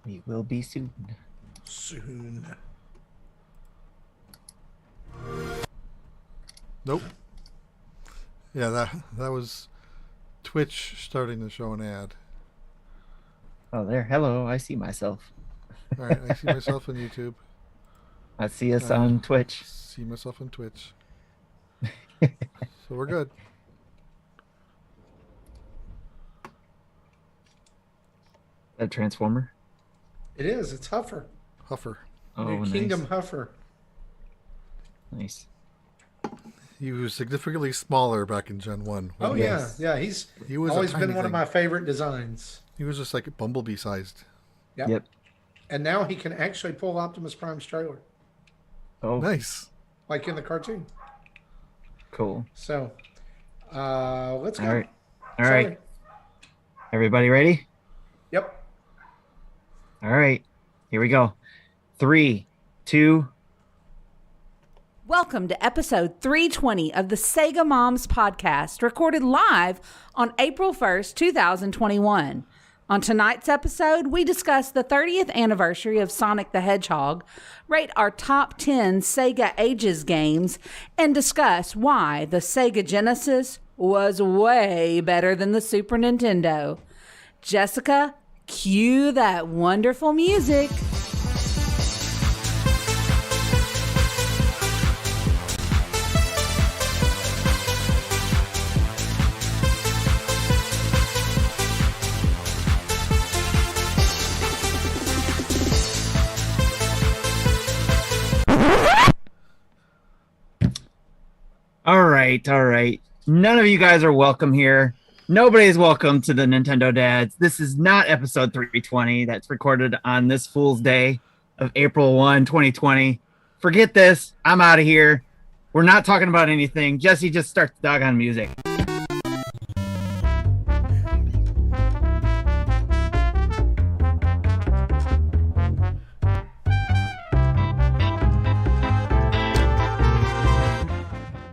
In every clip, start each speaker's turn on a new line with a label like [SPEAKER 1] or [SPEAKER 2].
[SPEAKER 1] We will be soon.
[SPEAKER 2] Soon.
[SPEAKER 3] Nope. Yeah, that was Twitch starting to show an ad.
[SPEAKER 1] Oh, there. Hello. I see myself.
[SPEAKER 3] All right, I see myself on YouTube.
[SPEAKER 1] I see us on Twitch.
[SPEAKER 3] See myself on Twitch. So we're good.
[SPEAKER 1] A Transformer?
[SPEAKER 2] It is. It's Huffer.
[SPEAKER 3] Huffer.
[SPEAKER 1] Oh,
[SPEAKER 2] New
[SPEAKER 1] nice.
[SPEAKER 2] Kingdom Huffer.
[SPEAKER 1] Nice.
[SPEAKER 3] He was significantly smaller back in Gen 1.
[SPEAKER 2] Oh,
[SPEAKER 1] Yes.
[SPEAKER 2] yeah.
[SPEAKER 3] He was
[SPEAKER 2] Always
[SPEAKER 3] a tiny
[SPEAKER 2] been one of
[SPEAKER 3] thing.
[SPEAKER 2] my favorite designs.
[SPEAKER 3] He was just like Bumblebee sized.
[SPEAKER 1] Yep.
[SPEAKER 2] And now he can actually pull Optimus Prime's trailer,
[SPEAKER 1] Oh,
[SPEAKER 3] Nice.
[SPEAKER 2] like in the cartoon.
[SPEAKER 1] cool.
[SPEAKER 2] So, let's go.
[SPEAKER 1] All right. All
[SPEAKER 2] Sorry.
[SPEAKER 1] right. Everybody ready?
[SPEAKER 2] Yep.
[SPEAKER 1] All right. Here we go. 3, 2.
[SPEAKER 4] Welcome to episode 320 of the Sega Moms podcast, recorded live on April 1st, 2021. On tonight's episode, we discuss the 30th anniversary of Sonic the Hedgehog, rate our top 10 Sega Ages games, and discuss why the Sega Genesis was way better than the Super Nintendo. Jessica, cue that wonderful music.
[SPEAKER 1] All right. None of you guys are welcome here. Nobody's welcome to the Nintendo Dads. This is not episode 320 that's recorded on this Fool's Day of April 1, 2020. Forget this. I'm out of here. We're not talking about anything. Jesse, just start the doggone music.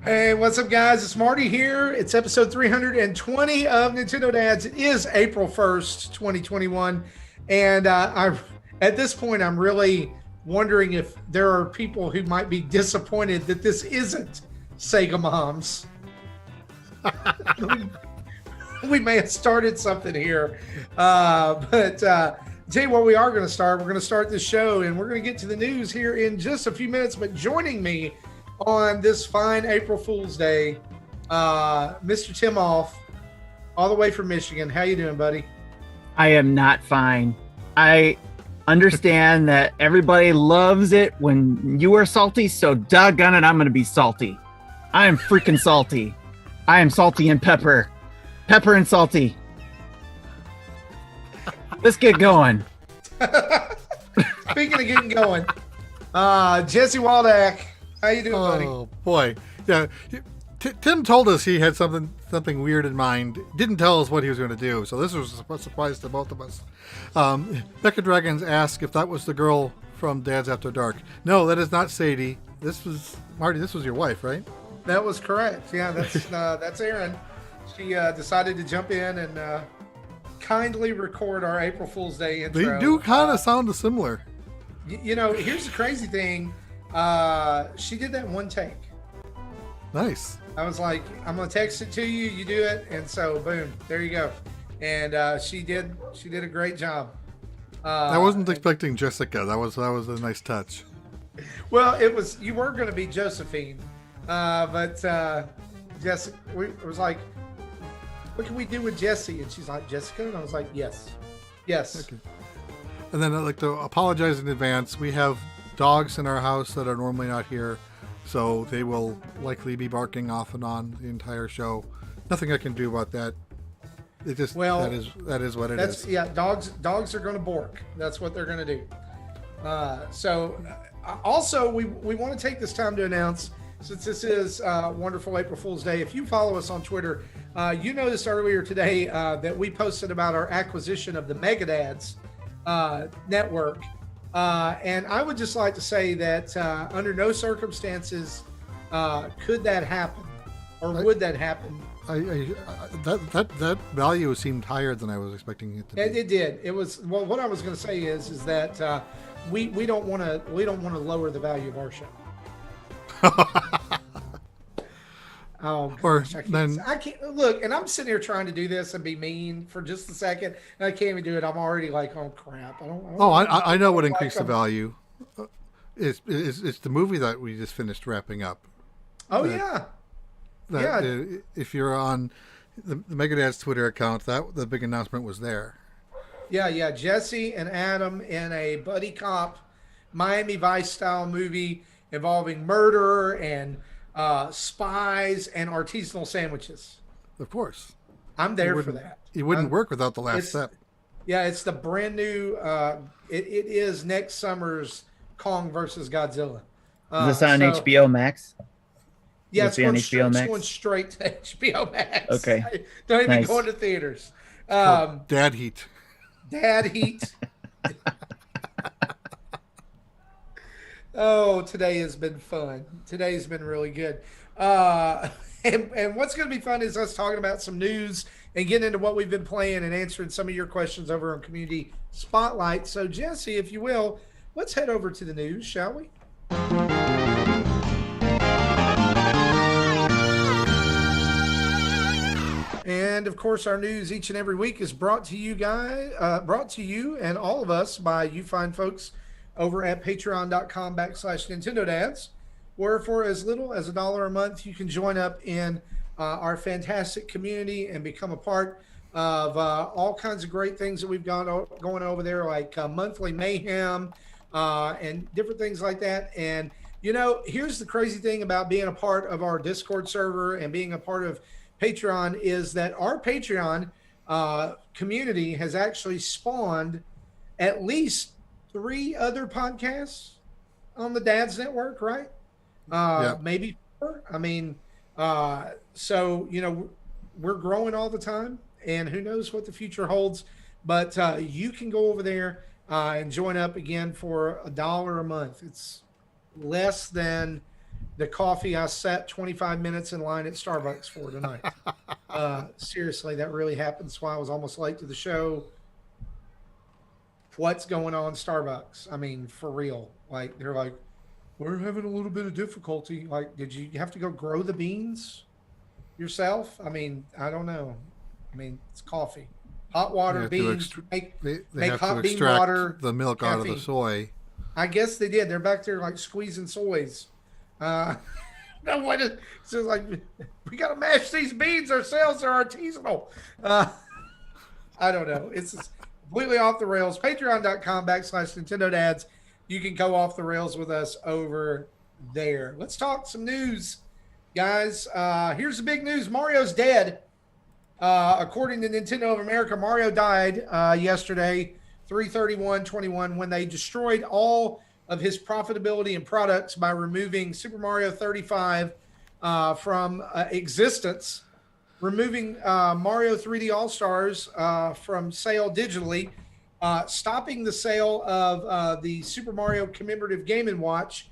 [SPEAKER 2] Hey, what's up, guys? It's Marty here. It's episode 320 of Nintendo Dads. It is April 1st, 2021. And at this point, I'm really wondering if there are people who might be disappointed that this isn't Sega Moms. We may have started something here. But tell you what we are going to start. We're going to start this show, and we're going to get to the news here in just a few minutes. But joining me on this fine April Fool's Day, Mr. Tim Off, all the way from Michigan. How you doing, buddy?
[SPEAKER 1] I am not fine. I understand that everybody loves it when you are salty, so doggone it, I'm going to be salty. I am freaking salty. I am salty and pepper. Pepper and salty. Let's get going.
[SPEAKER 2] Speaking of getting going, Jesse Waldak, how you doing, buddy?
[SPEAKER 3] Oh boy, yeah. Tim told us he had something weird in mind. Didn't tell us what he was going to do, so this was a surprise to both of us. Becca Dragons asked if that was the girl from Dad's After Dark. No, that is not Sadie. This was Marty. This was your wife, right?
[SPEAKER 2] That was correct. Yeah, that's Erin. She decided to jump in and kindly record our April Fool's Day intro.
[SPEAKER 3] They do kind of sound similar.
[SPEAKER 2] You know, here's the crazy thing. She did that in one take.
[SPEAKER 3] Nice.
[SPEAKER 2] I was like, I'm gonna text it to you. You do it, and so boom, there you go. And she did a great job.
[SPEAKER 3] I wasn't expecting Jessica. That was a nice touch.
[SPEAKER 2] Well, you were gonna be Josephine, but Jessica. It was like, what can we do with Jessie? And she's like, Jessica, and I was like, yes.
[SPEAKER 3] Okay. And then I'd like to apologize in advance. We have dogs in our house that are normally not here, so they will likely be barking off and on the entire show. Nothing I can do about that. It just that is what it is.
[SPEAKER 2] Yeah, dogs are going to bork. That's what they're going to do. Also, we want to take this time to announce, since this is wonderful April Fool's Day, if you follow us on Twitter, you noticed earlier today that we posted about our acquisition of the Megadads network. And I would just like to say that under no circumstances could that happen, or would that happen
[SPEAKER 3] that value seemed higher than I was expecting it to be.
[SPEAKER 2] It did. It was. Well, what I was going to say is that we don't want to lower the value of our show. Oh, gosh, I can't look, and I'm sitting here trying to do this and be mean for just a second, and I can't even do it. I'm already like, oh crap!
[SPEAKER 3] I know what increased the value. It's the movie that we just finished wrapping up.
[SPEAKER 2] Oh yeah.
[SPEAKER 3] If you're on the Megadad's Twitter account, the big announcement was there.
[SPEAKER 2] Yeah. Jesse and Adam in a buddy cop Miami Vice style movie involving murder and spies and artisanal sandwiches.
[SPEAKER 3] Of course.
[SPEAKER 2] I'm there for that.
[SPEAKER 3] It wouldn't work without the last step.
[SPEAKER 2] Yeah, it's the brand new. It is next summer's Kong versus Godzilla.
[SPEAKER 1] Is this on HBO Max?
[SPEAKER 2] Yeah, it's going straight to HBO Max.
[SPEAKER 1] Okay.
[SPEAKER 2] Don't even go into theaters.
[SPEAKER 3] Dad Heat.
[SPEAKER 2] Dad Heat. Oh, today has been fun. Today's been really good. And what's going to be fun is us talking about some news and getting into what we've been playing and answering some of your questions over on Community Spotlight. So, Jesse, if you will, let's head over to the news, shall we? And of course, our news each and every week is brought to you and all of us by you fine folks over at patreon.com/Nintendo Dads, where for as little as $1 a month, you can join up in our fantastic community and become a part of all kinds of great things that we've got going over there, like monthly mayhem and different things like that. And, you know, here's the crazy thing about being a part of our Discord server and being a part of Patreon is that our Patreon community has actually spawned at least 3 other podcasts on the Dad's Network, right? Maybe 4. I mean, so, you know, we're growing all the time, and who knows what the future holds. But you can go over there and join up again for $1 a month. It's less than the coffee I sat 25 minutes in line at Starbucks for tonight. Seriously, that really happened. That's why I was almost late to the show. What's going on Starbucks? I mean, for real. Like, they're like, we're having a little bit of difficulty. Like, did you have to go grow the beans yourself? I mean, I don't know. I mean, it's coffee. Hot water, beans, make hot bean water.
[SPEAKER 3] The milk caffeine. Out of the soy.
[SPEAKER 2] I guess they did. They're back there like squeezing soys. No, what is so like we gotta mash these beans ourselves. They're artisanal. I don't know. It's completely off the rails. Patreon.com/Nintendo Dads. You can go off the rails with us over there. Let's talk some news, guys. Here's the big news. Mario's dead. According to Nintendo of America, Mario died yesterday, 3/31/21, when they destroyed all of his profitability and products by removing Super Mario 35 from existence, removing Mario 3D All-Stars from sale digitally, stopping the sale of the Super Mario commemorative Game & Watch,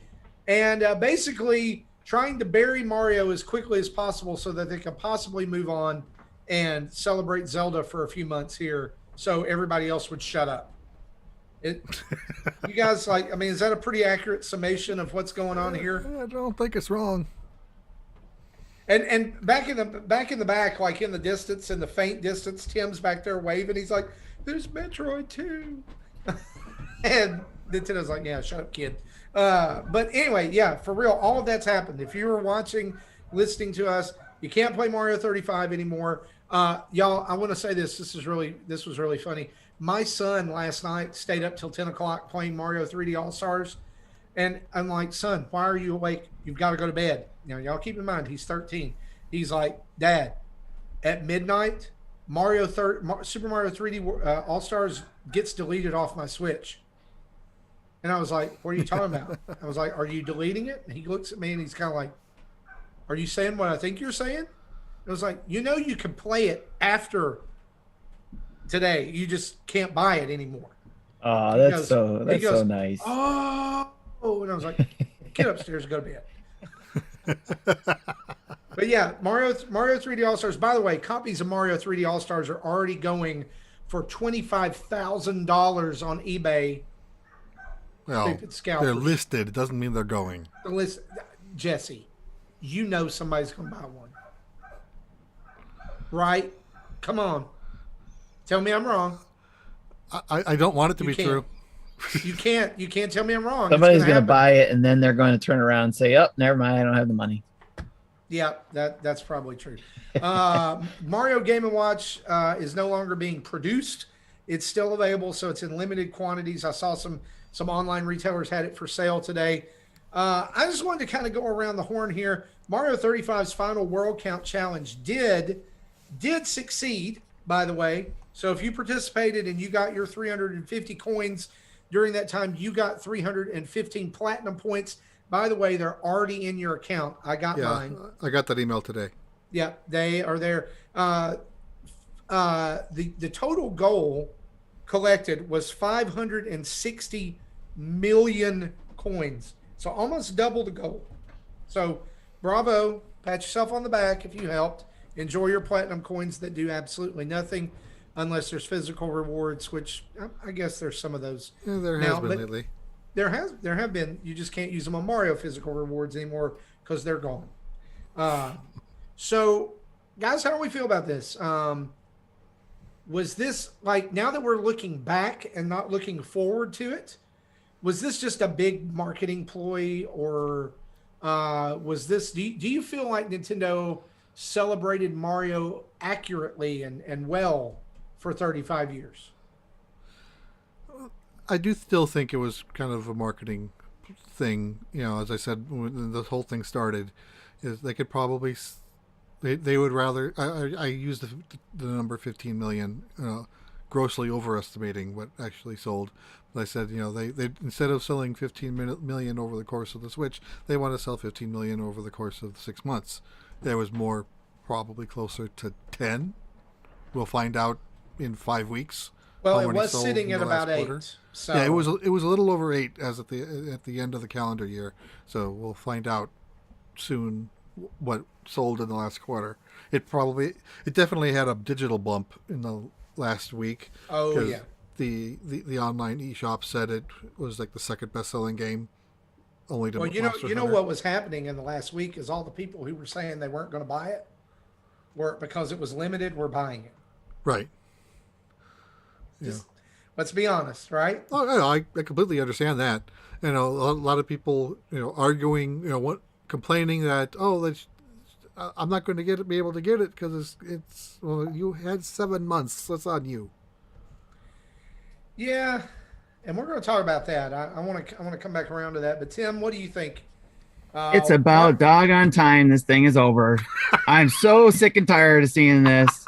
[SPEAKER 2] and basically trying to bury Mario as quickly as possible so that they can possibly move on and celebrate Zelda for a few months here so everybody else would shut up. You guys, like, I mean, is that a pretty accurate summation of what's going on here?
[SPEAKER 3] I don't think it's wrong.
[SPEAKER 2] And back in the back, like in the distance, in the faint distance, Tim's back there waving. He's like, "There's Metroid too," and Nintendo's like, "Yeah, shut up, kid." But anyway, yeah, for real, all of that's happened. If you were watching, listening to us, you can't play Mario 35 anymore. Y'all, I want to say this. This was really funny. My son last night stayed up till 10 o'clock playing Mario 3D All-Stars. And I'm like, son, why are you awake? You've got to go to bed. You know, y'all keep in mind, he's 13. He's like, Dad, at midnight, Super Mario 3D All-Stars gets deleted off my Switch. And I was like, what are you talking about? I was like, are you deleting it? And he looks at me and he's kind of like, are you saying what I think you're saying? I was like, you know, you can play it after today. You just can't buy it anymore.
[SPEAKER 1] Oh, that's so nice.
[SPEAKER 2] Oh, and I was like, get upstairs and go to bed. But yeah, Mario 3D All Stars. By the way, copies of Mario 3D All Stars are already going for $25,000 on eBay.
[SPEAKER 3] Well,
[SPEAKER 2] Stupid scalpers.
[SPEAKER 3] they're listed. It doesn't mean they're going.
[SPEAKER 2] The list, Jesse, you know somebody's gonna buy one, right? Come on, tell me I'm wrong.
[SPEAKER 3] I don't want it to be
[SPEAKER 2] can't.
[SPEAKER 3] true.
[SPEAKER 2] You can't tell me I'm wrong.
[SPEAKER 1] Somebody's going to buy it, and then they're going to turn around and say, "Oh, never mind, I don't have the money."
[SPEAKER 2] Yeah, that's probably true. Mario Game & Watch is no longer being produced. It's still available, so it's in limited quantities. I saw some online retailers had it for sale today. I just wanted to kind of go around the horn here. Mario 35's final World Count Challenge did succeed, by the way. So if you participated and you got your 350 coins during that time, you got 315 platinum points. By the way, they're already in your account. I got mine.
[SPEAKER 3] I got that email today.
[SPEAKER 2] Yeah, they are there. The total goal collected was 560 million coins. So almost double the goal. So bravo, pat yourself on the back if you helped. Enjoy your platinum coins that do absolutely nothing unless there's physical rewards, which I guess there's some of those.
[SPEAKER 3] Yeah, there has been lately.
[SPEAKER 2] There have been. You just can't use them on Mario physical rewards anymore because they're gone. So, guys, how do we feel about this? Was this, like, now that we're looking back and not looking forward to it, was this just a big marketing ploy, or was this? Do you feel like Nintendo celebrated Mario accurately and well for 35 years?
[SPEAKER 3] I do still think it was kind of a marketing thing. You know, as I said, when this whole thing started, is they could probably, they would rather, I used the number 15 million, grossly overestimating what actually sold. But I said, you know, they instead of selling 15 million over the course of the Switch, they want to sell 15 million over the course of 6 months. There was more, probably closer to 10. We'll find out in 5 weeks.
[SPEAKER 2] Well, it was sitting at about 8. So
[SPEAKER 3] yeah, it was a little over 8 as at the end of the calendar year. So we'll find out soon what sold in the last quarter. It definitely had a digital bump in the last week.
[SPEAKER 2] Oh yeah.
[SPEAKER 3] The online eShop said it was like the second best-selling game, only to
[SPEAKER 2] Monster Hunter. What was happening in the last week is all the people who were saying they weren't going to buy it, were, because it was limited, were buying it.
[SPEAKER 3] Right.
[SPEAKER 2] Just, let's be honest, right?
[SPEAKER 3] Oh, I completely understand that. You know, a lot of people, arguing, complaining that, I'm not going to be able to get it because it's you had 7 months. That's on you.
[SPEAKER 2] Yeah, and we're going to talk about that. I want to come back around to that. But Tim, what do you think?
[SPEAKER 1] It's about doggone time this thing is over. I'm so sick and tired of seeing this.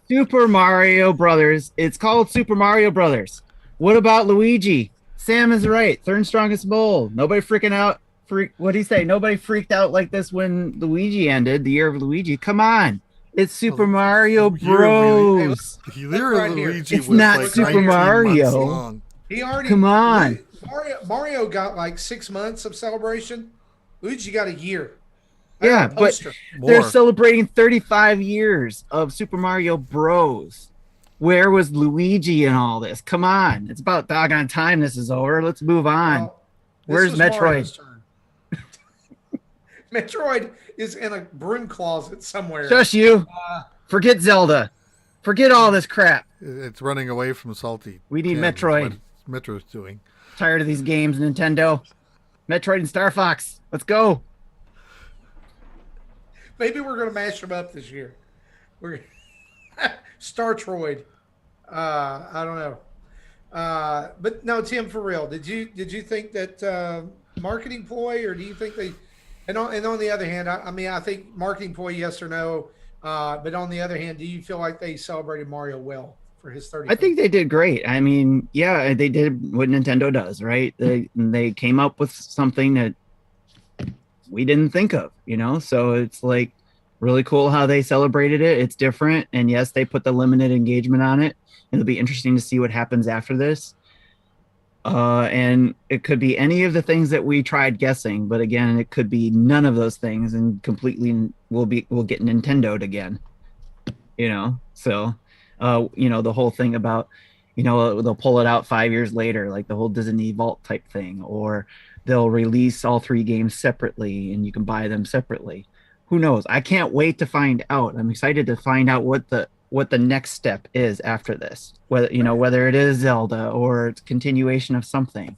[SPEAKER 1] Super Mario Brothers. It's called Super Mario Brothers. What about Luigi? Sam is right. Third strongest bowl. Nobody freaking out. What do you say? Nobody freaked out like this when Luigi ended, the year of Luigi. Come on. It's Super Mario Bros.
[SPEAKER 3] Luigi
[SPEAKER 1] it's not like Super Mario.
[SPEAKER 2] He already.
[SPEAKER 1] Come on.
[SPEAKER 2] Mario got like 6 months of celebration. Luigi got a year.
[SPEAKER 1] Yeah, but they're celebrating 35 years of Super Mario Bros. Where was Luigi in all this? Come on. It's about doggone time this is over. Let's move on. Well, where's Metroid?
[SPEAKER 2] Metroid is in a broom closet somewhere.
[SPEAKER 1] Shush you. Forget Zelda. Forget all this crap.
[SPEAKER 3] It's running away from Salty.
[SPEAKER 1] We need Metroid.
[SPEAKER 3] Metroid's doing.
[SPEAKER 1] Tired of these games, Nintendo. Metroid and Star Fox. Let's go.
[SPEAKER 2] Maybe we're going to mash them up this year. We're Star Troid. I don't know. But no, Tim, for real, did you think that marketing ploy, or do you think they? And on the other hand, I think marketing ploy, yes or no. But on the other hand, do you feel like they celebrated Mario well for his 30th?
[SPEAKER 1] I think they did great. I mean, yeah, they did what Nintendo does, right? They came up with something that we didn't think of, so it's like really cool how they celebrated it. It's different. And yes, they put the limited engagement on it. It'll be interesting to see what happens after this. And it could be any of the things that we tried guessing, but again, it could be none of those things, and completely we'll get Nintendo'd again. So the whole thing about they'll pull it out 5 years later, like the whole Disney Vault type thing, or they'll release all three games separately and you can buy them separately. Who knows? I can't wait to find out. I'm excited to find out what the next step is after this, whether it is Zelda or it's continuation of something.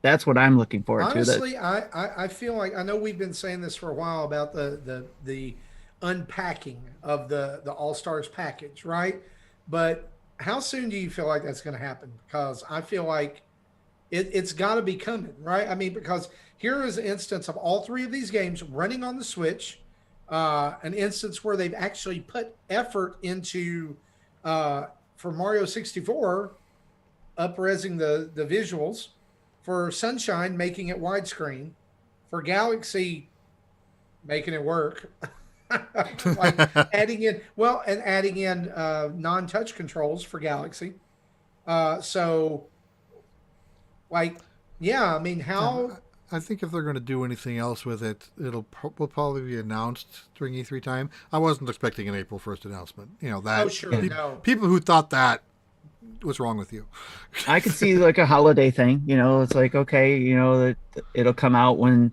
[SPEAKER 1] That's what I'm looking forward to.
[SPEAKER 2] Honestly, I feel like, I know we've been saying this for a while about the unpacking of the All Stars package, right? But how soon do you feel like that's going to happen? Because I feel like it's got to be coming, right? I mean, because here is an instance of all three of these games running on the Switch, an instance where they've actually put effort into, for Mario 64, up-resing the visuals, for Sunshine, making it widescreen, for Galaxy, making it work. Like adding in non-touch controls for Galaxy. So like, yeah, I mean, how
[SPEAKER 3] I think if they're going to do anything else with it, will probably be announced during E3 time. I wasn't expecting an April 1st announcement. That.
[SPEAKER 2] Oh, sure, no.
[SPEAKER 3] People who thought that, what's wrong with you?
[SPEAKER 1] I could see like a holiday thing. It's like, okay, that it'll come out when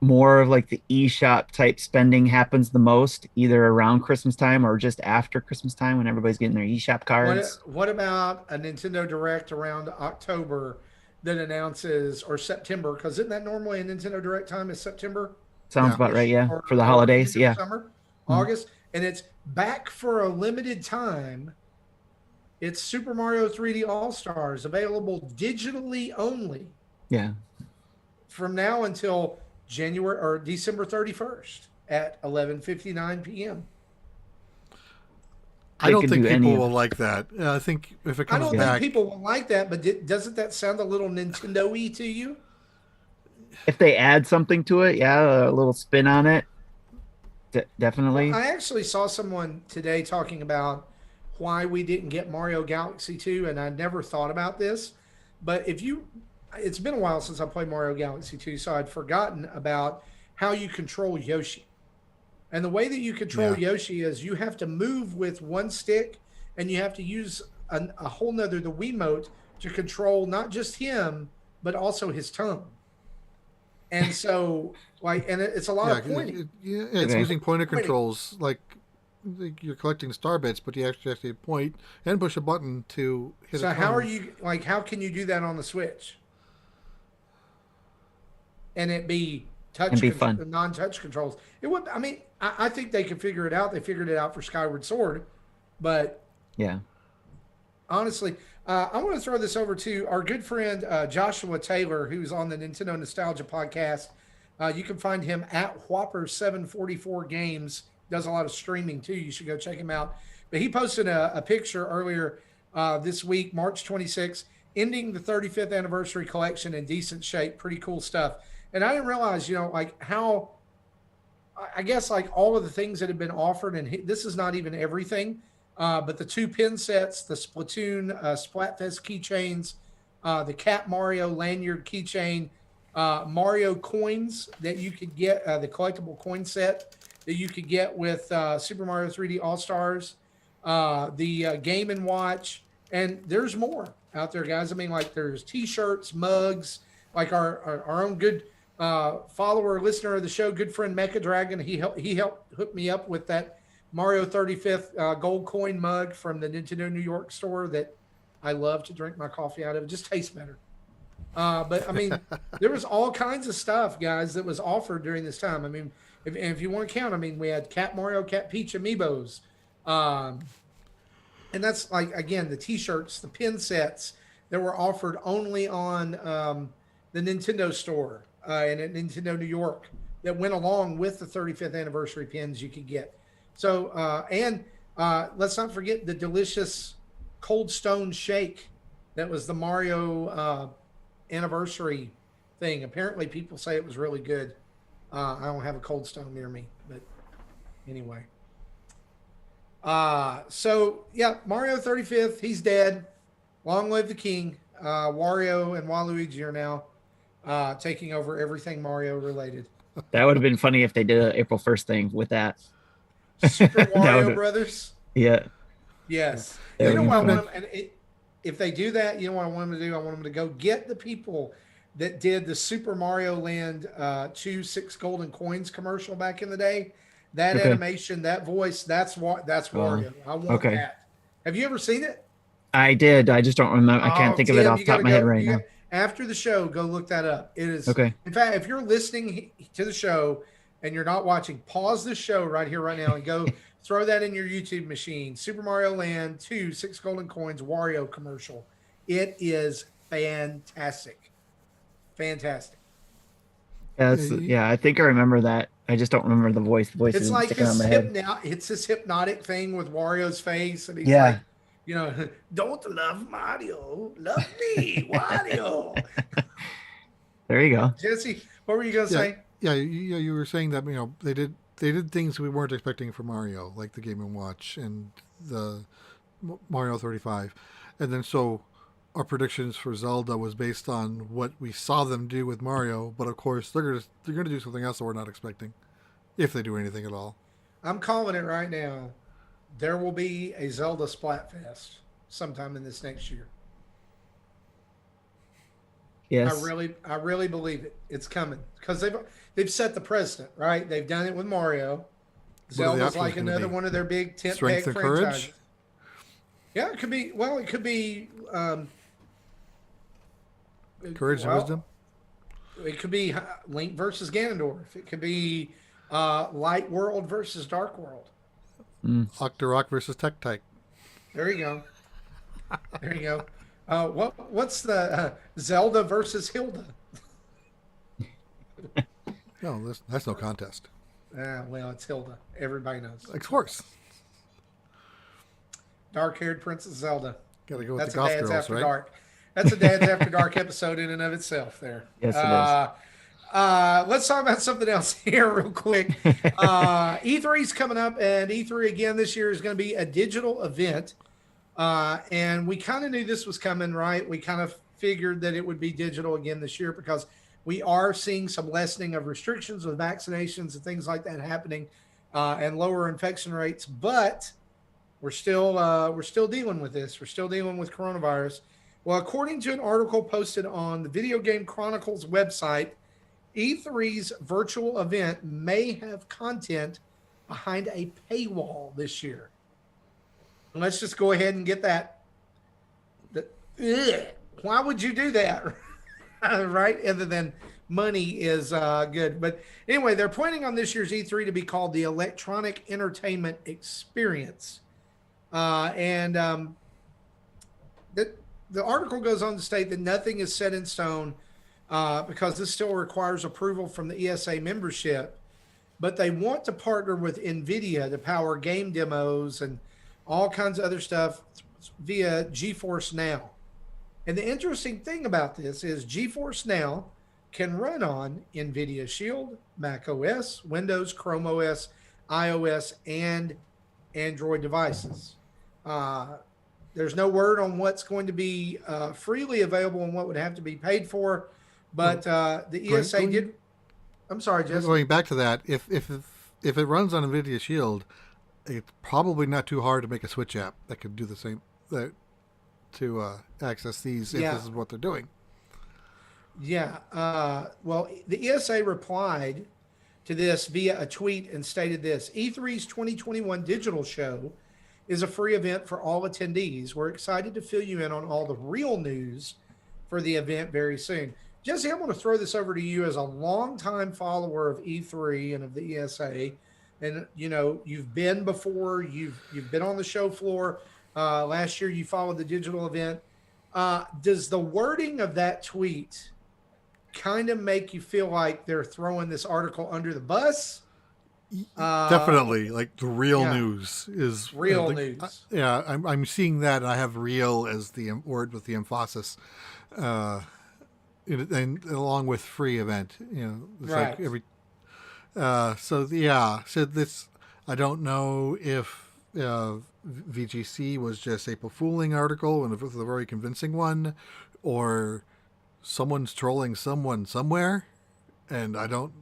[SPEAKER 1] more of like the eShop type spending happens the most, either around Christmas time or just after Christmas time when everybody's getting their eShop cards.
[SPEAKER 2] What about a Nintendo Direct around October that announces, or September? Because isn't that normally a Nintendo Direct time is September?
[SPEAKER 1] Sounds about right, yeah. For the holidays, yeah.
[SPEAKER 2] Summer, August, and it's back for a limited time. It's Super Mario 3D All Stars, available digitally only.
[SPEAKER 1] Yeah.
[SPEAKER 2] From now until January or December 31st at 11:59 p.m.
[SPEAKER 3] I don't think people will like that. I think if it comes back, I don't think
[SPEAKER 2] people will like that. But doesn't that sound a little Nintendo-y to you?
[SPEAKER 1] If they add something to it, yeah, a little spin on it, definitely.
[SPEAKER 2] Well, I actually saw someone today talking about why we didn't get Mario Galaxy 2, and I never thought about this. But it's been a while since I played Mario Galaxy 2, so I'd forgotten about how you control Yoshi. And the way that you control Yoshi is you have to move with one stick, and you have to use a whole nother, the Wiimote, to control not just him, but also his tongue. And so, it's a lot of pointing.
[SPEAKER 3] It's using pointer controls, like you're collecting star bits, but you actually have to point and push a button to hit.
[SPEAKER 2] So how can you do that on the Switch? And it be
[SPEAKER 1] fun.
[SPEAKER 2] Non-touch controls. It would. I mean, I think they could figure it out. They figured it out for Skyward Sword, but
[SPEAKER 1] yeah.
[SPEAKER 2] Honestly, I want to throw this over to our good friend Joshua Taylor, who's on the Nintendo Nostalgia podcast. You can find him at Whopper744 Games. Does a lot of streaming too. You should go check him out. But he posted a picture earlier this week, March 26th, ending the 35th anniversary collection in decent shape. Pretty cool stuff. And I didn't realize, how, I guess, all of the things that have been offered, and this is not even everything, but the 2 pin sets, the Splatoon Splatfest keychains, the Cat Mario lanyard keychain, Mario coins that you could get, the collectible coin set that you could get with Super Mario 3D All-Stars, the Game & Watch, and there's more out there, guys. I mean, there's T-shirts, mugs, our own good follower, listener of the show, good friend Mecha Dragon. He helped hook me up with that Mario 35th gold coin mug from the Nintendo New York store that I love to drink my coffee out of. It just tastes better. But I mean, there was all kinds of stuff, guys, that was offered during this time. I mean, if you want to count, I mean, we had Cat Mario, Cat Peach amiibos. And that's again, the T-shirts, the pin sets that were offered only on the Nintendo store and at Nintendo New York that went along with the 35th anniversary pins you could get. So, and let's not forget the delicious Cold Stone Shake that was the Mario anniversary thing. Apparently, people say it was really good. I don't have a Cold Stone near me, but anyway. So yeah, Mario 35th, he's dead. Long live the king. Wario and Waluigi are now taking over everything Mario related.
[SPEAKER 1] That would have been funny if they did an April 1st thing with that.
[SPEAKER 2] Super
[SPEAKER 1] That
[SPEAKER 2] Mario
[SPEAKER 1] would,
[SPEAKER 2] Brothers.
[SPEAKER 1] yeah,
[SPEAKER 2] Yes.
[SPEAKER 1] that
[SPEAKER 2] You
[SPEAKER 1] would
[SPEAKER 2] know
[SPEAKER 1] be
[SPEAKER 2] what I
[SPEAKER 1] funny.
[SPEAKER 2] want them, if they do that, you know what I want them to do? I want them to go get the people that did the Super Mario Land 2 6 golden coins commercial back in the day. That
[SPEAKER 1] Okay.
[SPEAKER 2] animation, that voice, that's
[SPEAKER 1] Oh,
[SPEAKER 2] Wario. I want
[SPEAKER 1] okay.
[SPEAKER 2] that. Have you ever seen it?
[SPEAKER 1] I did. I just don't remember. I can't
[SPEAKER 2] Oh,
[SPEAKER 1] think of it
[SPEAKER 2] Tim,
[SPEAKER 1] off
[SPEAKER 2] you
[SPEAKER 1] the
[SPEAKER 2] got
[SPEAKER 1] top
[SPEAKER 2] to
[SPEAKER 1] of my head
[SPEAKER 2] go.
[SPEAKER 1] right now.
[SPEAKER 2] After the show, go look that up. It is,
[SPEAKER 1] Okay.
[SPEAKER 2] in fact, if you're listening to the show and you're not watching, pause the show right here, right now, and go throw that in your YouTube machine. Super Mario Land 2 6 golden coins Wario commercial. It is fantastic. Fantastic.
[SPEAKER 1] Yeah, I think I remember that. I just don't remember the voice. The voice
[SPEAKER 2] It's
[SPEAKER 1] isn't
[SPEAKER 2] like
[SPEAKER 1] sticking out of
[SPEAKER 2] this
[SPEAKER 1] my head.
[SPEAKER 2] it's this hypnotic thing with Wario's face, and he's
[SPEAKER 1] Yeah.
[SPEAKER 2] like, don't love Mario, love me, Wario.
[SPEAKER 1] There you go.
[SPEAKER 2] Jesse, what were you gonna say?
[SPEAKER 3] Yeah, you were saying that they did things we weren't expecting from Mario, like the Game and Watch and the Mario 35, and then so our predictions for Zelda was based on what we saw them do with Mario, but of course they're gonna do something else that we're not expecting, if they do anything at all.
[SPEAKER 2] I'm calling it right now. There will be a Zelda Splatfest sometime in this next year.
[SPEAKER 1] Yes.
[SPEAKER 2] I really believe it. It's coming because they've set the precedent, right? They've done it with Mario. Zelda's like another one of their big tent
[SPEAKER 3] Strength
[SPEAKER 2] peg
[SPEAKER 3] and
[SPEAKER 2] franchises.
[SPEAKER 3] courage.
[SPEAKER 2] Yeah, it could be. Well, it could be.
[SPEAKER 3] Courage and wisdom.
[SPEAKER 2] It could be Link versus Ganondorf. It could be Light World versus Dark World.
[SPEAKER 3] Octorok versus Tech Tyke.
[SPEAKER 2] There you go. There you go. What's the Zelda versus Hilda?
[SPEAKER 3] No, that's no contest.
[SPEAKER 2] Well, it's Hilda. Everybody knows.
[SPEAKER 3] Of course.
[SPEAKER 2] Dark-haired Princess Zelda.
[SPEAKER 3] Got to go with
[SPEAKER 2] That's
[SPEAKER 3] the
[SPEAKER 2] a
[SPEAKER 3] golf
[SPEAKER 2] Dad's
[SPEAKER 3] girls,
[SPEAKER 2] After
[SPEAKER 3] right?
[SPEAKER 2] Dark. That's a Dad's After Dark episode in and of itself. There.
[SPEAKER 1] Yes, it is.
[SPEAKER 2] Let's talk about something else here real quick. E3 is coming up, and E3 again this year is going to be a digital event. And we kind of knew this was coming, right? We kind of figured that it would be digital again this year because we are seeing some lessening of restrictions with vaccinations and things like that happening, and lower infection rates. But we're still dealing with this. We're still dealing with coronavirus. Well, according to an article posted on the Video Game Chronicles website, E3's virtual event may have content behind a paywall this year. Let's just go ahead and get that. Why would you do that? Right? Other than money is good. But anyway, they're planning on this year's E3 to be called the Electronic Entertainment Experience. The article goes on to state that nothing is set in stone because this still requires approval from the ESA membership. But they want to partner with NVIDIA to power game demos and all kinds of other stuff via GeForce Now. And the interesting thing about this is GeForce Now can run on NVIDIA Shield, Mac OS, Windows, Chrome OS, iOS, and Android devices. There's no word on what's going to be freely available and what would have to be paid for. But the ESA did. I'm sorry, Jesse.
[SPEAKER 3] Going back to that, if it runs on NVIDIA Shield, it's probably not too hard to make a Switch app that could do the same to access these if this is what they're doing.
[SPEAKER 2] Yeah. Well, the ESA replied to this via a tweet and stated this: E3's 2021 digital show is a free event for all attendees. We're excited to fill you in on all the real news for the event very soon. Jesse, I'm going to throw this over to you as a longtime follower of E3 and of the ESA. And, you've been before, you've been on the show floor. Last year, you followed the digital event. Does the wording of that tweet kind of make you feel like they're throwing this article under the bus?
[SPEAKER 3] Definitely, like the real news is
[SPEAKER 2] real news.
[SPEAKER 3] I'm seeing that, and I have "real" as the word with the emphasis, and along with free event. It's
[SPEAKER 2] right.
[SPEAKER 3] like every. So this, I don't know if VGC was just April Fooling article and it was a very convincing one, or someone's trolling someone somewhere, and I don't.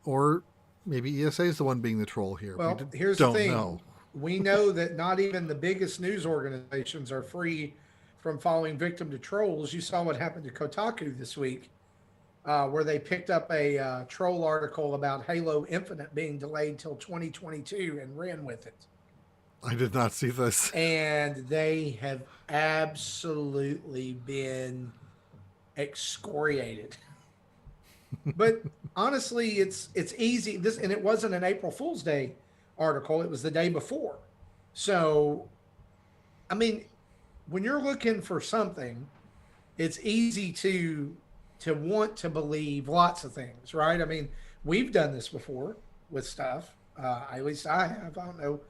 [SPEAKER 3] Or maybe ESA is the one being the troll here.
[SPEAKER 2] Well, here's the thing. We know that not even the biggest news organizations are free from falling victim to trolls. You saw what happened to Kotaku this week, where they picked up a troll article about Halo Infinite being delayed till 2022 and ran with it.
[SPEAKER 3] I did not see this.
[SPEAKER 2] And they have absolutely been excoriated. But honestly, it's easy. And it wasn't an April Fool's Day article. It was the day before. So, I mean, when you're looking for something, it's easy to want to believe lots of things, right? I mean, we've done this before with stuff. At least I have. I don't know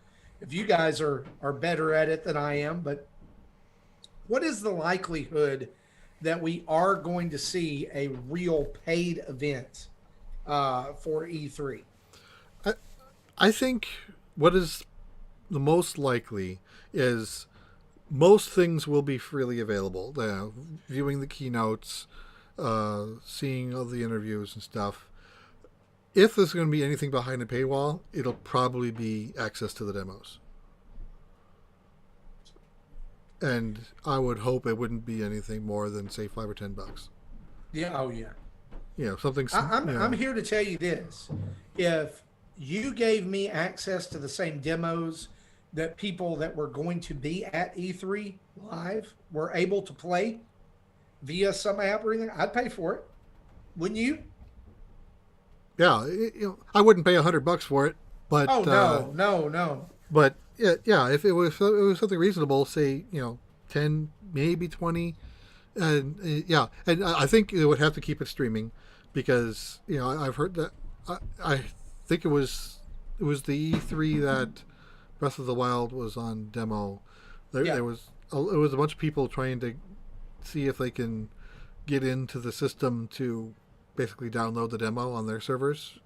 [SPEAKER 2] if you guys are better at it than I am, but what is the likelihood that we are going to see a real paid event for E3?
[SPEAKER 3] I think what is the most likely is most things will be freely available. Viewing the keynotes, seeing all the interviews and stuff. If there's going to be anything behind a paywall, it'll probably be access to the demos. And I would hope it wouldn't be anything more than, say, $5 or $10.
[SPEAKER 2] Yeah. Oh, yeah.
[SPEAKER 3] Something.
[SPEAKER 2] I'm here to tell you this: if you gave me access to the same demos that people that were going to be at E3 live were able to play via some app or anything, I'd pay for it. Wouldn't you?
[SPEAKER 3] Yeah, I wouldn't pay $100 for it, but
[SPEAKER 2] no.
[SPEAKER 3] But yeah, if it was something reasonable, say 10, maybe 20, and and I think it would have to keep it streaming, because I've heard that I think it was the E3 that Breath of the Wild was on demo. There was a bunch of people trying to see if they can get into the system to basically download the demo on their servers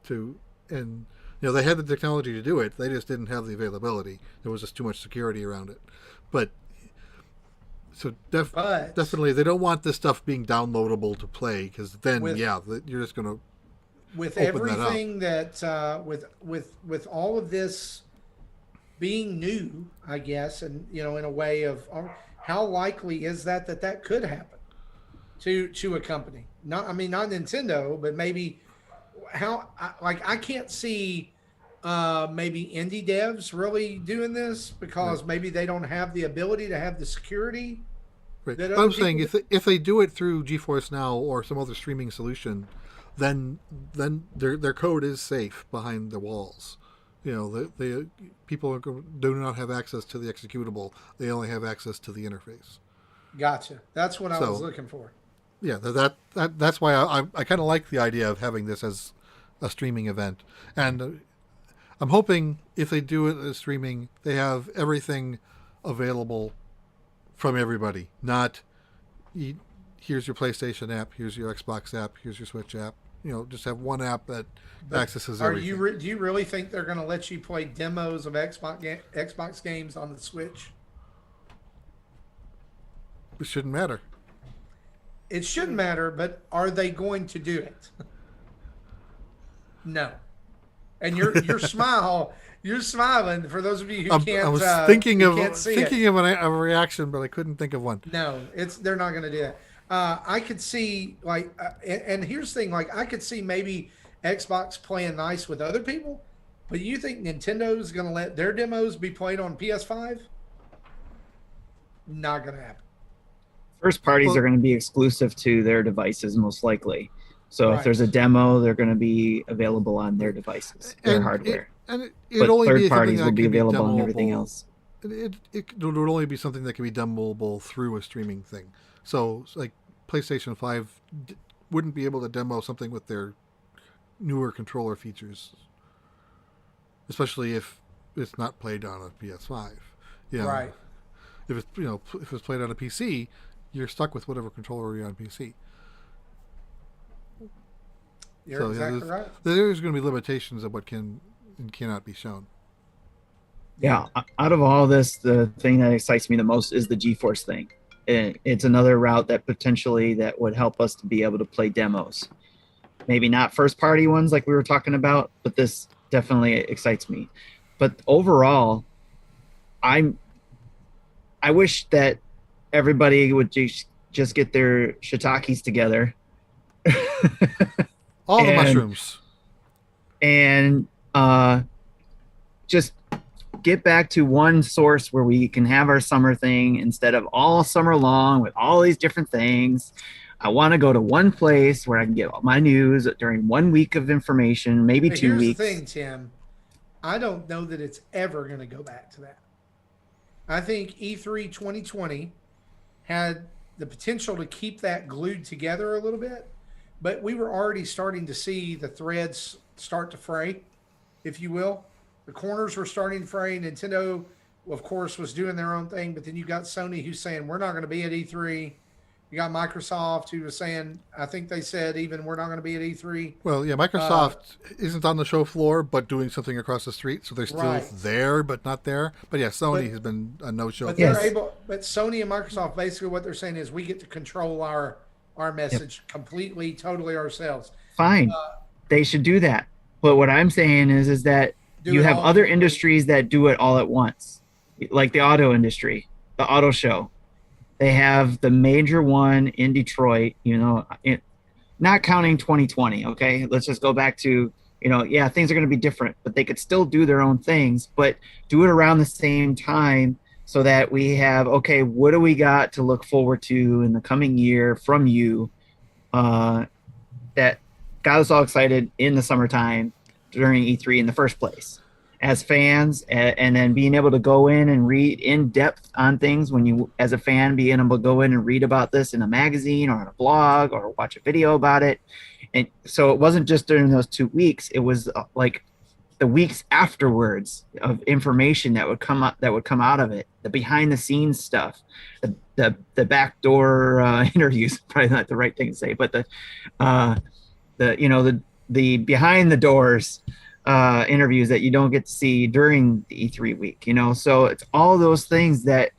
[SPEAKER 3] and they had the technology to do it. They just didn't have the availability. There was just too much security around it. But definitely they don't want this stuff being downloadable to play, because then you're just going to
[SPEAKER 2] with everything that with all of this being new, I guess, and in a way of how likely is that could happen to a company? Not Nintendo, but maybe I can't see maybe indie devs really doing this, because maybe they don't have the ability to have the security.
[SPEAKER 3] Right. I'm saying if they do it through GeForce Now or some other streaming solution, then their code is safe behind the walls. The people do not have access to the executable. They only have access to the interface. Gotcha.
[SPEAKER 2] That's what I was looking for.
[SPEAKER 3] Yeah, that's why I kind of like the idea of having this as a streaming event. And I'm hoping if they do it as streaming, they have everything available from everybody. Not, here's your PlayStation app, here's your Xbox app, here's your Switch app. Just have one app that accesses everything.
[SPEAKER 2] Do you really think they're going to let you play demos of Xbox games on the Switch?
[SPEAKER 3] It shouldn't matter.
[SPEAKER 2] It shouldn't matter, but are they going to do it? No. And you're you're smiling. For those of you who can't,
[SPEAKER 3] I was thinking of a reaction, but I couldn't think of one.
[SPEAKER 2] No, they're not going to do that. I could see and here's the thing: I could see maybe Xbox playing nice with other people, but you think Nintendo's going to let their demos be played on PS5? Not going to happen.
[SPEAKER 1] First parties are going to be exclusive to their devices, most likely. So if there's a demo, they're going to be available on their devices, their hardware.
[SPEAKER 3] But
[SPEAKER 1] only third parties will be available on everything else.
[SPEAKER 3] It would only be something that can be demoable through a streaming thing. So, like PlayStation 5 wouldn't be able to demo something with their newer controller features, especially if it's not played on a PS5.
[SPEAKER 2] Right.
[SPEAKER 3] If it's played on a PC, you're stuck with whatever controller you're on PC.
[SPEAKER 2] You're exactly right.
[SPEAKER 3] There's going to be limitations of what can and cannot be shown.
[SPEAKER 1] Yeah, out of all this, the thing that excites me the most is the GeForce thing. It's another route that potentially that would help us to be able to play demos. Maybe not first party ones like we were talking about, but this definitely excites me. But overall, I'm I wish that everybody would just get their shiitakes together
[SPEAKER 3] All the
[SPEAKER 1] and
[SPEAKER 3] mushrooms.
[SPEAKER 1] and just get back to one source where we can have our summer thing instead of all summer long with all these different things. I want to go to one place where I can get all my news during 1 week of information, maybe
[SPEAKER 2] But
[SPEAKER 1] two
[SPEAKER 2] here's the
[SPEAKER 1] weeks.
[SPEAKER 2] thing, Tim. I don't know that it's ever going to go back to that. I think E3 2020 had the potential to keep that glued together a little bit, but we were already starting to see the threads start to fray, if you will. The corners were starting to fray. Nintendo, of course, was doing their own thing, but then you got Sony who's saying, we're not going to be at E3. You got Microsoft who was saying, I think they said even we're not going to be at E3.
[SPEAKER 3] Well, yeah, Microsoft isn't on the show floor, but doing something across the street, so they're still
[SPEAKER 2] Right.
[SPEAKER 3] there, but not there. But yeah, Sony
[SPEAKER 2] But-
[SPEAKER 3] has been a no-show.
[SPEAKER 2] But
[SPEAKER 3] for
[SPEAKER 2] they're
[SPEAKER 1] Yes.
[SPEAKER 2] able. But Sony and Microsoft basically what they're saying is we get to control our message completely, totally ourselves.
[SPEAKER 1] Fine, they should do that. But what I'm saying is that
[SPEAKER 2] Do
[SPEAKER 1] you
[SPEAKER 2] it
[SPEAKER 1] have
[SPEAKER 2] all
[SPEAKER 1] other
[SPEAKER 2] completely.
[SPEAKER 1] industries that do it all at once, like the auto industry, the auto show. They have the major one in Detroit, not counting 2020. Okay. Let's just go back to, yeah, things are going to be different, but they could still do their own things, but do it around the same time so that we have, okay, what do we got to look forward to in the coming year from you that got us all excited in the summertime during E3 in the first place as fans, and then being able to go in and read in depth on things when you, as a fan, being able to go in and read about this in a magazine or on a blog or watch a video about it. And so it wasn't just during those 2 weeks, it was like the weeks afterwards of information that would come out of it, the behind the scenes stuff, the backdoor interviews, probably not the right thing to say, but the behind the doors interviews that you don't get to see during the E3 week, so it's all those things that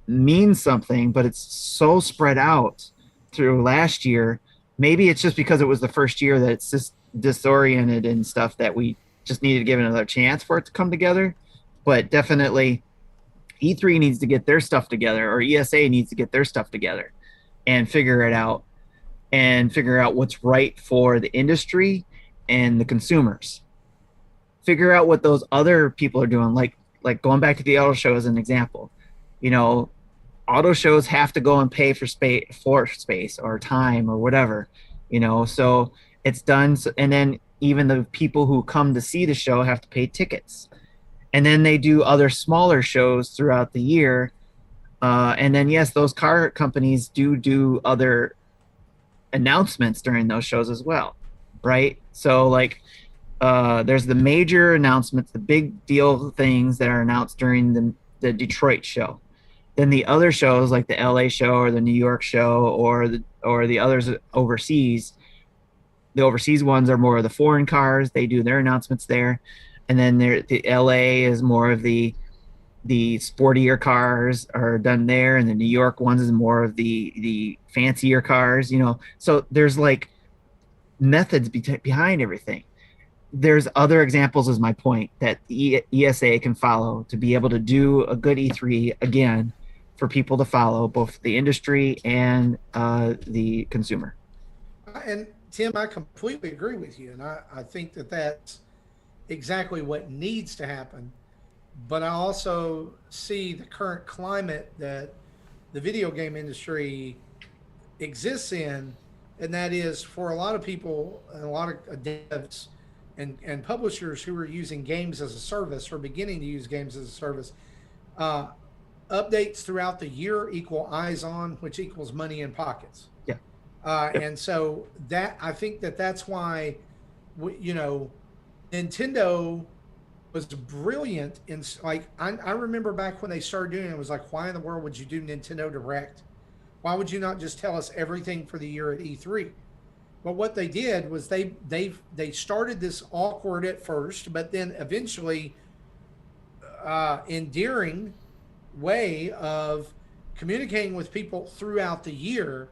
[SPEAKER 1] mean something, but it's so spread out through last year. Maybe it's just because it was the first year that it's just disoriented and stuff that we just needed to give it another chance for it to come together. But definitely E3 needs to get their stuff together, or ESA needs to get their stuff together and figure it out and figure out what's right for the industry and the consumers. Figure out what those other people are doing, like going back to the auto show as an example. Auto shows have to go and pay for space or time or whatever, so it's done. And then even the people who come to see the show have to pay tickets. And then they do other smaller shows throughout the year. And then, yes, those car companies do other announcements during those shows as well, right? So there's the major announcements, the big deal things that are announced during the Detroit show. Then the other shows like the LA show or the New York show or the others overseas, the overseas ones are more of the foreign cars. They do their announcements there. And then the LA is more of the sportier cars are done there. And the New York ones is more of the fancier cars, So there's methods behind everything. There's other examples, is my point, that the ESA can follow to be able to do a good E3 again for people to follow, both the industry and the consumer.
[SPEAKER 2] And Tim, I completely agree with you, and I think that that's exactly what needs to happen. But I also see the current climate that the video game industry exists in, and that is for a lot of people and a lot of devs and publishers who are using games as a service or beginning to use games as a service. Updates throughout the year equal eyes on, which equals money in pockets.
[SPEAKER 1] Yeah.
[SPEAKER 2] And so that I think that's why, Nintendo was brilliant in I remember back when they started doing it, it was like, why in the world would you do Nintendo Direct? Why would you not just tell us everything for the year at E3? But what they did was they started this awkward at first, but then eventually endearing way of communicating with people throughout the year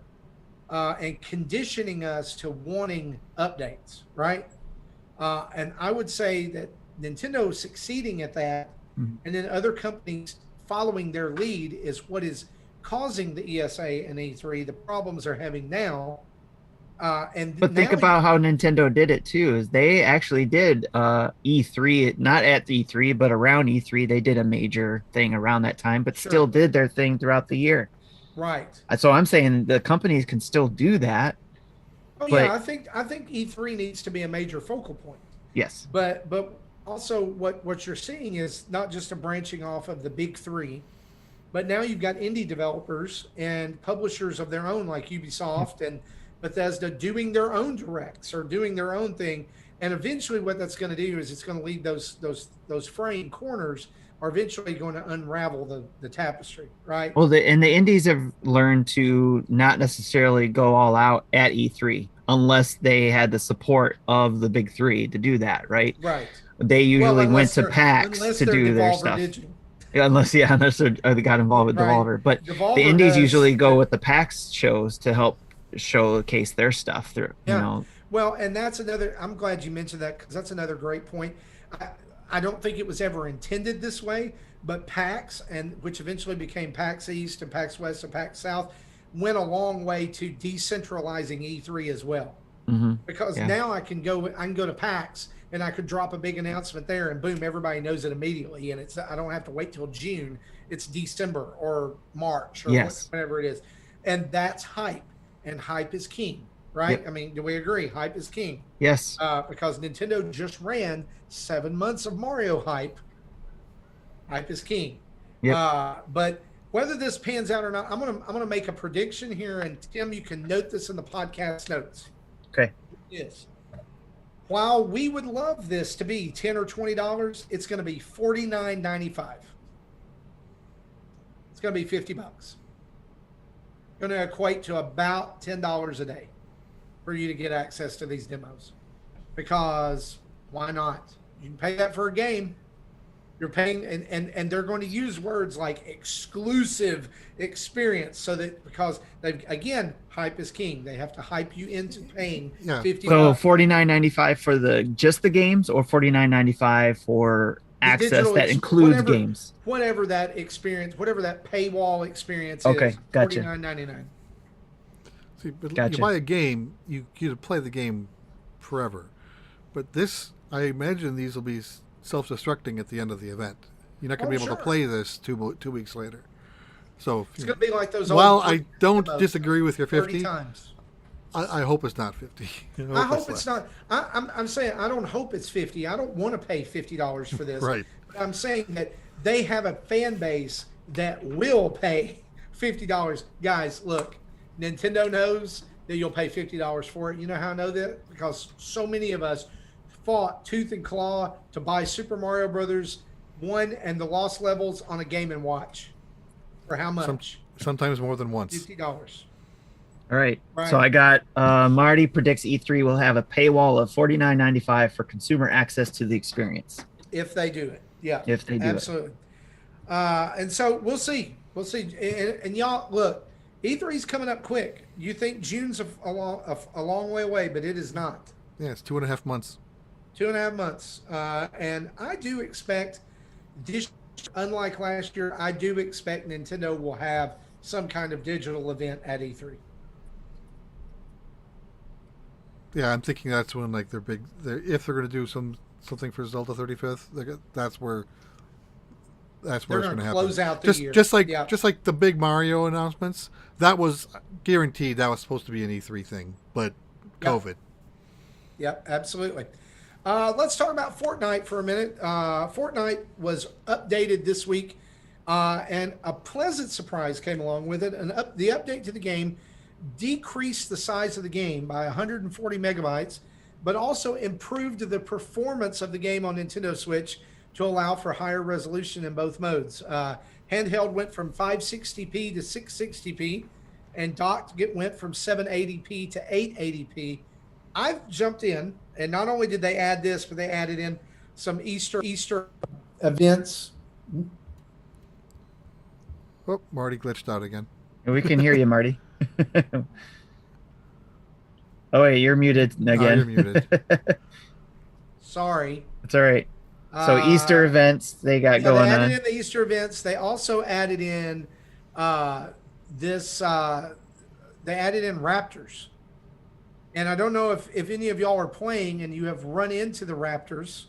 [SPEAKER 2] and conditioning us to wanting updates, right? And I would say that Nintendo succeeding at that, and then other companies following their lead is what is causing the ESA and E3 the problems they're having now.
[SPEAKER 1] But think about how Nintendo did it too. Is they actually did E3, not at E3, but around E3, they did a major thing around that time, but still did their thing throughout the year.
[SPEAKER 2] Right.
[SPEAKER 1] So I'm saying the companies can still do that.
[SPEAKER 2] Oh yeah, I think E3 needs to be a major focal point.
[SPEAKER 1] Yes.
[SPEAKER 2] But also what you're seeing is not just a branching off of the big three, but now you've got indie developers and publishers of their own like Ubisoft and Bethesda doing their own directs or doing their own thing. And eventually what that's going to do is it's going to lead those fraying corners are eventually going to unravel the tapestry, right?
[SPEAKER 1] Well, the indies have learned to not necessarily go all out at E3 unless they had the support of the big three to do that, right?
[SPEAKER 2] Right.
[SPEAKER 1] They usually went to PAX to do their stuff. Unless they got involved with Devolver. But Devolver, the indies usually go with the PAX shows to help showcase their stuff through, you know.
[SPEAKER 2] Well, and that's another, I'm glad you mentioned that because that's another great point. I don't think it was ever intended this way, but PAX, and which eventually became PAX East and PAX West and PAX South, went a long way to decentralizing E3 as well. Because now I can go to PAX and I could drop a big announcement there and boom, everybody knows it immediately. And I don't have to wait till June. It's December or March or whatever it is. And that's hype, and hype is king. Right? Yep. I mean, do we agree? Hype is king.
[SPEAKER 1] Yes.
[SPEAKER 2] Because Nintendo just ran 7 months of Mario hype. Hype is king.
[SPEAKER 1] Yep.
[SPEAKER 2] But whether this pans out or not, I'm gonna make a prediction here, and Tim, you can note this in the podcast notes.
[SPEAKER 1] Okay.
[SPEAKER 2] Yes. While we would love this to be $10 or $20, it's going to be $49.95. It's going to be $50. Going to equate to about $10 a day for you to get access to these demos. Because why not? You can pay that for a game. You're paying, and they're going to use words like exclusive experience, so that because again, hype is king. They have to hype you into paying $50.
[SPEAKER 1] So $49.95 for just the games, or $49.95 for access that includes games.
[SPEAKER 2] Whatever that experience, whatever that paywall experience
[SPEAKER 1] is. Gotcha.
[SPEAKER 2] $49.99.
[SPEAKER 3] See, but you buy a game, you play the game forever. But this, I imagine these will be self-destructing at the end of the event. You're not going to be able to play this 2 weeks later. So
[SPEAKER 2] it's going to be like those.
[SPEAKER 3] While I don't disagree with your 50
[SPEAKER 2] times,
[SPEAKER 3] I hope it's not 50.
[SPEAKER 2] I hope it's not. I'm saying I don't hope it's 50. I don't want to pay $50 for this.
[SPEAKER 3] Right.
[SPEAKER 2] But I'm saying that they have a fan base that will pay $50. Guys, look, Nintendo knows that you'll pay $50 for it. You know how I know that? Because so many of us fought tooth and claw to buy Super Mario Brothers 1 and the Lost Levels on a Game & Watch. For how much?
[SPEAKER 3] Sometimes more than once.
[SPEAKER 2] $50.
[SPEAKER 1] All right. So I got Marty predicts E3 will have a paywall of $49.95 for consumer access to the experience.
[SPEAKER 2] If they do it. Yeah.
[SPEAKER 1] If they do
[SPEAKER 2] absolutely. And so we'll see. We'll see. And y'all, look, E3's coming up quick. You think June's a long way away, but it is not.
[SPEAKER 3] Yeah, it's 2.5 months.
[SPEAKER 2] 2.5 months. And I do expect, unlike last year, I do expect Nintendo will have some kind of digital event at E3.
[SPEAKER 3] Yeah, I'm thinking that's when if they're going to do something for Zelda 35th, that's where it's going to happen.
[SPEAKER 2] Close out the year.
[SPEAKER 3] Just like the big Mario announcements, that was guaranteed. That was supposed to be an E3 thing, but COVID.
[SPEAKER 2] Yep, absolutely. Let's talk about Fortnite for a minute. Fortnite was updated this week, and a pleasant surprise came along with it. The update to the game decreased the size of the game by 140 megabytes, but also improved the performance of the game on Nintendo Switch to allow for higher resolution in both modes. Handheld went from 560p to 660p, and docked went from 780p to 880p. I've jumped in, and not only did they add this, but they added in some Easter events
[SPEAKER 3] Oh, Marty glitched out again.
[SPEAKER 1] We can hear you, Marty. Oh wait, you're muted
[SPEAKER 3] Oh,
[SPEAKER 1] again.
[SPEAKER 3] you're muted.
[SPEAKER 2] Sorry.
[SPEAKER 1] It's all right. So Easter events they got
[SPEAKER 2] Yeah,
[SPEAKER 1] going
[SPEAKER 2] they added
[SPEAKER 1] on.
[SPEAKER 2] in the Easter events. They also added in this. They added in raptors, and I don't know if any of y'all are playing and you have run into the raptors.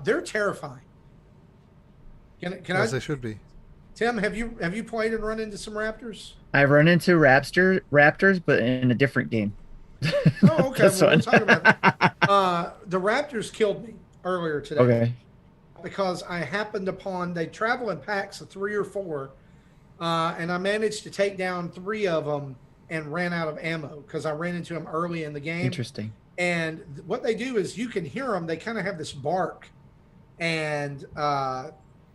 [SPEAKER 2] They're terrifying.
[SPEAKER 3] As they should be.
[SPEAKER 2] Tim, have you played and run into some raptors?
[SPEAKER 1] I've run into raptors, but in a different game.
[SPEAKER 2] Oh, okay.
[SPEAKER 1] This
[SPEAKER 2] Well, we'll
[SPEAKER 1] one.
[SPEAKER 2] talk about that. The raptors killed me earlier today.
[SPEAKER 1] Okay.
[SPEAKER 2] Because I happened upon, they travel in packs of 3 or 4, and I managed to take down 3 of them and ran out of ammo because I ran into them early in the game.
[SPEAKER 1] Interesting.
[SPEAKER 2] And what they do is you can hear them. They kind of have this bark, and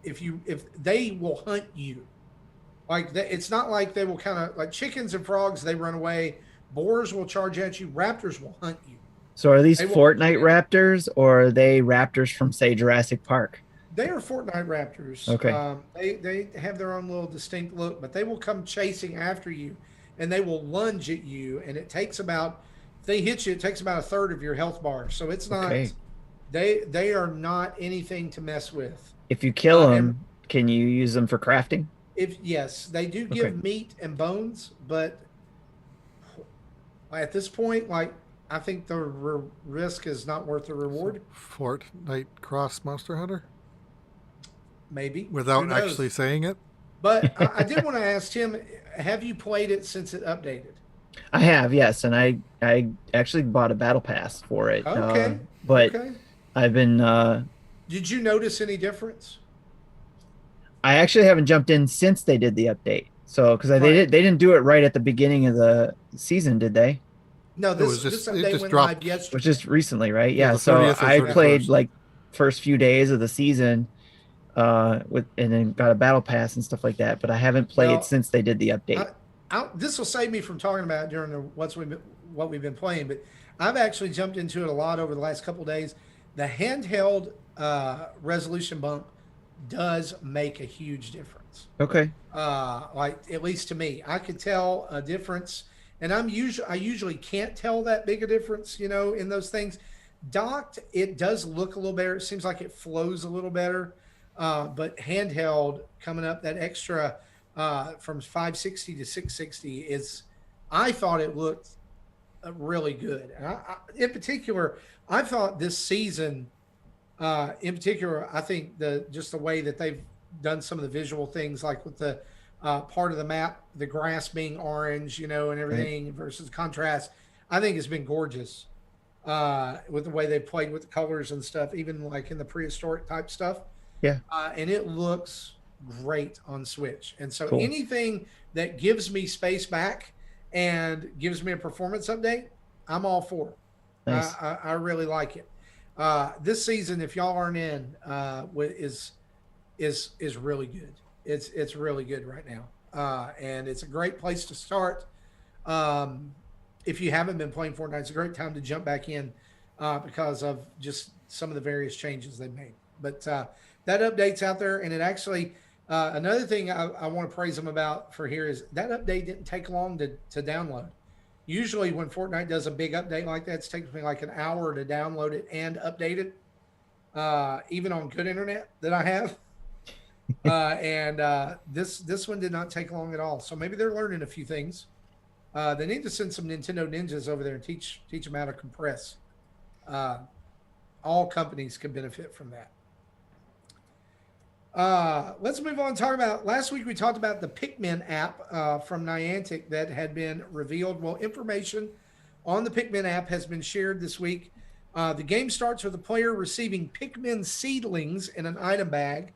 [SPEAKER 2] if they will hunt you, it's not like they will kind of like chickens and frogs. They run away. Boars will charge at you. Raptors will hunt you.
[SPEAKER 1] So are these Fortnite raptors or are they raptors from, say, Jurassic Park?
[SPEAKER 2] They are Fortnite raptors.
[SPEAKER 1] Okay.
[SPEAKER 2] They have their own little distinct look, but they will come chasing after you, and they will lunge at you. And it takes about, if they hit you, it takes about a third of your health bar. So it's not.
[SPEAKER 1] Okay.
[SPEAKER 2] They are not anything to mess with.
[SPEAKER 1] If you kill them, can you use them for crafting?
[SPEAKER 2] Yes, they do give meat and bones, but at this point, I think the risk is not worth the reward.
[SPEAKER 3] Fortnite cross Monster Hunter?
[SPEAKER 2] Maybe.
[SPEAKER 3] Without actually saying it?
[SPEAKER 2] But I did want to ask Tim, have you played it since it updated?
[SPEAKER 1] I have, yes. And I actually bought a battle pass for it.
[SPEAKER 2] Okay.
[SPEAKER 1] But I've been...
[SPEAKER 2] did you notice any difference?
[SPEAKER 1] I actually haven't jumped in since they did the update. So, because they didn't do it right at the beginning of the season, did they?
[SPEAKER 2] No, this update went live yesterday.
[SPEAKER 1] Which is recently, right?
[SPEAKER 3] Yeah,
[SPEAKER 1] so I played like first few days of the season and then got a battle pass and stuff like that, but I haven't played since they did the update.
[SPEAKER 2] This will save me from talking about it during what we've been playing, but I've actually jumped into it a lot over the last couple of days. The handheld resolution bump does make a huge difference.
[SPEAKER 1] Okay.
[SPEAKER 2] At least to me, I could tell a difference. And I usually can't tell that big a difference, in those things. Docked, it does look a little better. It seems like it flows a little better. But handheld, coming up that extra from 560 to 660 I thought it looked really good. And in particular, I thought this season, I think just the way that they've done some of the visual things, like with the part of the map, the grass being orange, and everything versus contrast, I think it's been gorgeous with the way they played with the colors and stuff, even like in the prehistoric type stuff.
[SPEAKER 1] Yeah.
[SPEAKER 2] And it looks great on Switch. And so anything that gives me space back and gives me a performance update, I'm all for.
[SPEAKER 1] Nice.
[SPEAKER 2] I really like it. This season, if y'all aren't in, is really good. It's really good right now, and it's a great place to start. If you haven't been playing Fortnite, it's a great time to jump back in because of just some of the various changes they've made. But that update's out there, and it actually another thing I want to praise them about for here is that update didn't take long to download. Usually when Fortnite does a big update like that, it takes me like an hour to download it and update it, even on good internet that I have. This one did not take long at all. So maybe they're learning a few things. They need to send some Nintendo ninjas over there and teach them how to compress. All companies can benefit from that. Let's move on and talk about, last week we talked about the Pikmin app from Niantic that had been revealed. Well, information on the Pikmin app has been shared this week. The game starts with the player receiving Pikmin seedlings in an item bag.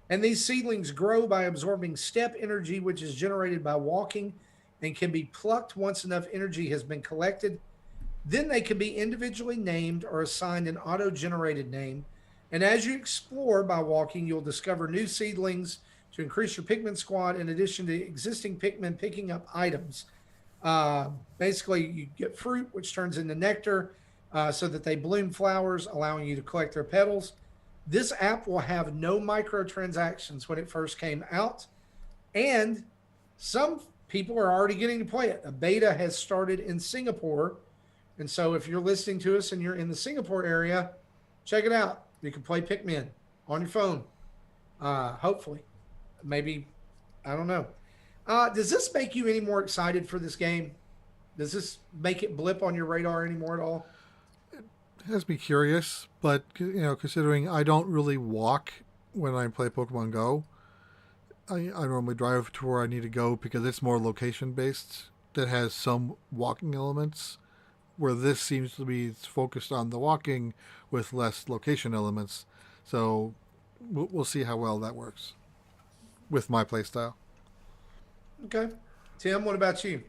[SPEAKER 2] And these seedlings grow by absorbing step energy, which is generated by walking and can be plucked once enough energy has been collected. Then they can be individually named or assigned an auto-generated name. And as you explore by walking, you'll discover new seedlings to increase your Pikmin squad, in addition to existing Pikmin picking up items. Basically, you get fruit, which turns into nectar, so that they bloom flowers, allowing you to collect their petals. This app will have no microtransactions when it first came out, and some people are already getting to play it. A beta has started in Singapore, and so if you're listening to us and you're in the Singapore area, check it out. You can play Pikmin on your phone. Hopefully, maybe, I don't know. Does this make you any more excited for this game? Does this make it blip on your radar anymore at all?
[SPEAKER 3] It has me curious, but considering I don't really walk when I play Pokemon Go, I normally drive to where I need to go because it's more location based. That has some walking elements, where this seems to be focused on the walking with less location elements. So we'll see how well that works with my playstyle.
[SPEAKER 2] Okay. Tim, what about you?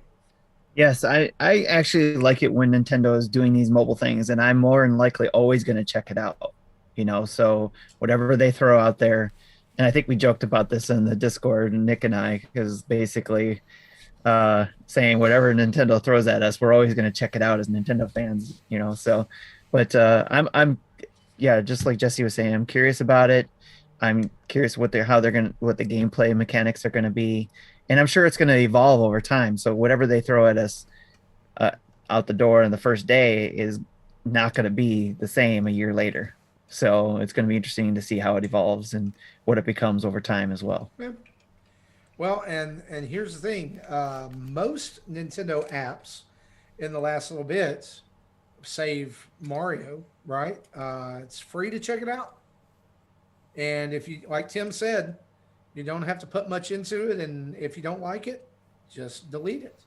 [SPEAKER 1] Yes, I actually like it when Nintendo is doing these mobile things, and I'm more than likely always going to check it out. So whatever they throw out there, and I think we joked about this in the Discord, Nick and I, because basically saying whatever Nintendo throws at us, we're always going to check it out as Nintendo fans. So, but I'm yeah, just like Jesse was saying, I'm curious about it. I'm curious what the gameplay mechanics are going to be, and I'm sure it's going to evolve over time. So whatever they throw at us out the door on the first day is not going to be the same a year later. So it's going to be interesting to see how it evolves and what it becomes over time as well.
[SPEAKER 2] Yeah. Well, and here's the thing: most Nintendo apps in the last little bit, save Mario, right? It's free to check it out. And if you, like Tim said, you don't have to put much into it. And if you don't like it, just delete it.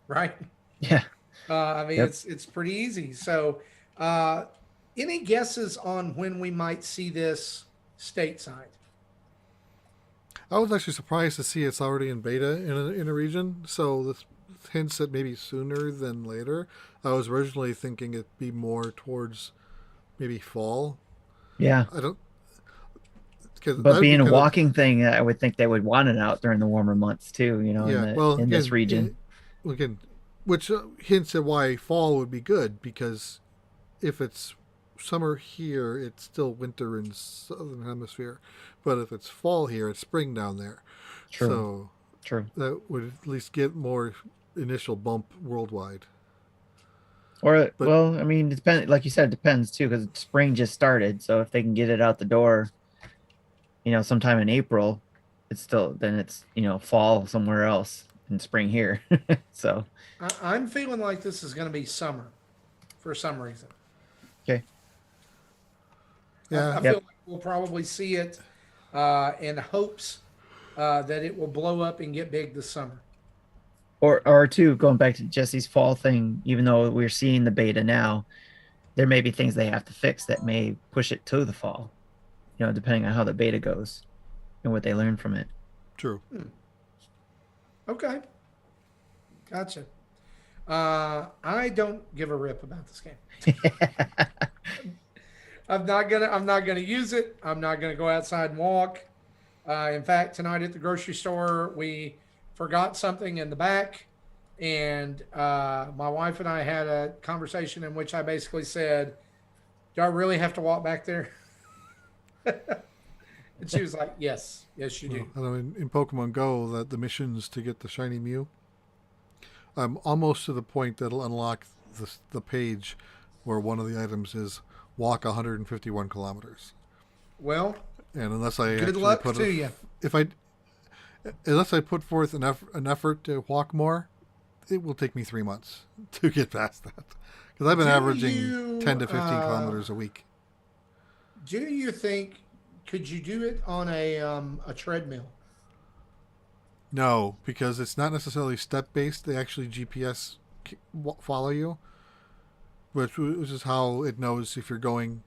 [SPEAKER 2] Right.
[SPEAKER 1] Yeah.
[SPEAKER 2] I mean, it's pretty easy. So, any guesses on when we might see this stateside?
[SPEAKER 3] I was actually surprised to see it's already in beta in a region. So this hints that maybe sooner than later. I was originally thinking it'd be more towards maybe fall.
[SPEAKER 1] Yeah.
[SPEAKER 3] I don't.
[SPEAKER 1] But being a walking thing, I would think they would want it out during the warmer months too. In this region.
[SPEAKER 3] Again, which hints at why fall would be good, because if it's summer here, it's still winter in southern hemisphere, but if it's fall here, it's spring down there.
[SPEAKER 1] True.
[SPEAKER 3] So
[SPEAKER 1] true.
[SPEAKER 3] That would at least get more initial bump worldwide.
[SPEAKER 1] It depends. Like you said, it depends too, because spring just started. So if they can get it out the door, sometime in April, it's fall somewhere else and spring here. So
[SPEAKER 2] I'm feeling like this is going to be summer for some reason.
[SPEAKER 1] Okay.
[SPEAKER 2] Yeah. I feel like we'll probably see it in hopes that it will blow up and get big this summer.
[SPEAKER 1] Or two, going back to Jesse's fall thing, even though we're seeing the beta now, there may be things they have to fix that may push it to the fall, depending on how the beta goes and what they learn from it.
[SPEAKER 3] True.
[SPEAKER 2] Okay. Gotcha. I don't give a rip about this game. I'm not gonna use it. I'm not gonna go outside and walk. In fact, tonight at the grocery store, we forgot something in the back, and my wife and I had a conversation in which I basically said, "Do I really have to walk back there?" And she was like, yes, you do.
[SPEAKER 3] Well, in Pokemon Go, the missions to get the shiny Mew, I'm almost to the point that'll unlock the page where one of the items is walk 151 kilometers.
[SPEAKER 2] Well,
[SPEAKER 3] and unless I
[SPEAKER 2] good luck to you.
[SPEAKER 3] Unless I put forth an effort to walk more, it will take me 3 months to get past that, because I've been averaging 10 to 15 kilometers a week.
[SPEAKER 2] Do you think, could you do it on a treadmill?
[SPEAKER 3] No, because it's not necessarily step-based. They actually GPS follow you, which is how it knows if you're driving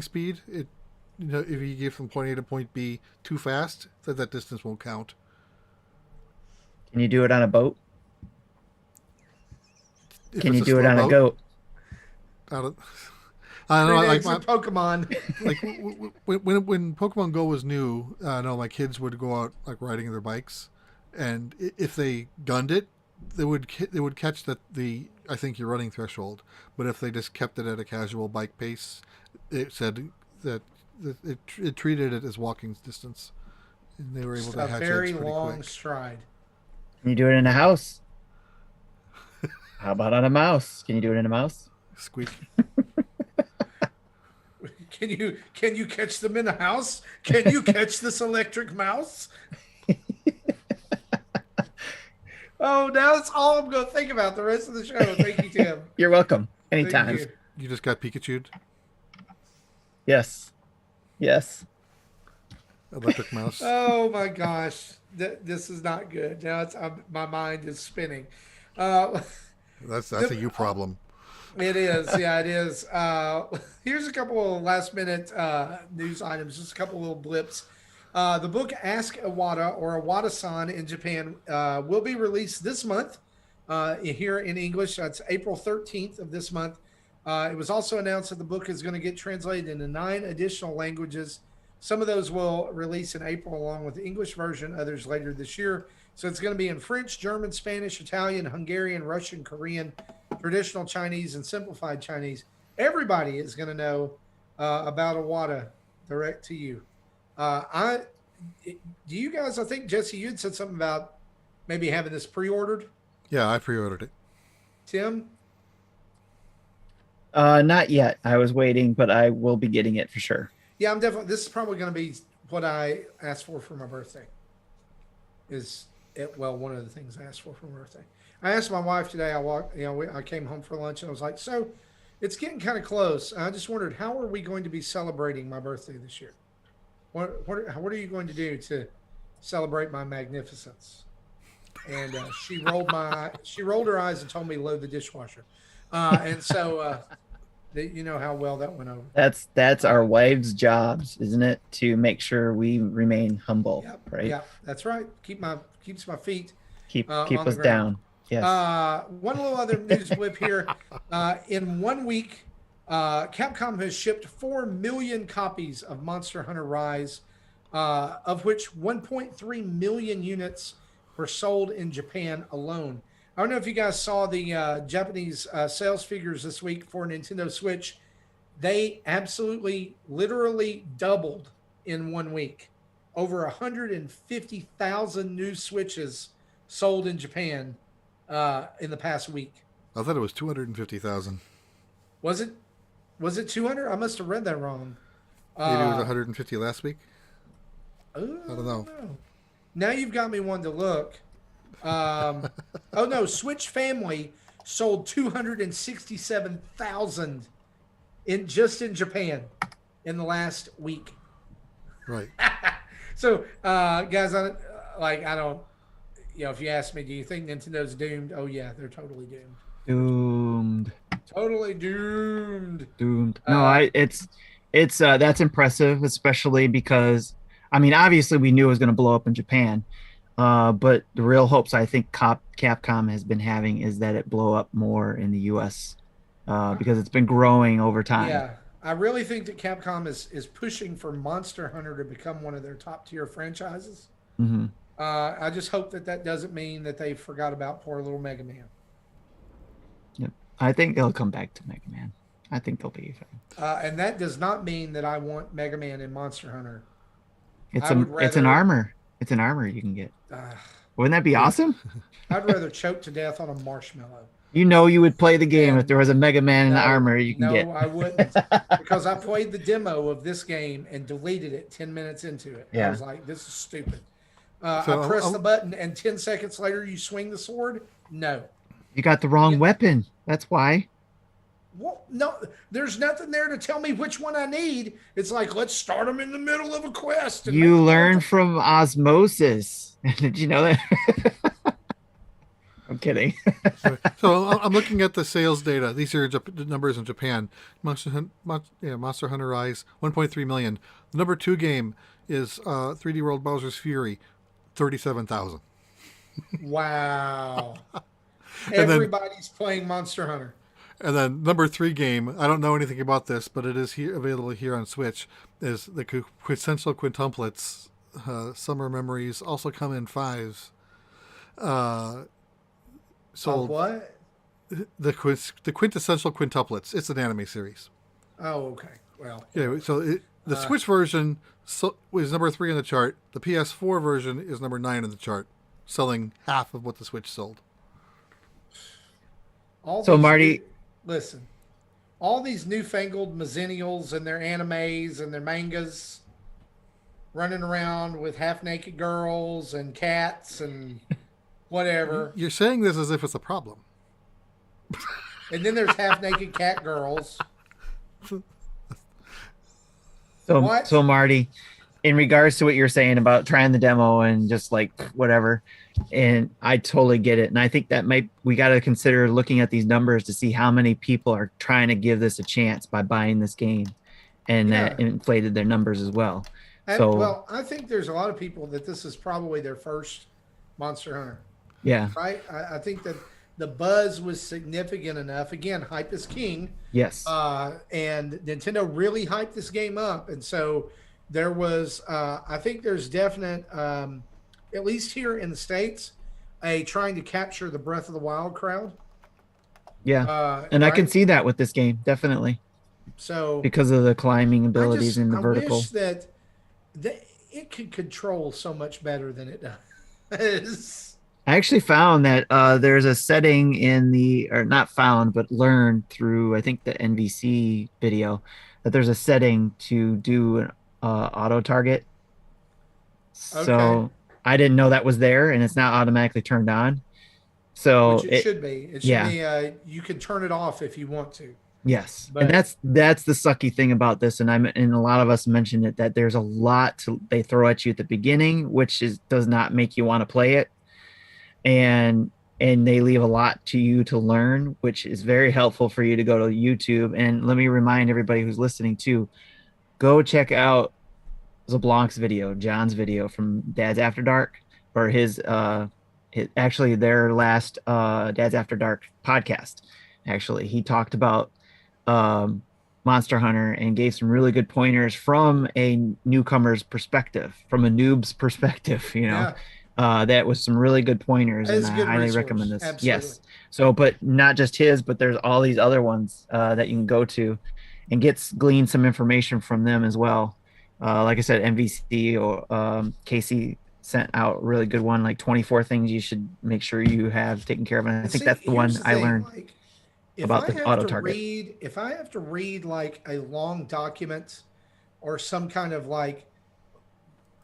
[SPEAKER 3] speed, if you get from point A to point B too fast, that distance won't count.
[SPEAKER 1] Can you do it on a boat? Can you do it on a goat?
[SPEAKER 2] I don't know. Like Pokemon.
[SPEAKER 3] Like when Pokemon Go was new, I know my kids would go out like riding their bikes, and if they gunned it, they would catch I think your running threshold. But if they just kept it at a casual bike pace it said that it treated it as walking distance, and they were able
[SPEAKER 2] Just
[SPEAKER 3] to
[SPEAKER 2] a
[SPEAKER 3] hatch
[SPEAKER 2] very
[SPEAKER 3] eggs pretty
[SPEAKER 2] long
[SPEAKER 3] quick.
[SPEAKER 2] stride.
[SPEAKER 1] Can you do it in a house? How about on a mouse? Can you do it in a mouse?
[SPEAKER 3] Squeak.
[SPEAKER 2] Can you catch them in the house? Can you catch this electric mouse? Oh, now that's all I'm going to think about the rest of the show. Thank you, Tim.
[SPEAKER 1] You're welcome.
[SPEAKER 2] Thank
[SPEAKER 1] Anytime.
[SPEAKER 2] you.
[SPEAKER 3] You just got Pikacha'd?
[SPEAKER 1] Yes. Yes.
[SPEAKER 3] Electric mouse.
[SPEAKER 2] Oh my gosh, this is not good. Now my mind is spinning.
[SPEAKER 3] That's a you problem.
[SPEAKER 2] It is, yeah, it is. Here's a couple of last minute news items, just a couple little blips. The book Ask Iwata or Iwata-san in Japan will be released this month here in English. That's April 13th of this month. It was also announced that the book is going to get translated into 9 additional languages. Some of those will release in April along with the English version, others later this year. So it's going to be in French, German, Spanish, Italian, Hungarian, Russian, Korean, traditional Chinese, and simplified Chinese. Everybody is going to know about Iwata direct to you. Do you guys, I think, Jesse, you'd said something about maybe having this pre-ordered.
[SPEAKER 3] Yeah, I pre-ordered it.
[SPEAKER 2] Tim?
[SPEAKER 1] Not yet. I was waiting, but I will be getting it for sure.
[SPEAKER 2] Yeah, I'm definitely. This is probably going to be what I asked for my birthday. One of the things I asked for my birthday. I asked my wife today. I came home for lunch and I was like, so it's getting kind of close. I just wondered, how are we going to be celebrating my birthday this year? What are you going to do to celebrate my magnificence? And she rolled her eyes and told me to load the dishwasher. And so you know how well that went over.
[SPEAKER 1] That's our wives' jobs, isn't it? To make sure we remain humble, right?
[SPEAKER 2] Yeah, that's right. Keeps my feet
[SPEAKER 1] keep
[SPEAKER 2] on
[SPEAKER 1] us down. Yes.
[SPEAKER 2] One little other news blip here. In 1 week, Capcom has shipped 4 million copies of Monster Hunter Rise, of which 1.3 million units were sold in Japan alone. I don't know if you guys saw the Japanese sales figures this week for Nintendo Switch. They absolutely, literally doubled in 1 week. Over 150,000 new Switches sold in Japan in the past week.
[SPEAKER 3] I thought it was 250,000.
[SPEAKER 2] Was it 200? I must have read that wrong.
[SPEAKER 3] Maybe it was 150 last week.
[SPEAKER 2] I
[SPEAKER 3] don't know.
[SPEAKER 2] Now you've got me one to look. Oh no, Switch Family sold 267,000 in Japan in the last week.
[SPEAKER 3] Right.
[SPEAKER 2] So, guys, I don't. If you ask me, do you think Nintendo's doomed? Oh yeah, they're totally doomed.
[SPEAKER 1] Doomed.
[SPEAKER 2] Totally doomed.
[SPEAKER 1] Doomed. No, it's that's impressive, especially because obviously we knew it was going to blow up in Japan. But the real hopes I think Capcom has been having is that it blow up more in the U.S. Because it's been growing over time.
[SPEAKER 2] Yeah, I really think that Capcom is pushing for Monster Hunter to become one of their top tier franchises.
[SPEAKER 1] Mm-hmm.
[SPEAKER 2] I just hope that doesn't mean that they forgot about poor little Mega Man.
[SPEAKER 1] Yep. I think they'll come back to Mega Man. I think they'll be fine.
[SPEAKER 2] And that does not mean that I want Mega Man in Monster Hunter.
[SPEAKER 1] It's an armor. It's an armor you can get. Wouldn't that be awesome?
[SPEAKER 2] I'd rather choke to death on a marshmallow.
[SPEAKER 1] You would play the game if there was a Mega Man in the armor you can get.
[SPEAKER 2] No, I wouldn't. Because I played the demo of this game and deleted it 10 minutes into it. Yeah. I was like, this is stupid. I press the button and 10 seconds later you swing the sword. No.
[SPEAKER 1] You got the wrong weapon. That's why.
[SPEAKER 2] Well, no, there's nothing there to tell me which one I need. It's like, let's start them in the middle of a quest.
[SPEAKER 1] You learn from osmosis. Did you know that? I'm kidding.
[SPEAKER 3] So I'm looking at the sales data. These are the numbers in Japan. Monster Hunter Rise, 1.3 million. The number 2 game is 3D World Bowser's Fury, 37,000.
[SPEAKER 2] Wow. Everybody's playing Monster Hunter.
[SPEAKER 3] And then number 3 game, I don't know anything about this, but it is available here on Switch, is the Cressential Quintuplets. Summer Memories also come in 5s.
[SPEAKER 2] Sold what?
[SPEAKER 3] The Quintessential Quintuplets. It's an anime series.
[SPEAKER 2] Oh, okay. well,
[SPEAKER 3] Yeah, so the Switch version was number 3 on the chart. The PS4 version is number 9 on the chart, selling half of what the Switch sold.
[SPEAKER 2] all
[SPEAKER 1] So
[SPEAKER 2] these
[SPEAKER 1] Marty,
[SPEAKER 2] listen, all these newfangled millennials and their animes and their mangas running around with half-naked girls and cats and whatever.
[SPEAKER 3] You're saying this as if it's a problem.
[SPEAKER 2] And then there's half-naked cat girls.
[SPEAKER 1] so
[SPEAKER 2] What?
[SPEAKER 1] so Marty, in regards to what you're saying about trying the demo and just like whatever, and I totally get it. And I think that we got to consider looking at these numbers to see how many people are trying to give this a chance by buying this game, and that inflated their numbers as well.
[SPEAKER 2] Well, I think there's a lot of people that this is probably their first Monster Hunter.
[SPEAKER 1] Yeah.
[SPEAKER 2] Right? I think that the buzz was significant enough. Again, hype is king.
[SPEAKER 1] Yes.
[SPEAKER 2] And Nintendo really hyped this game up. And so there was, I think there's definite, at least here in the States, trying to capture the Breath of the Wild crowd.
[SPEAKER 1] Yeah. And
[SPEAKER 2] right?
[SPEAKER 1] I can see that with this game, definitely.
[SPEAKER 2] So
[SPEAKER 1] because of the climbing abilities and the vertical.
[SPEAKER 2] I wish that it could control so much better than it does.
[SPEAKER 1] I actually found that there's a setting or not found, but learned through, I think, the NVC video, that there's a setting to do an auto target. So I didn't know that was there, and it's not automatically turned on. So
[SPEAKER 2] which it should be. It should
[SPEAKER 1] yeah.
[SPEAKER 2] be. You can turn it off if you want to.
[SPEAKER 1] Yes, but, and that's the sucky thing about this, and a lot of us mentioned it, that there's a lot they throw at you at the beginning, which does not make you want to play it, and they leave a lot to you to learn, which is very helpful for you to go to YouTube. And let me remind everybody who's listening too, go check out Zablanc's video, John's video from Dad's After Dark, or actually their last Dad's After Dark podcast. Actually, he talked about Monster Hunter and gave some really good pointers from a newcomer's perspective, from a noob's perspective, that was some really good pointers, and I highly recommend this.
[SPEAKER 2] Absolutely.
[SPEAKER 1] Yes. So, but not just his, but there's all these other ones that you can go to and glean some information from them as well. Like I said, MVC or Casey sent out a really good one, like 24 things you should make sure you have taken care of. And I think that's the one I learned. About the auto target.
[SPEAKER 2] If I have to read like a long document or some kind of like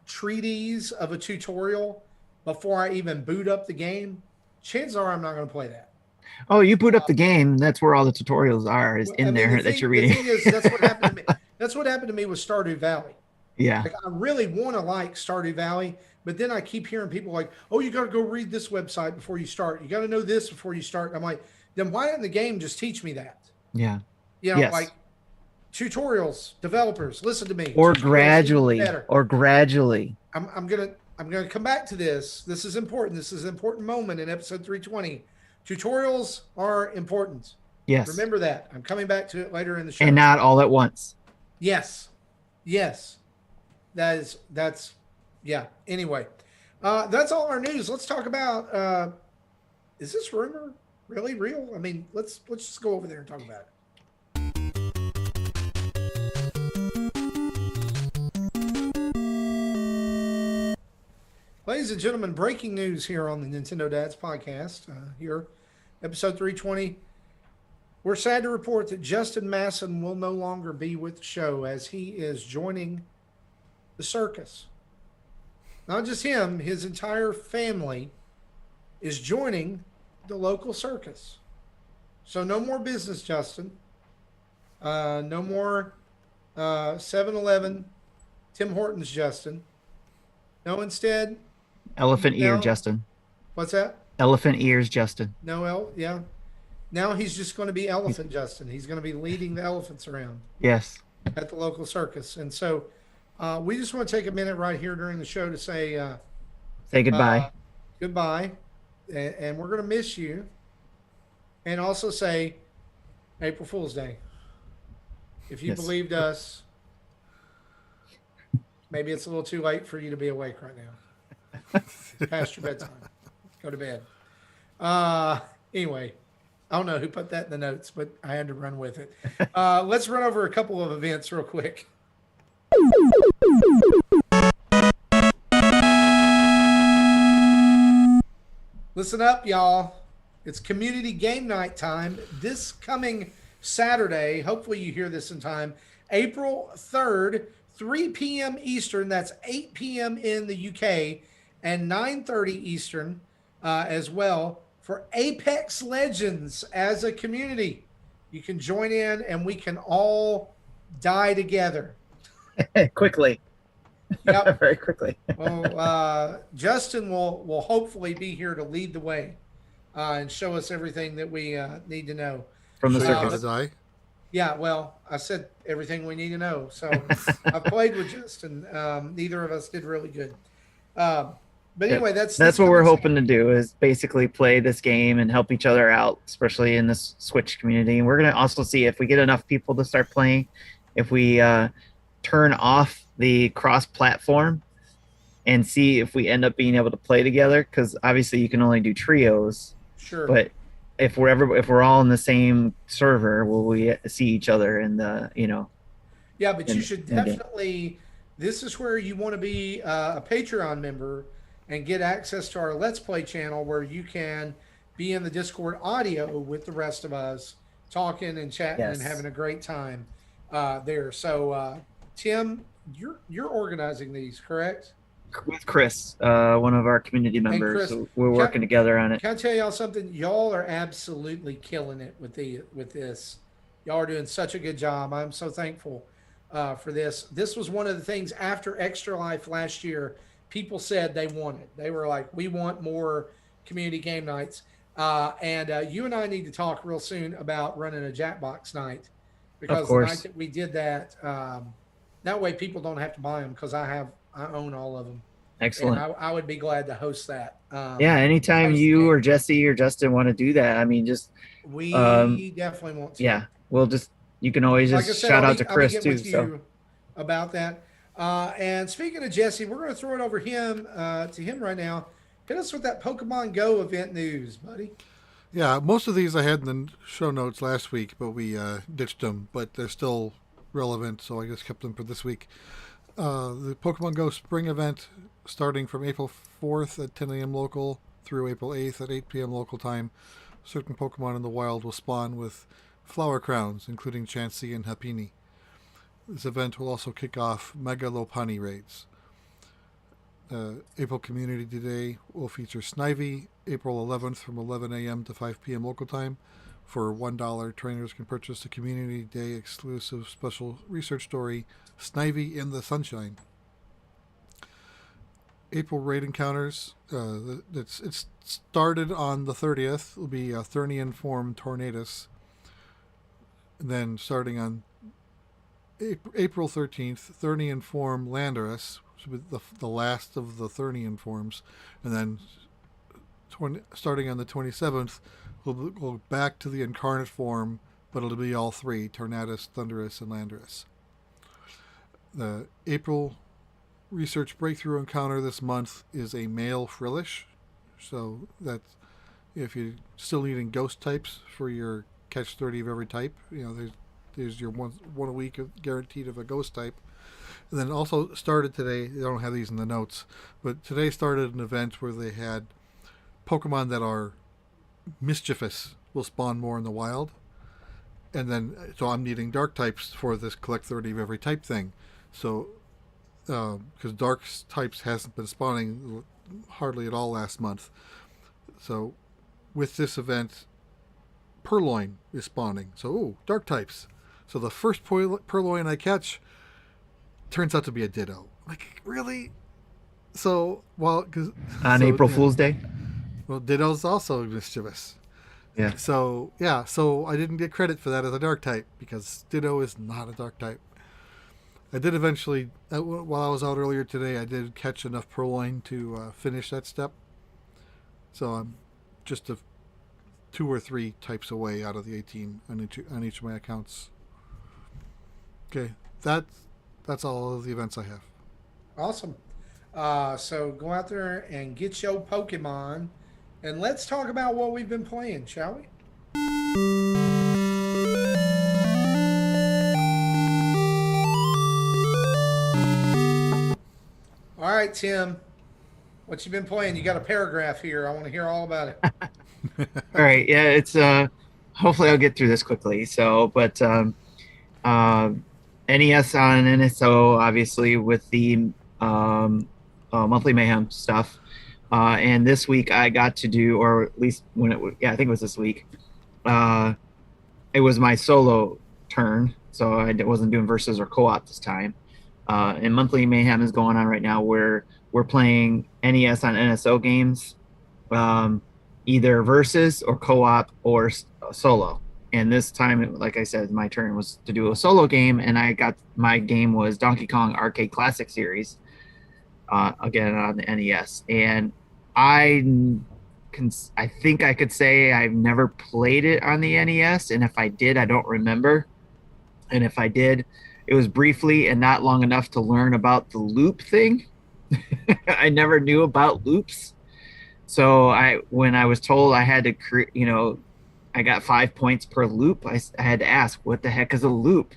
[SPEAKER 2] treatise of a tutorial before I even boot up the game, chances are I'm not going to play that.
[SPEAKER 1] Oh, you boot up the game, that's where all the tutorials are, that you're reading.
[SPEAKER 2] The thing is, that's what happened to me. That's what happened to me with Stardew Valley.
[SPEAKER 1] Yeah.
[SPEAKER 2] Like, I really want to like Stardew Valley, but then I keep hearing people like, oh, you got to go read this website before you start. You got to know this before you start. And I'm like, then why didn't the game just teach me that?
[SPEAKER 1] Yeah.
[SPEAKER 2] Like tutorials, developers, listen to me.
[SPEAKER 1] Or gradually.
[SPEAKER 2] I'm gonna come back to this. This is important. This is an important moment in episode 320. Tutorials are important.
[SPEAKER 1] Yes.
[SPEAKER 2] Remember that. I'm coming back to it later in the show.
[SPEAKER 1] And not all at once.
[SPEAKER 2] Yes. That's Anyway, that's all our news. Let's talk about. Is this rumor really real? I mean, let's just go over there and talk about it. Ladies and gentlemen, breaking news here on the Nintendo Dads podcast. Here, episode 320. We're sad to report that Justin Masson will no longer be with the show, as he is joining the circus. Not just him, his entire family is joining the local circus. So no more business, Justin. No more 7-Eleven, Tim Hortons, Justin. No, instead...
[SPEAKER 1] Elephant ear, Justin.
[SPEAKER 2] What's that?
[SPEAKER 1] Elephant ears, Justin.
[SPEAKER 2] Yeah. Now he's just going to be Elephant Justin. He's going to be leading the elephants around.
[SPEAKER 1] Yes.
[SPEAKER 2] At the local circus. And so we just want to take a minute right here during the show to say
[SPEAKER 1] goodbye.
[SPEAKER 2] Goodbye. And we're going to miss you. And also say April Fool's Day. If you believed us, maybe it's a little too late for you to be awake right now. Past your bedtime. Go to bed. Anyway, I don't know who put that in the notes, but I had to run with it. Let's run over a couple of events real quick. Listen up, y'all. It's community game night time this coming Saturday. Hopefully you hear this in time. April 3rd, 3 p.m. Eastern. That's 8 p.m. in the UK and 9:30 Eastern as well for Apex Legends as a community. You can join in and we can all die together.
[SPEAKER 1] Quickly.
[SPEAKER 2] Yep.
[SPEAKER 1] Very quickly.
[SPEAKER 2] Well, Justin will hopefully be here to lead the way and show us everything that we need to know.
[SPEAKER 1] From the
[SPEAKER 3] So you want
[SPEAKER 1] circus.
[SPEAKER 3] to die?
[SPEAKER 2] Yeah, well, I said everything we need to know. So I've played with Justin. Neither of us did really good. But anyway, that's
[SPEAKER 1] what we're hoping to do is basically play this game and help each other out, especially in this Switch community. And we're going to also see if we get enough people to start playing, if we turn off the cross-platform and see if we end up being able to play together, because obviously you can only do trios.
[SPEAKER 2] Sure.
[SPEAKER 1] But if we're all in the same server, will we see each other in the
[SPEAKER 2] Yeah, but you should
[SPEAKER 1] in the-
[SPEAKER 2] definitely. This is where you want to be a Patreon member and get access to our Let's Play channel, where you can be in the Discord audio with the rest of us, talking and chatting and having a great time there. So, Tim, you're organizing these, correct?
[SPEAKER 1] with Chris, one of our community members.
[SPEAKER 2] Chris,
[SPEAKER 1] so we're working together on it.
[SPEAKER 2] Can I tell y'all something? Y'all are absolutely killing it with this. Y'all are doing such a good job. I'm so thankful for this. This was one of the things after Extra Life last year. People said they wanted. They were like, we want more community game nights. And you and I need to talk real soon about running a Jackbox night, because the night that we did that, that way people don't have to buy them, because I own all of them.
[SPEAKER 1] Excellent.
[SPEAKER 2] And I would be glad to host that.
[SPEAKER 1] Yeah, anytime you or Jesse or Justin want to do that, I mean, just
[SPEAKER 2] we definitely want to.
[SPEAKER 1] Yeah, we'll just, you can always just
[SPEAKER 2] like I said,
[SPEAKER 1] shout out to Chris
[SPEAKER 2] I'll
[SPEAKER 1] too.
[SPEAKER 2] with you about that. And speaking of Jesse, we're going to throw it over to him right now. Hit us with that Pokemon GO event news, buddy.
[SPEAKER 3] Yeah, most of these I had in the show notes last week, but we ditched them. But they're still relevant, so I just kept them for this week. The Pokemon GO Spring event, starting from April 4th at 10 a.m. local through April 8th at 8 p.m. local time. Certain Pokemon in the wild will spawn with flower crowns, including Chansey and Happiny. This event will also kick off Mega Lopunny raids. April Community Day will feature Snivy, April 11th from 11 a.m. to 5 p.m. local time. For $1, trainers can purchase the Community Day exclusive special research story, Snivy in the Sunshine. April raid encounters, it started on the 30th, will be Thurnian form Tornadus. And then starting on April 13th, Thurnian form Landorus, which will be the last of the Thurnian forms. And then starting on the 27th, we'll go back to the incarnate form, but it'll be all three, Tornadus, Thundurus, and Landorus. The April research breakthrough encounter this month is a male Frillish. So that's, if you're still needing ghost types for your catch 30 of every type, there's your one a week guaranteed of a ghost type. And then also started today, I don't have these in the notes, but today started an event where they had Pokemon that are mischievous will spawn more in the wild. And then, so I'm needing dark types for this collect 30 of every type thing. So, because dark types hasn't been spawning hardly at all last month. So, with this event, Purloin is spawning. So, dark types. So the first Purloin I catch turns out to be a Ditto. Like, really? So, on
[SPEAKER 1] April Fool's Day?
[SPEAKER 3] Well, Ditto's also mischievous.
[SPEAKER 1] Yeah.
[SPEAKER 3] So I didn't get credit for that as a dark type, because Ditto is not a dark type. I did eventually, while I was out earlier today, I did catch enough Purloin to finish that step. So I'm just 2 or 3 types away out of the 18 on each of my accounts. Okay, that's all of the events I have.
[SPEAKER 2] Awesome. So go out there and get your Pokemon, and let's talk about what we've been playing, shall we? All right, Tim, what you been playing? You got a paragraph here. I want to hear all about it.
[SPEAKER 1] All right, yeah, it's hopefully I'll get through this quickly. So, but uh, NES on NSO, obviously with the monthly mayhem stuff. And this week I got to do, or at least when it was, yeah, I think it was this week. It was my solo turn, so I wasn't doing versus or co-op this time. And monthly mayhem is going on right now where we're playing NES on NSO games, either versus or co-op or solo. And this time, like I said, my turn was to do a solo game, and my game was Donkey Kong Arcade Classic Series, again on the NES. And I think I could say I've never played it on the NES, and if I did, I don't remember. And if I did, it was briefly and not long enough to learn about the loop thing. I never knew about loops. So when I was told I had to create, I got 5 points per loop, I had to ask, what the heck is a loop?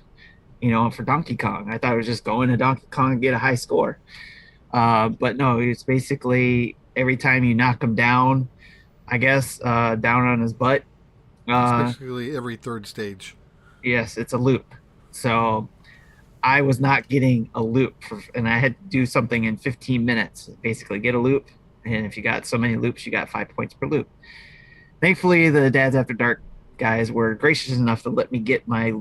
[SPEAKER 1] For Donkey Kong. I thought it was just going to Donkey Kong and get a high score. But no, it's basically every time you knock him down, I guess, down on his butt.
[SPEAKER 3] It's basically every third stage.
[SPEAKER 1] Yes, it's a loop. So I was not getting a loop, and I had to do something in 15 minutes, basically get a loop. And if you got so many loops, you got 5 points per loop. Thankfully, the Dads After Dark guys were gracious enough to let me get my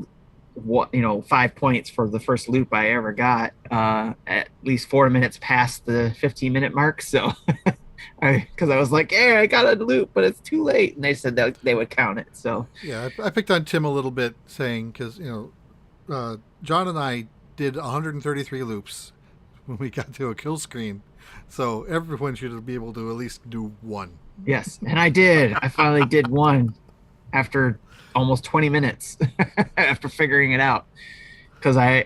[SPEAKER 1] 5 points for the first loop I ever got, at least 4 minutes past the 15-minute mark. So because I was like, hey, I got a loop, but it's too late. And they said that they would count it. So
[SPEAKER 3] yeah, I picked on Tim a little bit, saying, because, John and I did 133 loops when we got to a kill screen. So everyone should be able to at least do one.
[SPEAKER 1] Yes, and I did. I finally did one after almost 20 minutes after figuring it out. Because I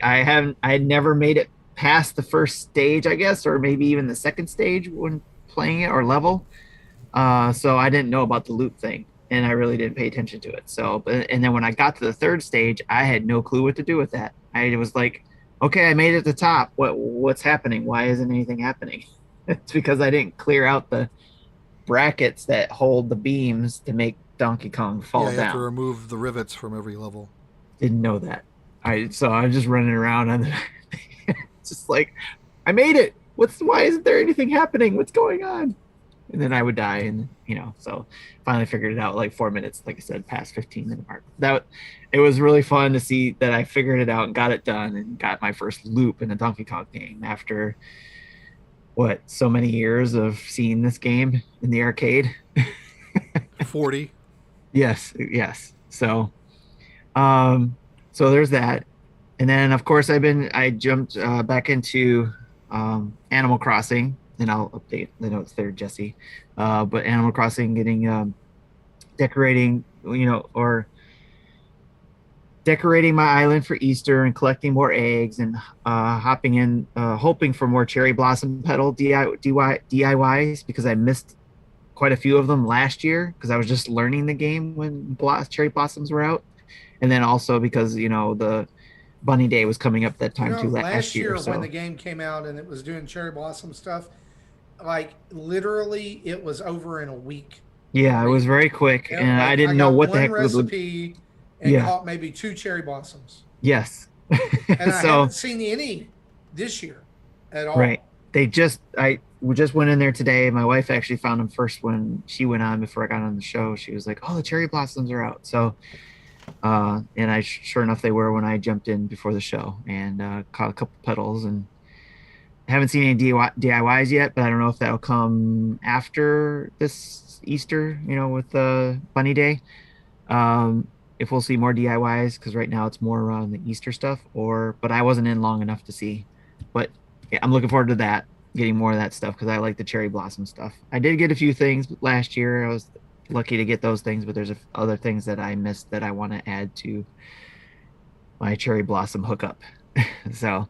[SPEAKER 1] had never made it past the first stage, I guess, or maybe even the second stage when playing it, or level. So I didn't know about the loop thing, and I really didn't pay attention to it. And then when I got to the third stage, I had no clue what to do with that. I was like, okay, I made it to the top. What's happening? Why isn't anything happening? It's because I didn't clear out the brackets that hold the beams to make Donkey Kong fall down.
[SPEAKER 3] You have to remove the rivets from every level.
[SPEAKER 1] Didn't know that. So I'm just running around and it's just like, I made it. Why isn't there anything happening? What's going on? And then I would die, and so finally figured it out, like 4 minutes, like I said, past 15-minute mark. It was really fun to see that I figured it out and got it done and got my first loop in a Donkey Kong game after so many years of seeing this game in the arcade.
[SPEAKER 3] 40.
[SPEAKER 1] Yes. So there's that. And then of course I jumped back into Animal Crossing, and I'll update the notes there, Jesse. But Animal Crossing, getting decorating my island for Easter and collecting more eggs, and hopping in, hoping for more cherry blossom petal DIYs, because I missed quite a few of them last year because I was just learning the game when cherry blossoms were out. And then also because, the Bunny Day was coming up that time too last year.
[SPEAKER 2] When the game came out and it was doing cherry blossom stuff, like literally it was over in a week.
[SPEAKER 1] Yeah, it was very quick, and I didn't know what the heck was.
[SPEAKER 2] Recipe and caught maybe 2 cherry blossoms.
[SPEAKER 1] Yes.
[SPEAKER 2] And I haven't seen any this year at all.
[SPEAKER 1] Right. We just went in there today. My wife actually found them first when she went on before I got on the show. She was like, oh, the cherry blossoms are out. So, and sure enough, they were when I jumped in before the show, and caught a couple petals, and haven't seen any DIYs yet, but I don't know if that'll come after this Easter, with the Bunny Day. If we'll see more DIYs, because right now it's more around the Easter stuff, but I wasn't in long enough to see. But yeah, I'm looking forward to that, getting more of that stuff, because I like the cherry blossom stuff. I did get a few things last year. I was lucky to get those things, but there's other things that I missed that I want to add to my cherry blossom hookup. So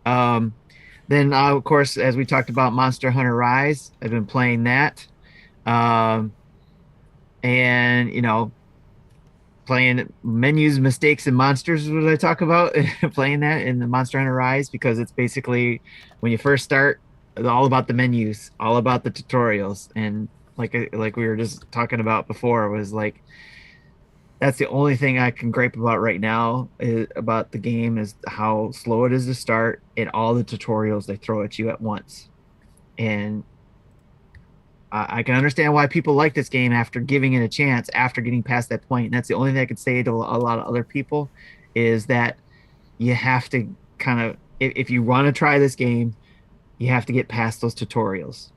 [SPEAKER 1] then of course, as we talked about, Monster Hunter Rise, I've been playing that, and playing menus, mistakes, and monsters is what I talk about. Playing that in the Monster Hunter Rise, because it's basically when you first start, it's all about the menus, all about the tutorials, and like we were just talking about before, was like that's the only thing I can gripe about right now about the game is how slow it is to start and all the tutorials they throw at you at once. And I can understand why people like this game after giving it a chance, after getting past that point. And that's the only thing I could say to a lot of other people is that you have to kind of, if you want to try this game, you have to get past those tutorials.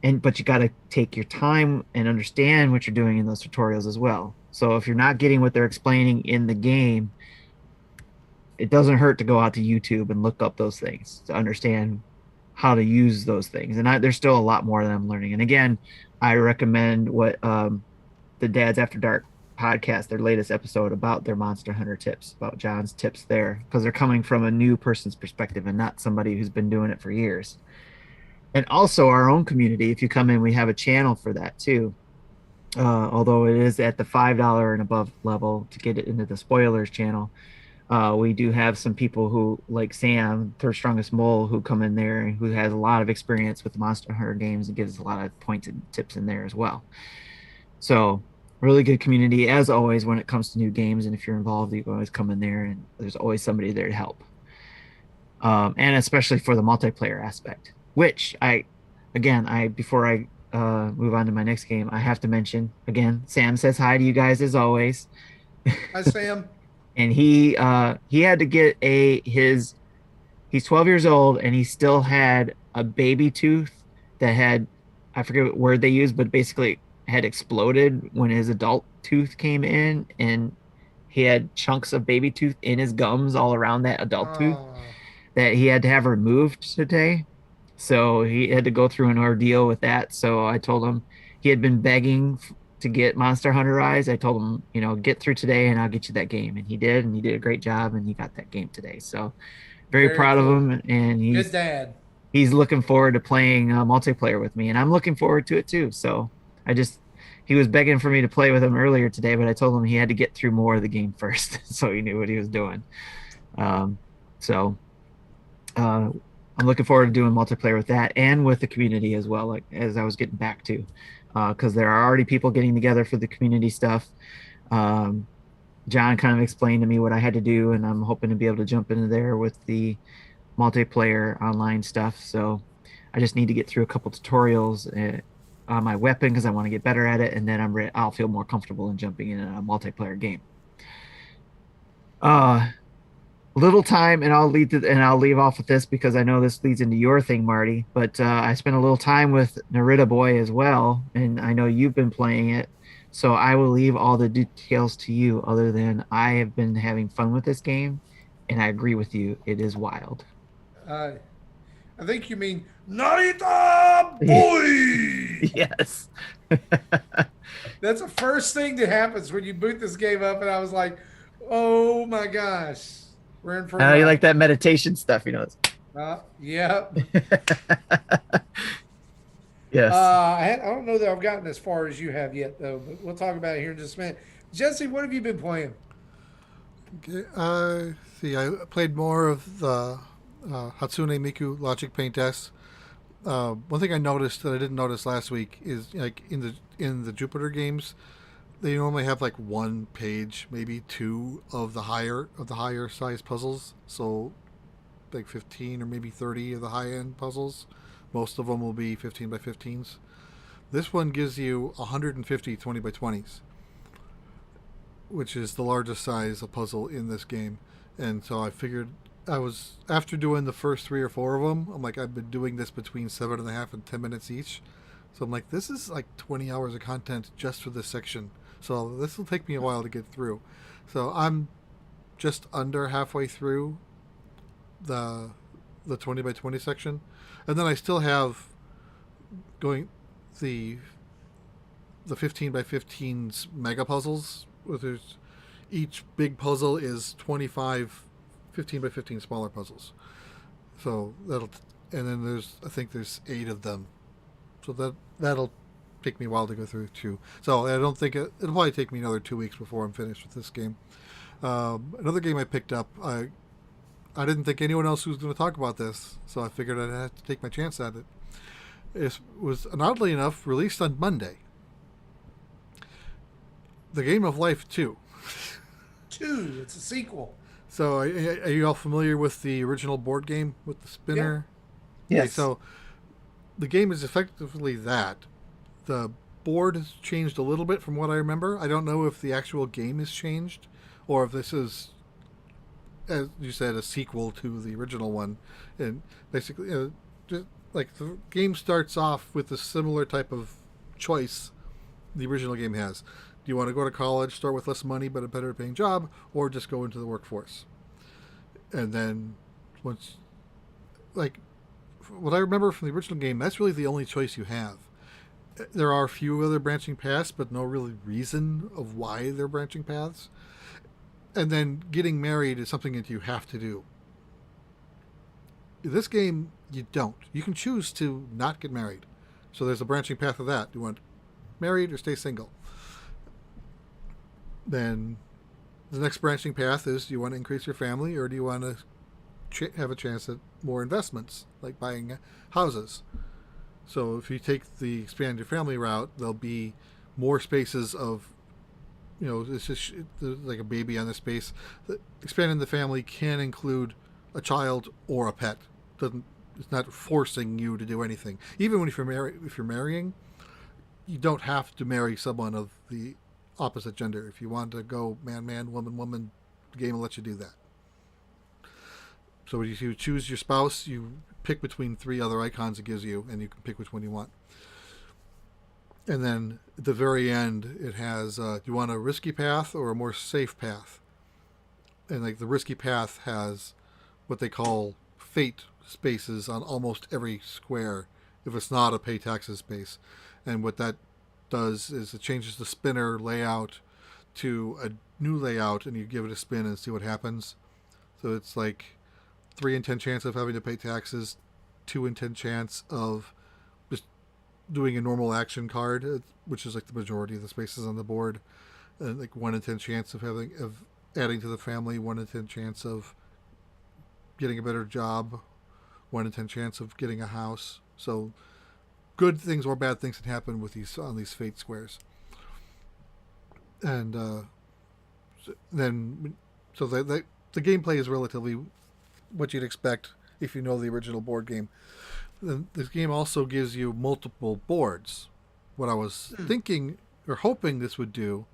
[SPEAKER 1] But you got to take your time and understand what you're doing in those tutorials as well. So if you're not getting what they're explaining in the game, it doesn't hurt to go out to YouTube and look up those things to understand how to use those things. And there's still a lot more that I'm learning. And again, I recommend what the Dads After Dark podcast, their latest episode about their Monster Hunter tips, about John's tips there, because they're coming from a new person's perspective and not somebody who's been doing it for years. And also our own community, if you come in, we have a channel for that too. Although it is at the $5 and above level to get it into the spoilers channel. We do have some people who, like Sam, Third Strongest Mole, who come in there and who has a lot of experience with the Monster Hunter games and gives a lot of pointed tips in there as well. So really good community as always when it comes to new games. And if you're involved, you can always come in there and there's always somebody there to help. And especially for the multiplayer aspect, which before I move on to my next game, I have to mention again, Sam says hi to you guys as always.
[SPEAKER 2] Hi, Sam.
[SPEAKER 1] And he had to get he's 12 years old and he still had a baby tooth that had, I forget what word they used, but basically had exploded when his adult tooth came in, and he had chunks of baby tooth in his gums all around that adult tooth that he had to have removed today. So he had to go through an ordeal with that. So I told him he had been begging to get Monster Hunter Rise. I told him, get through today and I'll get you that game. And he did a great job and he got that game today. So very proud
[SPEAKER 2] cool
[SPEAKER 1] of him. And
[SPEAKER 2] good dad.
[SPEAKER 1] He's looking forward to playing multiplayer with me, and I'm looking forward to it too. So he was begging for me to play with him earlier today, but I told him he had to get through more of the game first. So he knew what he was doing. I'm looking forward to doing multiplayer with that and with the community as well, like as I was getting back to, because there are already people getting together for the community stuff. John kind of explained to me what I had to do, and I'm hoping to be able to jump into there with the multiplayer online stuff. So I just need to get through a couple tutorials on my weapon because I want to get better at it, and then I'll feel more comfortable in jumping in a multiplayer game. Little time, and I'll leave off with this because I know this leads into your thing, Marty. But I spent a little time with Narita Boy as well, and I know you've been playing it, so I will leave all the details to you. Other than I have been having fun with this game, and I agree with you, it is wild.
[SPEAKER 2] I think you mean Narita Boy.
[SPEAKER 1] Yes.
[SPEAKER 2] That's the first thing that happens when you boot this game up, and I was like, "Oh my gosh." We're in for
[SPEAKER 1] You like that meditation stuff,
[SPEAKER 2] yeah.
[SPEAKER 1] Yes.
[SPEAKER 2] I don't know that I've gotten as far as you have yet, though. But we'll talk about it here in just a minute. Jesse, what have you been playing?
[SPEAKER 3] Okay, I played more of the Hatsune Miku Logic Paint Test. One thing I noticed that I didn't notice last week is like in the Jupiter games, they normally have like one page, maybe two of the higher size puzzles. So like 15 or maybe 30 of the high end puzzles. Most of them will be 15 by 15s. This one gives you 150 20 by 20s, which is the largest size of puzzle in this game. And so I figured after doing the first 3 or 4 of them, I'm like, I've been doing this between 7.5 and 10 minutes each. So I'm like, this is like 20 hours of content just for this section. So this will take me a while to get through. So I'm just under halfway through the 20 by 20 section. And then I still have going the 15 by 15's mega puzzles. Each big puzzle is 25 15 by 15 smaller puzzles. So and then I think there's 8 of them. So that'll take me a while to go through too. So I don't think it'll probably take me another 2 weeks before I'm finished with this game. Another game I picked up. I didn't think anyone else was going to talk about this, so I figured I'd have to take my chance at it. It was, oddly enough, released on Monday. The Game of Life 2.
[SPEAKER 2] 2. It's a sequel.
[SPEAKER 3] So, are you all familiar with the original board game with the spinner?
[SPEAKER 1] Yes.
[SPEAKER 3] Okay, so, the game is effectively that. The board has changed a little bit from what I remember. I don't know if the actual game has changed, or if this is, as you said, a sequel to the original one. And basically, just like the game starts off with a similar type of choice the original game has. Do you want to go to college, start with less money but a better paying job, or just go into the workforce? And then once, like, what I remember from the original game, that's really the only choice you have. There are a few other branching paths, but no really reason of why they're branching paths. And then getting married is something that you have to do. In this game, you don't. You can choose to not get married. So there's a branching path of that. You want married or stay single. Then the next branching path is, do you want to increase your family, or do you want to have a chance at more investments, like buying houses? So if you take the expand your family route, there'll be more spaces of, it's just like a baby on the space. Expanding the family can include a child or a pet. It's not forcing you to do anything. Even if you're marrying, you don't have to marry someone of the opposite gender. If you want to go man, woman, the game will let you do that. So if you choose your spouse, you pick between 3 other icons it gives you, and you can pick which one you want. And then at the very end, it has, do you want a risky path or a more safe path? And like the risky path has what they call fate spaces on almost every square, if it's not a pay taxes space. And what that does is it changes the spinner layout to a new layout, and you give it a spin and see what happens. So it's like 3 in 10 chance of having to pay taxes, 2 in 10 chance of just doing a normal action card, which is like the majority of the spaces on the board, and like 1 in 10 chance of adding to the family, 1 in 10 chance of getting a better job, 1 in 10 chance of getting a house. So good things or bad things can happen with on these fate squares. And then the gameplay is relatively what you'd expect if you know the original board game. Then this game also gives you multiple boards. What I was thinking or hoping this would do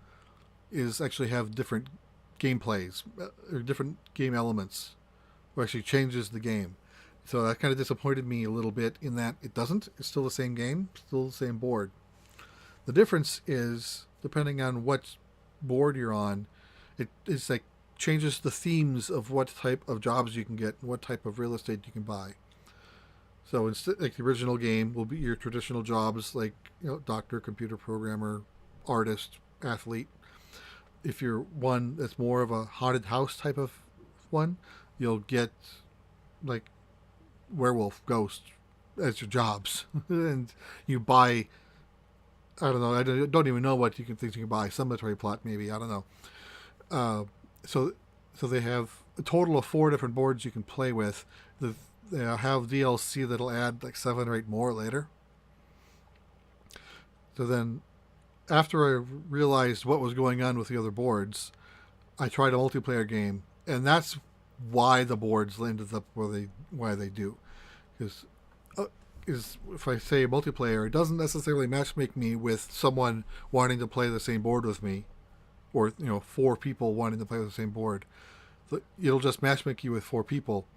[SPEAKER 3] is actually have different gameplays or different game elements, or actually changes the game. So that kind of disappointed me a little bit in that it doesn't. It's still the same game, still the same board. The difference is, depending on what board you're on, it's like changes the themes of what type of jobs you can get and what type of real estate you can buy. So instead, like the original game will be your traditional jobs, like doctor, computer programmer, artist, athlete. If you're one that's more of a haunted house type of one, you'll get like werewolf, ghost as your jobs, and you buy. I don't know. I don't even know what things you can buy. Cemetery plot, maybe. I don't know. So they have a total of 4 different boards you can play with. They have DLC that'll add like 7 or 8 more later. So then, after I realized what was going on with the other boards, I tried a multiplayer game, and that's why the boards ended up why they do. Because if I say multiplayer, it doesn't necessarily matchmake me with someone wanting to play the same board with me, or 4 people wanting to play the same board. It'll just matchmake you with 4 people.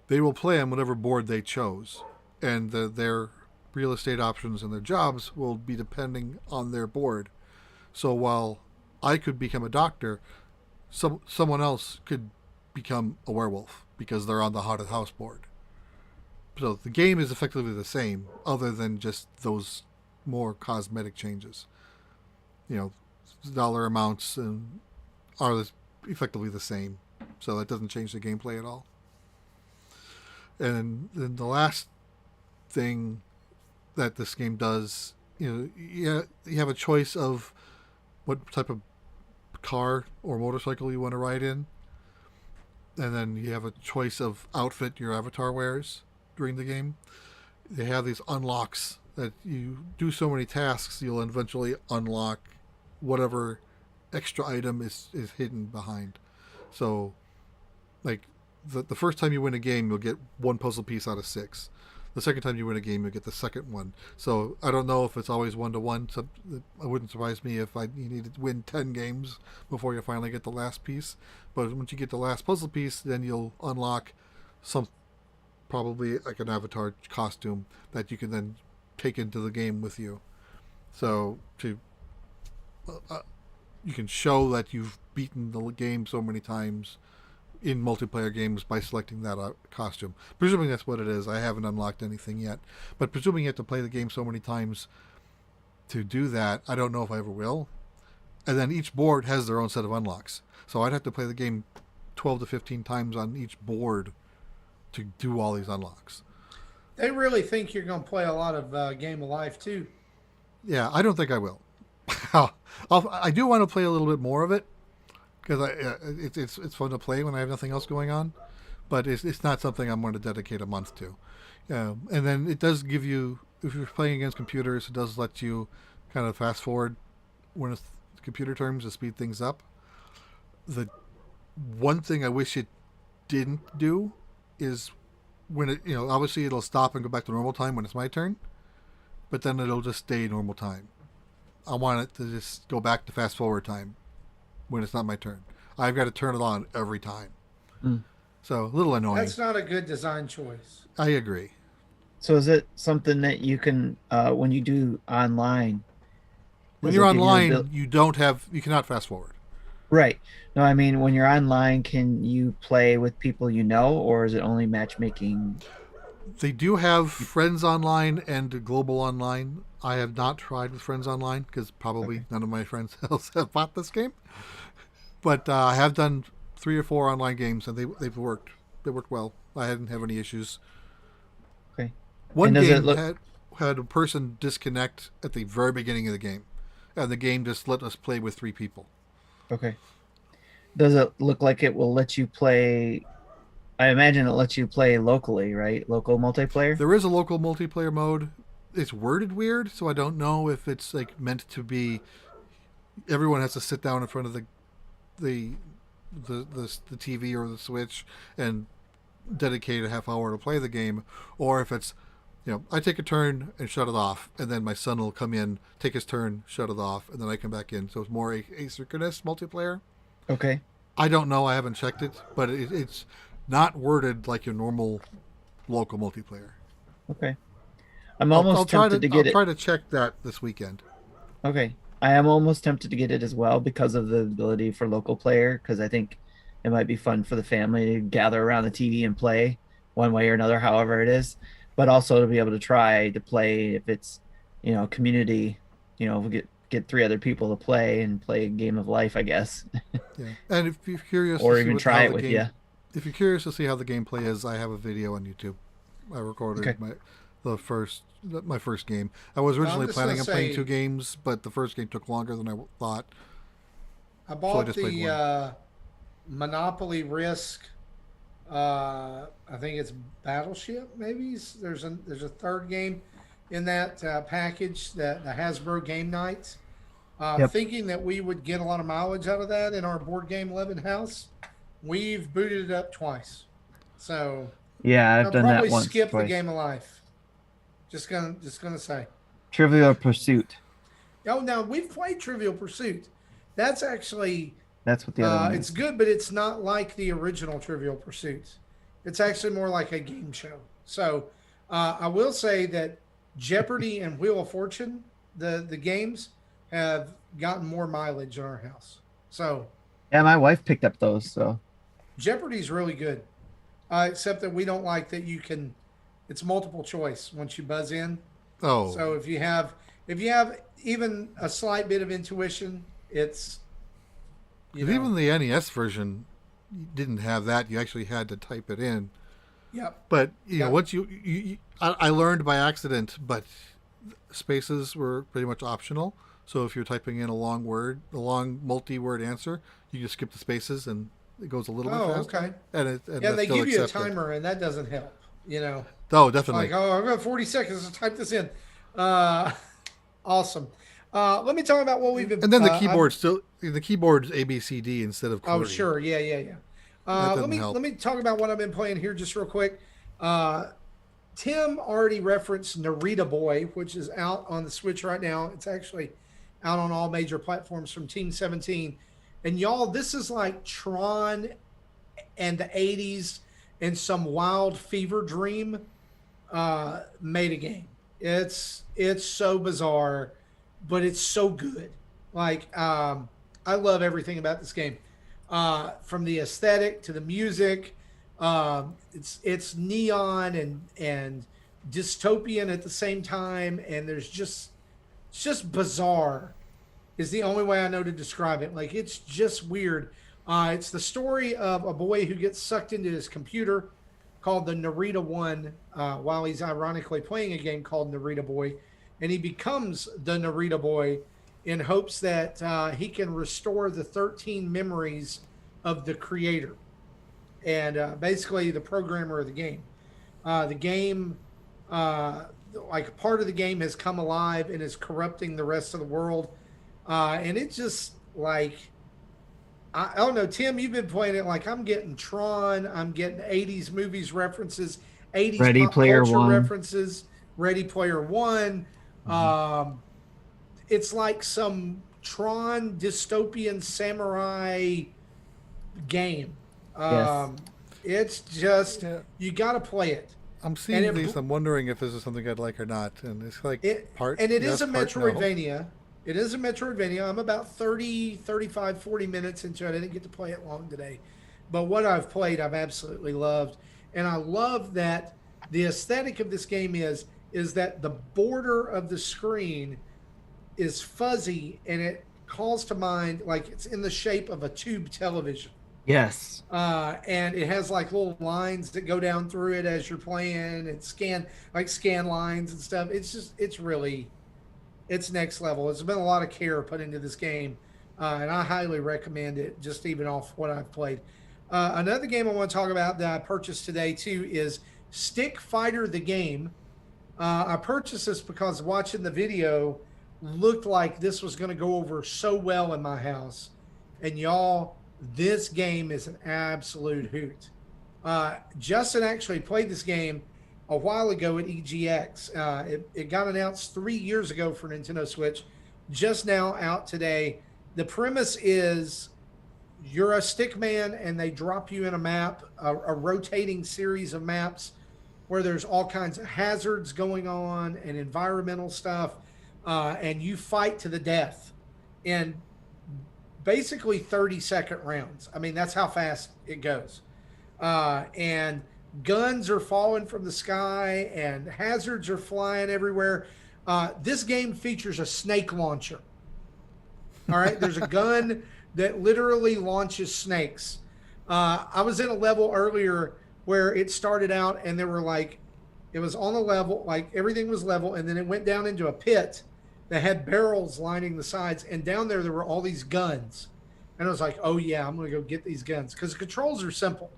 [SPEAKER 3] They will play on whatever board they chose, and their real estate options and their jobs will be depending on their board. So while I could become a doctor, someone else could become a werewolf because they're on the haunted house board. So the game is effectively the same, other than just those more cosmetic changes. Dollar amounts are effectively the same, so that doesn't change the gameplay at all. And then the last thing that this game does you have a choice of what type of car or motorcycle you want to ride in, and then you have a choice of outfit your avatar wears during the game. They have these unlocks that you do so many tasks, you'll eventually unlock whatever extra item is hidden behind. So, like, the first time you win a game, you'll get one puzzle piece out of 6. The second time you win a game, you'll get the second one. So I don't know if it's always 1-to-1. So it wouldn't surprise me if you need to win 10 games before you finally get the last piece. But once you get the last puzzle piece, then you'll unlock some, probably like an avatar costume that you can then take into the game with you. So you can show that you've beaten the game so many times in multiplayer games by selecting that costume. Presuming that's what it is. I haven't unlocked anything yet. But presuming you have to play the game so many times to do that, I don't know if I ever will. And then each board has their own set of unlocks. So I'd have to play the game 12 to 15 times on each board to do all these unlocks.
[SPEAKER 2] They really think you're going to play a lot of Game of Life, too.
[SPEAKER 3] Yeah, I don't think I will. I do want to play a little bit more of it, because it's fun to play when I have nothing else going on, but it's not something I'm going to dedicate a month to. And then it does give you, if you're playing against computers, it does let you kind of fast forward when it's computer terms to speed things up. The one thing I wish it didn't do is when it, obviously it'll stop and go back to normal time when it's my turn, but then it'll just stay normal time. I want it to just go back to fast forward time when it's not my turn. I've got to turn it on every time. So a little annoying.
[SPEAKER 2] That's not a good design choice.
[SPEAKER 3] I agree.
[SPEAKER 1] So is it something that you can, when you do online?
[SPEAKER 3] When you're online, you cannot fast forward.
[SPEAKER 1] Right. No, I mean, when you're online, can you play with people you know, or is it only matchmaking?
[SPEAKER 3] They do have friends online and global online. I have not tried with friends online because probably none of my friends else have bought this game. But I have done 3 or 4 online games, and they've worked. They worked well. I didn't have any issues.
[SPEAKER 1] Okay.
[SPEAKER 3] One game had a person disconnect at the very beginning of the game, and the game just let us play with 3 people.
[SPEAKER 1] Okay. Does it look like it will let you play? I imagine it lets you play locally, right? Local multiplayer?
[SPEAKER 3] There is a local multiplayer mode. It's worded weird, so I don't know if it's like meant to be everyone has to sit down in front of the TV or the Switch and dedicate a half hour to play the game, or if it's, I take a turn and shut it off, and then my son will come in, take his turn, shut it off, and then I come back in. So it's more asynchronous multiplayer.
[SPEAKER 1] Okay.
[SPEAKER 3] I don't know. I haven't checked it, but it's not worded like your normal local multiplayer.
[SPEAKER 1] Okay. I'm almost tempted to get it.
[SPEAKER 3] I'll try to check that this weekend.
[SPEAKER 1] Okay. I am almost tempted to get it as well because of the ability for local player, because I think it might be fun for the family to gather around the TV and play one way or another, however it is, but also to be able to try to play if it's, community, get 3 other people to play and play a game of life, I guess.
[SPEAKER 3] Yeah. And if you're curious
[SPEAKER 1] or even try it with you.
[SPEAKER 3] If you're curious to see how the gameplay is, I have a video on YouTube. I recorded my first game. I was originally planning on playing 2 games, but the first game took longer than I thought.
[SPEAKER 2] I bought the Monopoly Risk. I think it's Battleship. Maybe there's a third game in that package, that the Hasbro Game Nights. Thinking that we would get a lot of mileage out of that in our board game 11 house. We've booted it up twice. So
[SPEAKER 1] yeah, I've done that once.
[SPEAKER 2] Probably skip the Game of Life. Just gonna say.
[SPEAKER 1] Trivial Pursuit.
[SPEAKER 2] Oh, now we've played Trivial Pursuit. That's what the other one is. It's good, but it's not like the original Trivial Pursuit. It's actually more like a game show. So I will say that Jeopardy and Wheel of Fortune, the games, have gotten more mileage in our house. So
[SPEAKER 1] yeah, my wife picked up those. So
[SPEAKER 2] Jeopardy's really good, except that we don't like that it's multiple choice once you buzz in.
[SPEAKER 3] Oh,
[SPEAKER 2] so if you have even a slight bit of intuition, it's
[SPEAKER 3] even the NES version didn't have that. You actually had to type it in.
[SPEAKER 2] Yep.
[SPEAKER 3] But once I learned by accident, but spaces were pretty much optional. So if you're typing in a long word, a long multi-word answer, you just skip the spaces and it goes a little bit
[SPEAKER 2] Oh,
[SPEAKER 3] faster.
[SPEAKER 2] okay.
[SPEAKER 3] And
[SPEAKER 2] Yeah,
[SPEAKER 3] that's
[SPEAKER 2] they
[SPEAKER 3] still
[SPEAKER 2] give you a
[SPEAKER 3] accepted.
[SPEAKER 2] timer, and that doesn't help.
[SPEAKER 3] Oh,
[SPEAKER 2] It's like,
[SPEAKER 3] definitely.
[SPEAKER 2] oh, I've got 40 seconds to type this in. Uh, awesome. Let me talk about what we've been.
[SPEAKER 3] And then the keyboard's A B C D instead of
[SPEAKER 2] Oh,
[SPEAKER 3] QWERTY.
[SPEAKER 2] sure. Yeah, yeah, yeah.
[SPEAKER 3] That
[SPEAKER 2] Let
[SPEAKER 3] doesn't
[SPEAKER 2] me
[SPEAKER 3] help.
[SPEAKER 2] let me talk about what I've been playing here just real quick. Uh, Tim already referenced Narita Boy, which is out on the Switch right now. It's actually out on all major platforms from Team 17. And y'all, this is like Tron and the 80s and some wild fever dream made a game. It's so bizarre, but it's so good. Like I love everything about this game, from the aesthetic to the music. It's neon and dystopian at the same time, and it's just bizarre. Is the only way I know to describe it. Like it's just weird. It's the story of a boy who gets sucked into his computer called the Narita One, while he's ironically playing a game called Narita Boy, and he becomes the Narita Boy in hopes that he can restore the 13 memories of the creator and basically the programmer of the game. The game, like part of the game, has come alive and is corrupting the rest of the world, and it just like I don't know, Tim. You've been playing it. Like I'm getting Tron. I'm getting '80s movies references, '80s
[SPEAKER 1] Ready
[SPEAKER 2] pop
[SPEAKER 1] Player
[SPEAKER 2] culture
[SPEAKER 1] One.
[SPEAKER 2] references. Ready Player One. It's like some Tron dystopian samurai game.
[SPEAKER 1] Yes.
[SPEAKER 2] It's just
[SPEAKER 3] Yeah.
[SPEAKER 2] you got to play it.
[SPEAKER 3] I'm seeing
[SPEAKER 2] And
[SPEAKER 3] these. I'm wondering if this is something I'd like or not. And it's like
[SPEAKER 2] It
[SPEAKER 3] part
[SPEAKER 2] and it
[SPEAKER 3] yes,
[SPEAKER 2] is a
[SPEAKER 3] part no.
[SPEAKER 2] Metroidvania. It is a Metroidvania. I'm about 30, 35, 40 minutes into it. I didn't get to play it long today. But what I've played, I've absolutely loved. And I love that the aesthetic of this game is that the border of the screen is fuzzy and it calls to mind like it's in the shape of a tube television.
[SPEAKER 1] Yes.
[SPEAKER 2] And it has like little lines that go down through it as you're playing and scan lines and stuff. It's next level. It's been a lot of care put into this game, and I highly recommend it. Just even off what I've played. Another game I want to talk about that I purchased today too is Stick Fighter the game. I purchased this because watching the video looked like this was going to go over so well in my house, and y'all, this game is an absolute hoot. Justin actually played this game a while ago at EGX. It got announced 3 years ago for Nintendo Switch, just now out today. The premise is you're a stick man and they drop you in a map, a rotating series of maps where there's all kinds of hazards going on and environmental stuff, and you fight to the death in basically 30-second rounds. I mean, that's how fast it goes. And guns are falling from the sky and hazards are flying everywhere. This game features a snake launcher. All right, there's a gun that literally launches snakes. I was in a level earlier where it started out and there were like, it was on a level, like everything was level, and then it went down into a pit that had barrels lining the sides, and down there were all these guns. And I was like, oh yeah, I'm going to go get these guns, because the controls are simple.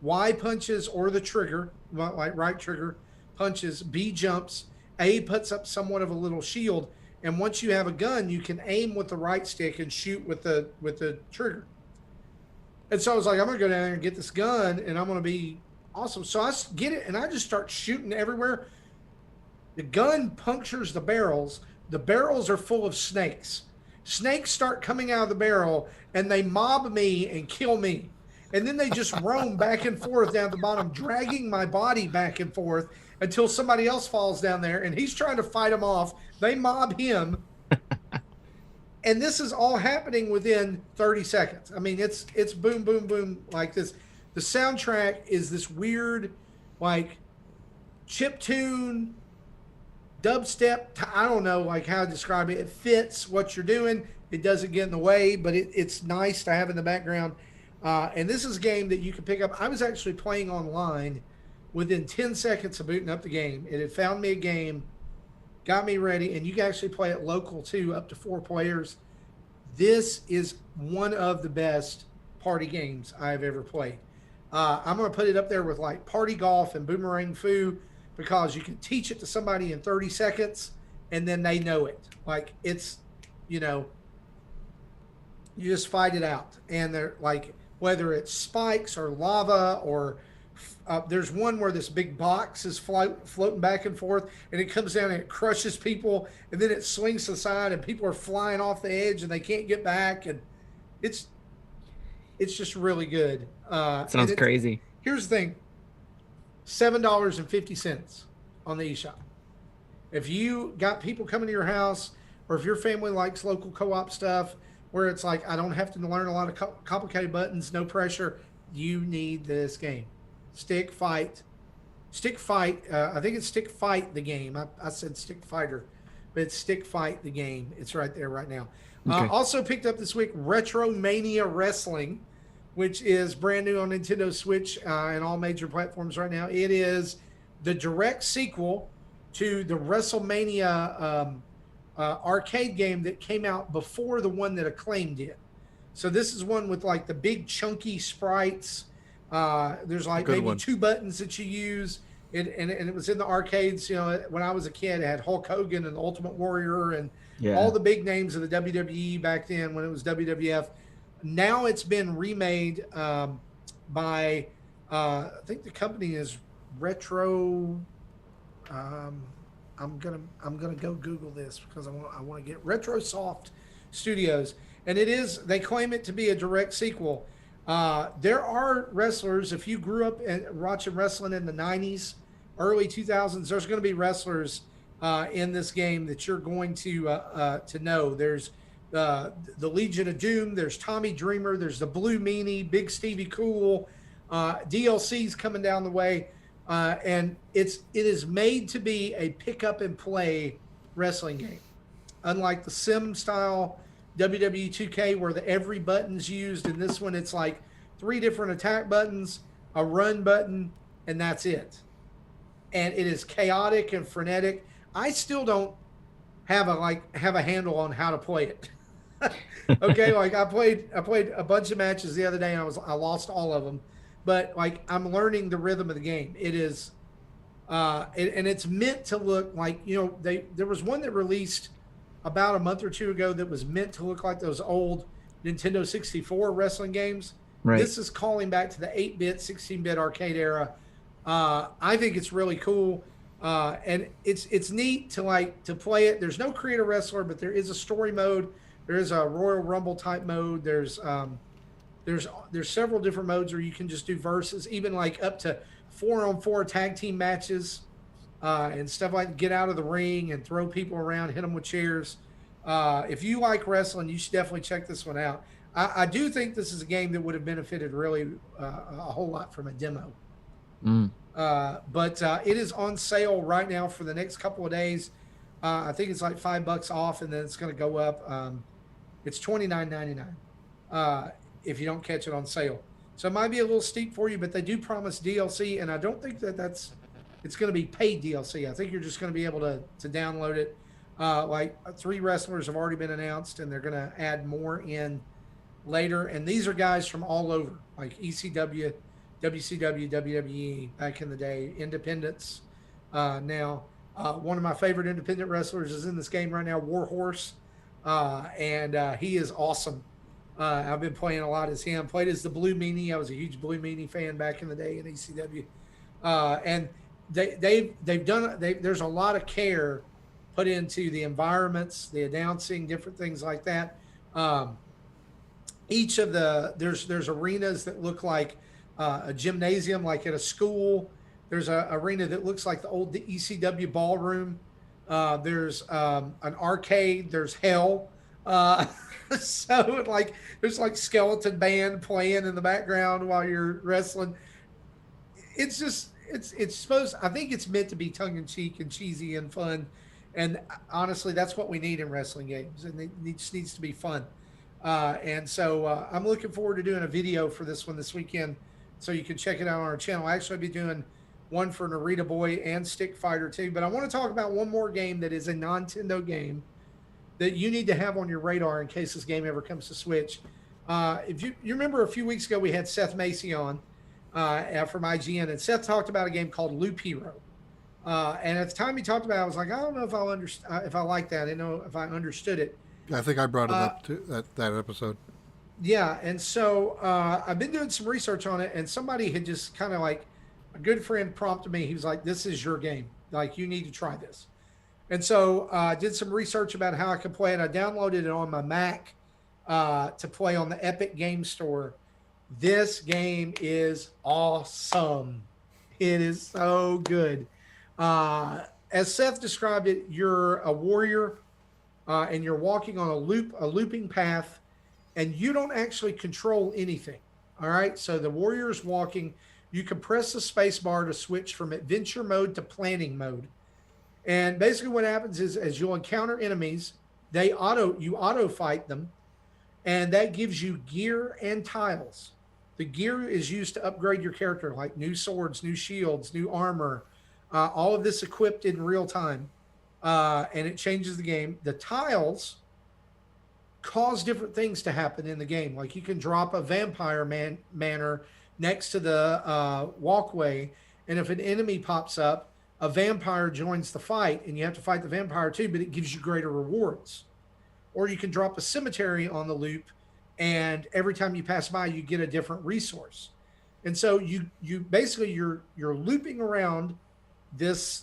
[SPEAKER 2] Y punches or the trigger, like right trigger punches, B jumps, A puts up somewhat of a little shield, and once you have a gun, you can aim with the right stick and shoot with the trigger. And so I was like, I'm going to go down there and get this gun, and I'm going to be awesome. So I get it, and I just start shooting everywhere. The gun punctures the barrels. The barrels are full of snakes. Snakes start coming out of the barrel, and they mob me and kill me. And then they just roam back and forth down the bottom, dragging my body back and forth until somebody else falls down there, and he's trying to fight them off. They mob him. And this is all happening within 30 seconds. I mean, it's boom, boom, boom like this. The soundtrack is this weird, like, chiptune, dubstep. I don't know, like, how to describe it. It fits what you're doing. It doesn't get in the way, but it's nice to have in the background. And this is a game that you can pick up. I was actually playing online within 10 seconds of booting up the game. It had found me a game got me ready, and you can actually play it local too, up to 4 players. This is one of the best party games I've ever played. I'm going to put it up there with like Party Golf and Boomerang Foo, because you can teach it to somebody in 30 seconds and then they know it. Like it's, you know, you just fight it out. And they're like, whether it's spikes or lava or there's one where this big box is floating back and forth, and it comes down and it crushes people, and then it swings to the side, and people are flying off the edge and they can't get back, and it's just really good.
[SPEAKER 1] Sounds crazy.
[SPEAKER 2] Here's the thing: $7.50 on the eShop. If you got people coming to your house, or if your family likes local co-op stuff, where it's like I don't have to learn a lot of complicated buttons, no pressure, you need this game. Stick Fight. I think it's Stick Fight the game. I said Stick Fighter, but it's Stick Fight the game. It's right there right now.
[SPEAKER 1] Okay.
[SPEAKER 2] Also picked up this week Retro Mania Wrestling, which is brand new on Nintendo Switch and all major platforms right now. It is the direct sequel to the WrestleMania arcade game that came out before the one that Acclaim did. So this is one with like the big chunky sprites. There's like maybe 2 buttons that you use. And it was in the arcades. You know, when I was a kid, it had Hulk Hogan and Ultimate Warrior and all the big names of the WWE back then when it was WWF. Now it's been remade by I think the company is Retro. I'm gonna go Google this because I want to get RetroSoft Studios, and they claim it to be a direct sequel. There are wrestlers. If you grew up watching wrestling in the 90s, early 2000s, there's going to be wrestlers in this game that you're going to know. There's the Legion of Doom. There's Tommy Dreamer. There's the Blue Meanie, Big Stevie Cool. DLC's coming down the way, and it is made to be a pick up and play wrestling game, unlike the sim style WWE 2K where every button's used. In this one, it's like 3 different attack buttons, a run button, and that's it. And it is chaotic and frenetic. I still don't have a handle on how to play it. Okay, like I played a bunch of matches the other day and I lost all of them, but like I'm learning the rhythm of the game. It is, and it's meant to look like, you know, there was one that released about a month or 2 ago that was meant to look like those old Nintendo 64 wrestling games.
[SPEAKER 1] Right.
[SPEAKER 2] This is calling back to the 8-bit, 16-bit arcade era. I think it's really cool. And it's neat to play it. There's no create a wrestler, but there is a story mode. There is a Royal Rumble type mode. There's several different modes where you can just do versus, even like up to 4-on-4 tag team matches. And stuff like get out of the ring and throw people around, hit them with chairs. If you like wrestling, you should definitely check this one out. I do think this is a game that would have benefited really a whole lot from a demo. But it is on sale right now for the next couple of days. I think it's like $5 off, and then it's going to go up. It's $29.99 if you don't catch it on sale. So it might be a little steep for you, but they do promise DLC, and I don't think it's going to be paid DLC. I think you're just going to be able to download it. Like 3 wrestlers have already been announced, and they're going to add more in later. And these are guys from all over, like ECW, WCW, WWE back in the day, independents. Now, one of my favorite independent wrestlers is in this game right now, Warhorse, and he is awesome. I've been playing a lot as him. Played as the Blue Meanie. I was a huge Blue Meanie fan back in the day in ECW, and there's a lot of care put into the environments, the announcing, different things like that. Each of there's arenas that look like a gymnasium, like at a school. There's an arena that looks like the ECW ballroom. There's an arcade. There's hell. So like there's like skeleton band playing in the background while you're wrestling. It's just it's supposed. I think it's meant to be tongue in cheek and cheesy and fun. And honestly, that's what we need in wrestling games, and it just needs to be fun. And so I'm looking forward to doing a video for this one this weekend, so you can check it out on our channel. I'll actually be doing one for Narita Boy and Stick Fighter 2. But I want to talk about one more game that is a Nintendo game that you need to have on your radar in case this game ever comes to Switch. If you remember a few weeks ago, we had Seth Macy on from IGN, and Seth talked about a game called Loop Hero. And at the time he talked about it, I was like, I don't know if if I like that. I didn't know if I understood it.
[SPEAKER 3] I think I brought it up to that episode.
[SPEAKER 2] Yeah, and so I've been doing some research on it, and somebody had just kind of like a good friend prompted me. He was like, "This is your game. Like, you need to try this." And so I did some research about how I could play it. I downloaded it on my Mac to play on the Epic Game Store. This game is awesome. It is so good. As Seth described it, you're a warrior, and you're walking on a looping path, and you don't actually control anything. All right. So the warrior's walking. You can press the space bar to switch from adventure mode to planning mode. And basically what happens is as you'll encounter enemies, you auto fight them, and that gives you gear and tiles. The gear is used to upgrade your character, like new swords, new shields, new armor, all of this equipped in real time. And it changes the game. The tiles cause different things to happen in the game. Like you can drop a vampire manor next to the walkway, and if an enemy pops up, a vampire joins the fight, and you have to fight the vampire too, but it gives you greater rewards. Or you can drop a cemetery on the loop, and every time you pass by, you get a different resource. And so you basically you're looping around this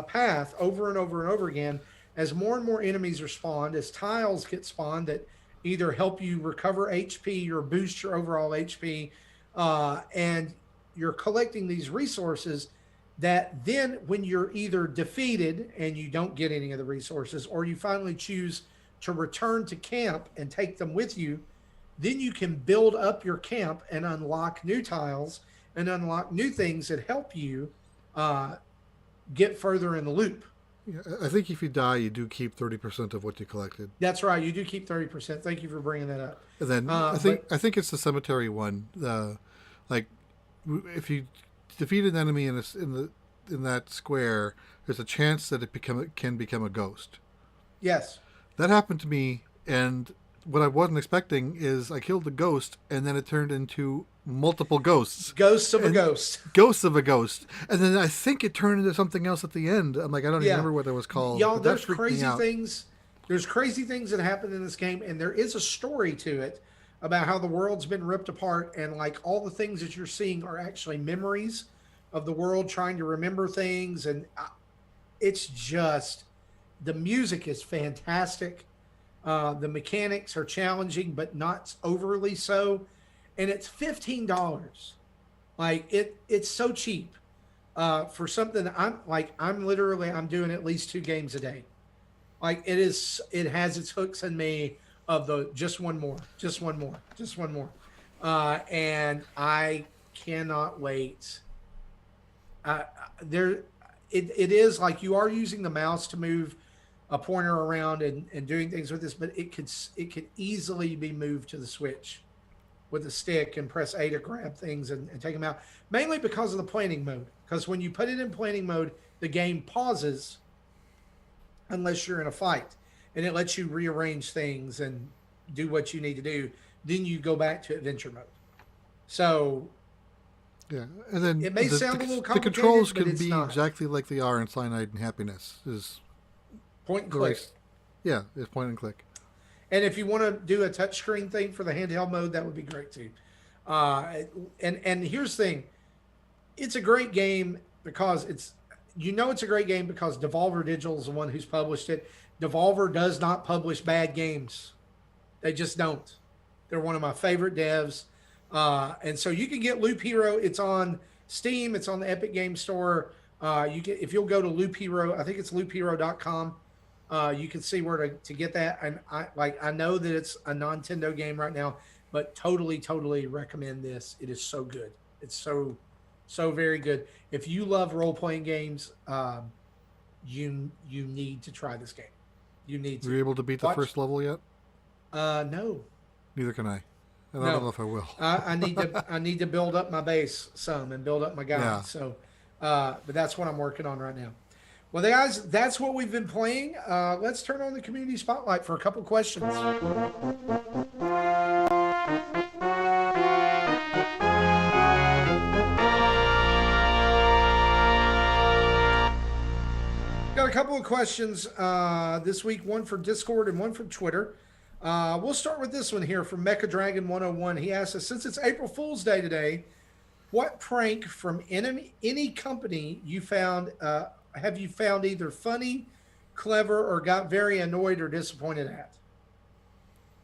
[SPEAKER 2] path over and over and over again as more and more enemies are spawned, as tiles get spawned that either help you recover HP or boost your overall HP, and you're collecting these resources that then when you're either defeated and you don't get any of the resources, or you finally choose to return to camp and take them with you, then you can build up your camp and unlock new tiles and unlock new things that help you get further in the loop.
[SPEAKER 3] Yeah, I think if you die, you do keep 30% of what you collected.
[SPEAKER 2] That's right. You do keep 30%. Thank you for bringing that up.
[SPEAKER 3] And then I think it's the cemetery one. Like if you defeat an enemy in that square, there's a chance that it can become a ghost.
[SPEAKER 2] Yes.
[SPEAKER 3] That happened to me, and what I wasn't expecting is I killed the ghost, and then it turned into multiple ghosts.
[SPEAKER 2] Ghosts of a ghost.
[SPEAKER 3] Ghosts of a ghost. And then I think it turned into something else at the end. I'm like, I don't even remember what it was called.
[SPEAKER 2] Y'all, there's crazy things. There's crazy things that happen in this game, and there is a story to it about how the world's been ripped apart, and like all the things that you're seeing are actually memories of the world trying to remember things. And it's just, the music is fantastic. The mechanics are challenging, but not overly so. And it's $15. Like it's so cheap for something that I'm doing at least 2 games a day. Like it has its hooks in me of the just one more. And I cannot wait. It is like you are using the mouse to move a pointer around and doing things with this, but it could easily be moved to the Switch with a stick and press A to grab things and take them out, mainly because of the planning mode. Because when you put it in planning mode, the game pauses unless you're in a fight, and it lets you rearrange things and do what you need to do. Then you go back to adventure mode. So
[SPEAKER 3] yeah, and then
[SPEAKER 2] it may sound a little complicated,
[SPEAKER 3] the controls
[SPEAKER 2] but
[SPEAKER 3] can
[SPEAKER 2] it's
[SPEAKER 3] be
[SPEAKER 2] not.
[SPEAKER 3] exactly like they are in Cyanide and Happiness. Is
[SPEAKER 2] point and click.
[SPEAKER 3] Yeah, it's point and click.
[SPEAKER 2] And if you want to do a touchscreen thing for the handheld mode, that would be great too. And here's the thing. It's a great game because it's a great game because Devolver Digital is the one who's published it. Devolver does not publish bad games. They just don't. They're one of my favorite devs. And so you can get Loop Hero. It's on Steam. It's on the Epic Game Store. If you'll go to Loop Hero, I think it's loophero.com. You can see where to get that. And I know that it's a Nintendo game right now, but totally recommend this. It is so good. It's so very good. If you love role-playing games, you need to try this game. You need to.
[SPEAKER 3] Were you able to beat the first level yet?
[SPEAKER 2] No.
[SPEAKER 3] Neither can I. And I don't know if I will.
[SPEAKER 2] I need to build up my base some and build up my guide.
[SPEAKER 3] Yeah.
[SPEAKER 2] So, but that's what I'm working on right now. Well, guys, that's what we've been playing. Let's turn on the community spotlight for a couple questions. Got a couple of questions this week, one for Discord and one from Twitter. We'll start with this one here from Mecha Dragon 101. He asks us, since it's April Fool's Day today, what prank from any company you found have you found either funny, clever, or got very annoyed or disappointed at?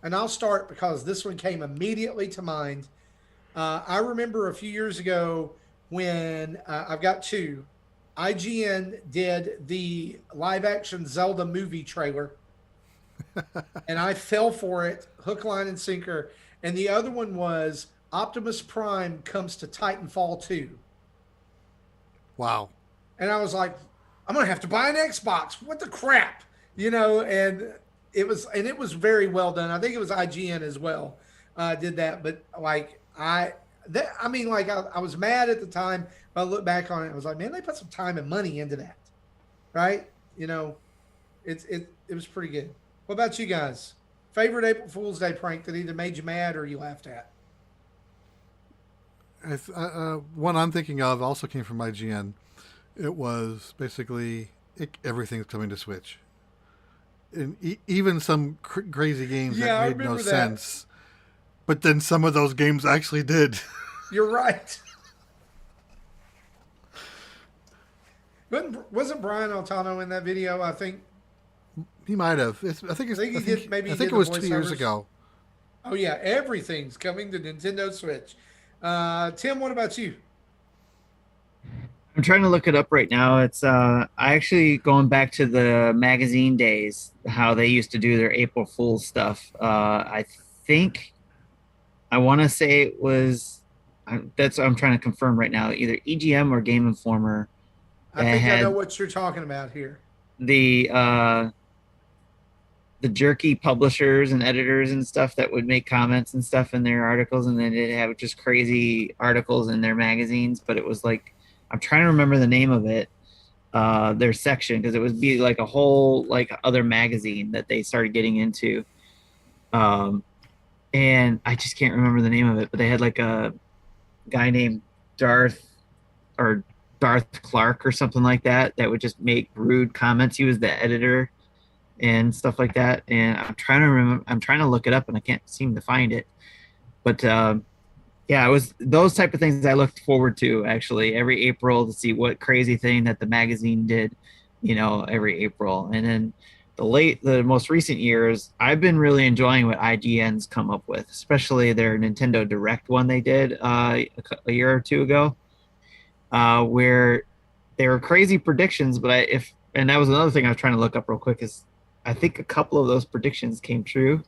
[SPEAKER 2] And I'll start because this one came immediately to mind. I remember a few years ago when I've got two. IGN did the live action Zelda movie trailer, and I fell for it, hook, line, and sinker. And the other one was Optimus Prime comes to Titanfall 2.
[SPEAKER 3] Wow.
[SPEAKER 2] And I was like, I'm going to have to buy an Xbox. What the crap? And it was very well done. I think it was IGN as well did that. But like, I was mad at the time, but I look back on it, I was like, man, they put some time and money into that, right? It was pretty good. What about you guys? Favorite April Fool's Day prank that either made you mad or you laughed at?
[SPEAKER 3] One I'm thinking of also came from IGN. It was basically everything's coming to Switch, and even some crazy games that made no sense. But then some of those games actually did.
[SPEAKER 2] You're right. Wasn't Brian Altano in that video? I think
[SPEAKER 3] he might have. I think it was 2 years ago.
[SPEAKER 2] Oh yeah, everything's coming to Nintendo Switch. Tim, what about you?
[SPEAKER 1] I'm trying to look it up right now. It's I actually going back to the magazine days, how they used to do their April Fool's stuff. I think I want to say it was that's what I'm trying to confirm right now, either EGM or Game Informer.
[SPEAKER 2] I think I know what you're talking about here.
[SPEAKER 1] The jerky publishers and editors and stuff that would make comments and stuff in their articles, and then they'd have just crazy articles in their magazines. But it was like, I'm trying to remember the name of it, their section, because it would be like a whole like other magazine that they started getting into. And I just can't remember the name of it, but they had like a guy named Darth Clark or something like that would just make rude comments. He was the editor and stuff like that. And I'm trying to look it up and I can't seem to find it. But yeah, it was those type of things I looked forward to actually every April to see what crazy thing that the magazine did, every April. And then the most recent years, I've been really enjoying what IGN's come up with, especially their Nintendo Direct one they did a year or two ago, where they were crazy predictions. But and that was another thing I was trying to look up real quick, is I think a couple of those predictions came true,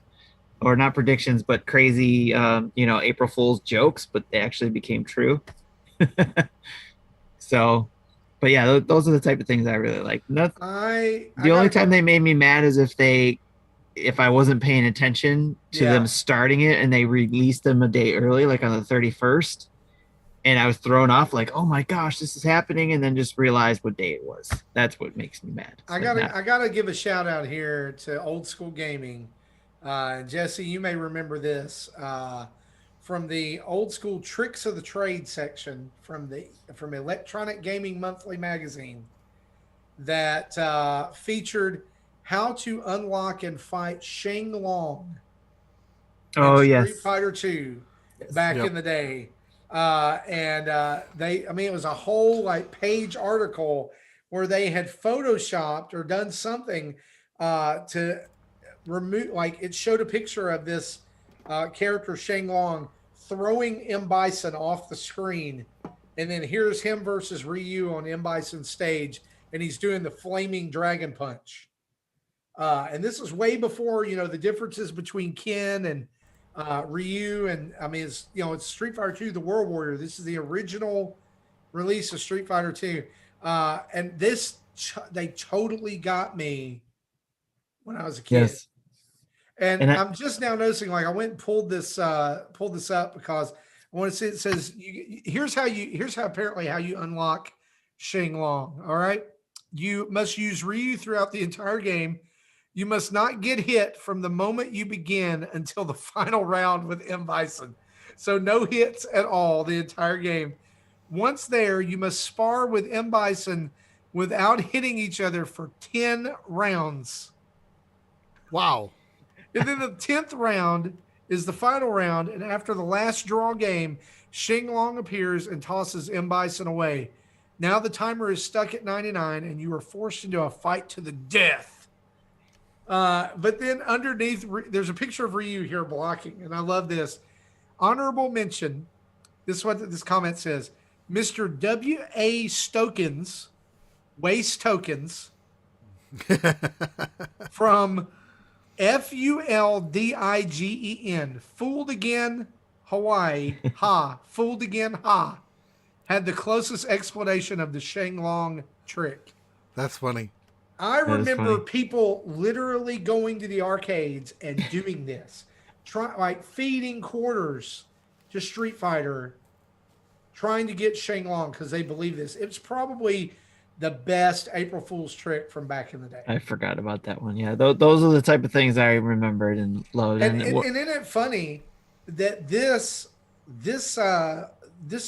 [SPEAKER 1] or not predictions, but crazy, April Fool's jokes, but they actually became true. So. But yeah, those are the type of things I really like. The only time they made me mad is if I wasn't paying attention to them starting it and they released them a day early, like on the 31st, and I was thrown off, like, oh my gosh, this is happening, and then just realized what day it was. That's what makes me mad.
[SPEAKER 2] I gotta give a shout out here to Old School Gaming. Jesse, you may remember this. From the Old School Tricks of the Trade section from Electronic Gaming Monthly magazine that featured how to unlock and fight Shang Street Fighter 2 back in the day. It was a whole like page article where they had photoshopped or done something to remove, like it showed a picture of this character Shang throwing M. Bison off the screen, and then here's him versus Ryu on M. Bison's stage, and he's doing the flaming dragon punch. And this is way before the differences between Ken and Ryu, and it's Street Fighter 2: The World Warrior. This is the original release of Street Fighter 2, and they totally got me when I was a kid. Yes. And
[SPEAKER 1] And
[SPEAKER 2] I'm just now noticing, like I went and pulled this up because I want to see. It says here's how apparently how you unlock Shang Long. All right, you must use Ryu throughout the entire game. You must not get hit from the moment you begin until the final round with M Bison. So no hits at all the entire game. Once there, you must spar with M Bison without hitting each other for 10 rounds.
[SPEAKER 3] Wow.
[SPEAKER 2] And then the 10th round is the final round. And after the last draw game, Shang Long appears and tosses M Bison away. Now the timer is stuck at 99 and you are forced into a fight to the death. But then underneath, there's a picture of Ryu here blocking. And I love this. Honorable mention. This is what this comment says. Mr. W.A. Stokens, Waste Tokens, from Fuldigen, Fooled Again, Hawaii, ha, Fooled Again, ha, had the closest explanation of the Shang Long trick.
[SPEAKER 3] That's funny.
[SPEAKER 2] I remember people literally going to the arcades and doing this, like feeding quarters to Street Fighter, trying to get Shang Long because they believe this. It's probably the best April Fool's trick from back in the day.
[SPEAKER 1] I forgot about that one. Yeah, those are the type of things I remembered and loved.
[SPEAKER 2] And isn't it funny that this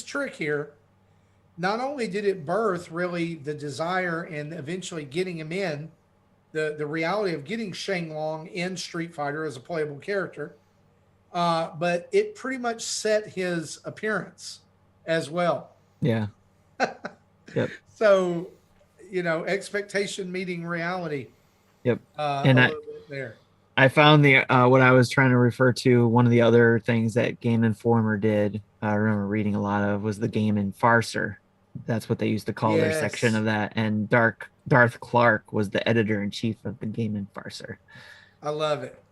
[SPEAKER 2] trick here, not only did it birth really the desire and eventually getting him in, the reality of getting Shang Long in Street Fighter as a playable character, but it pretty much set his appearance as well.
[SPEAKER 1] Yeah. Yep.
[SPEAKER 2] So, expectation meeting reality.
[SPEAKER 1] Yep.
[SPEAKER 2] And a little bit there.
[SPEAKER 1] I found the what I was trying to refer to. One of the other things that Game Informer did, I remember reading a lot of, was the Game Enforcer. That's what they used to call their section of that. And Darth Clark was the editor-in-chief of the Game Enforcer.
[SPEAKER 2] I love it.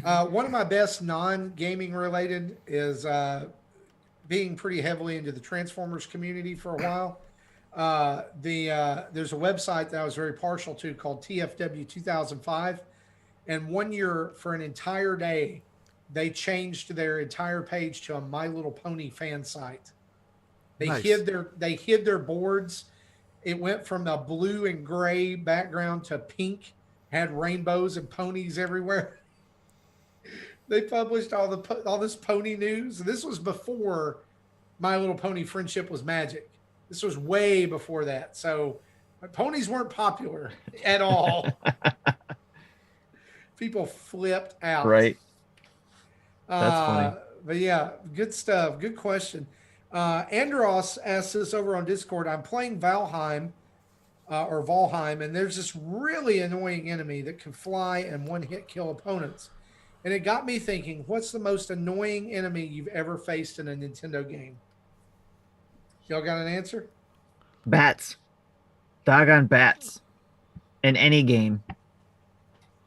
[SPEAKER 2] One of my best non-gaming related is being pretty heavily into the Transformers community for a while. There's a website that I was very partial to called TFW 2005. And one year, for an entire day, they changed their entire page to a My Little Pony fan site. They hid their boards. It went from a blue and gray background to pink, had rainbows and ponies everywhere. They published all this pony news. This was before My Little Pony Friendship was Magic. This was way before that. So ponies weren't popular at all. People flipped out.
[SPEAKER 1] Right. That's funny.
[SPEAKER 2] But yeah, good stuff. Good question. Andros asks us over on Discord, I'm playing Valheim, and there's this really annoying enemy that can fly and one-hit kill opponents. And it got me thinking, what's the most annoying enemy you've ever faced in a Nintendo game? Y'all got an answer?
[SPEAKER 1] Bats. Doggone bats. In any game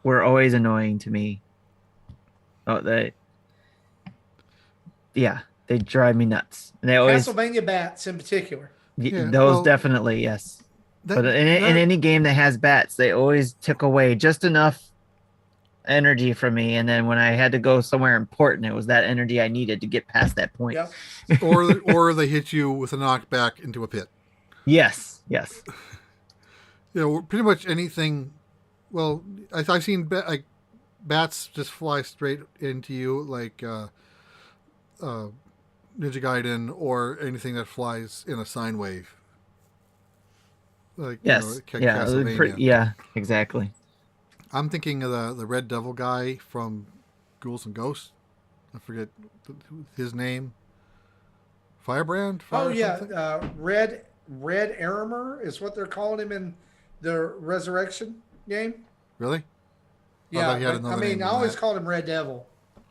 [SPEAKER 1] were always annoying to me. They drive me nuts. And they always
[SPEAKER 2] Castlevania bats in particular.
[SPEAKER 1] Definitely, yes. But in any game that has bats, they always took away just enough energy from me, and then when I had to go somewhere important, it was that energy I needed to get past that point.
[SPEAKER 2] Yep.
[SPEAKER 3] or they hit you with a knockback into a pit.
[SPEAKER 1] Yes.
[SPEAKER 3] Pretty much anything. Well, I've seen bats just fly straight into you, like Ninja Gaiden, or anything that flies in a sine wave. Like
[SPEAKER 1] Castlevania. Exactly.
[SPEAKER 3] I'm thinking of the Red Devil guy from Ghouls and Ghosts. I forget his name. Firebrand?
[SPEAKER 2] Red Arimer is what they're calling him in the Resurrection game.
[SPEAKER 3] Really?
[SPEAKER 2] Yeah, I always called him Red Devil.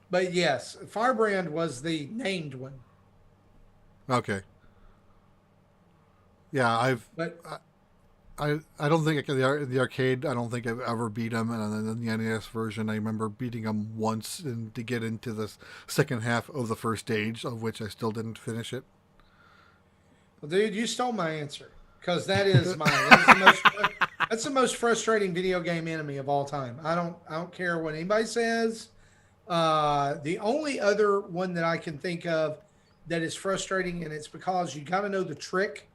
[SPEAKER 2] But yes, Firebrand was the named one.
[SPEAKER 3] Okay. Yeah, I don't think in the arcade, I don't think I've ever beat him. And then in the NES version, I remember beating him once to get into the second half of the first stage, of which I still didn't finish it.
[SPEAKER 2] Well, dude, you stole my answer, because that is mine. That's the most frustrating video game enemy of all time. I don't care what anybody says. The only other one that I can think of that is frustrating, and it's because you got to know the trick,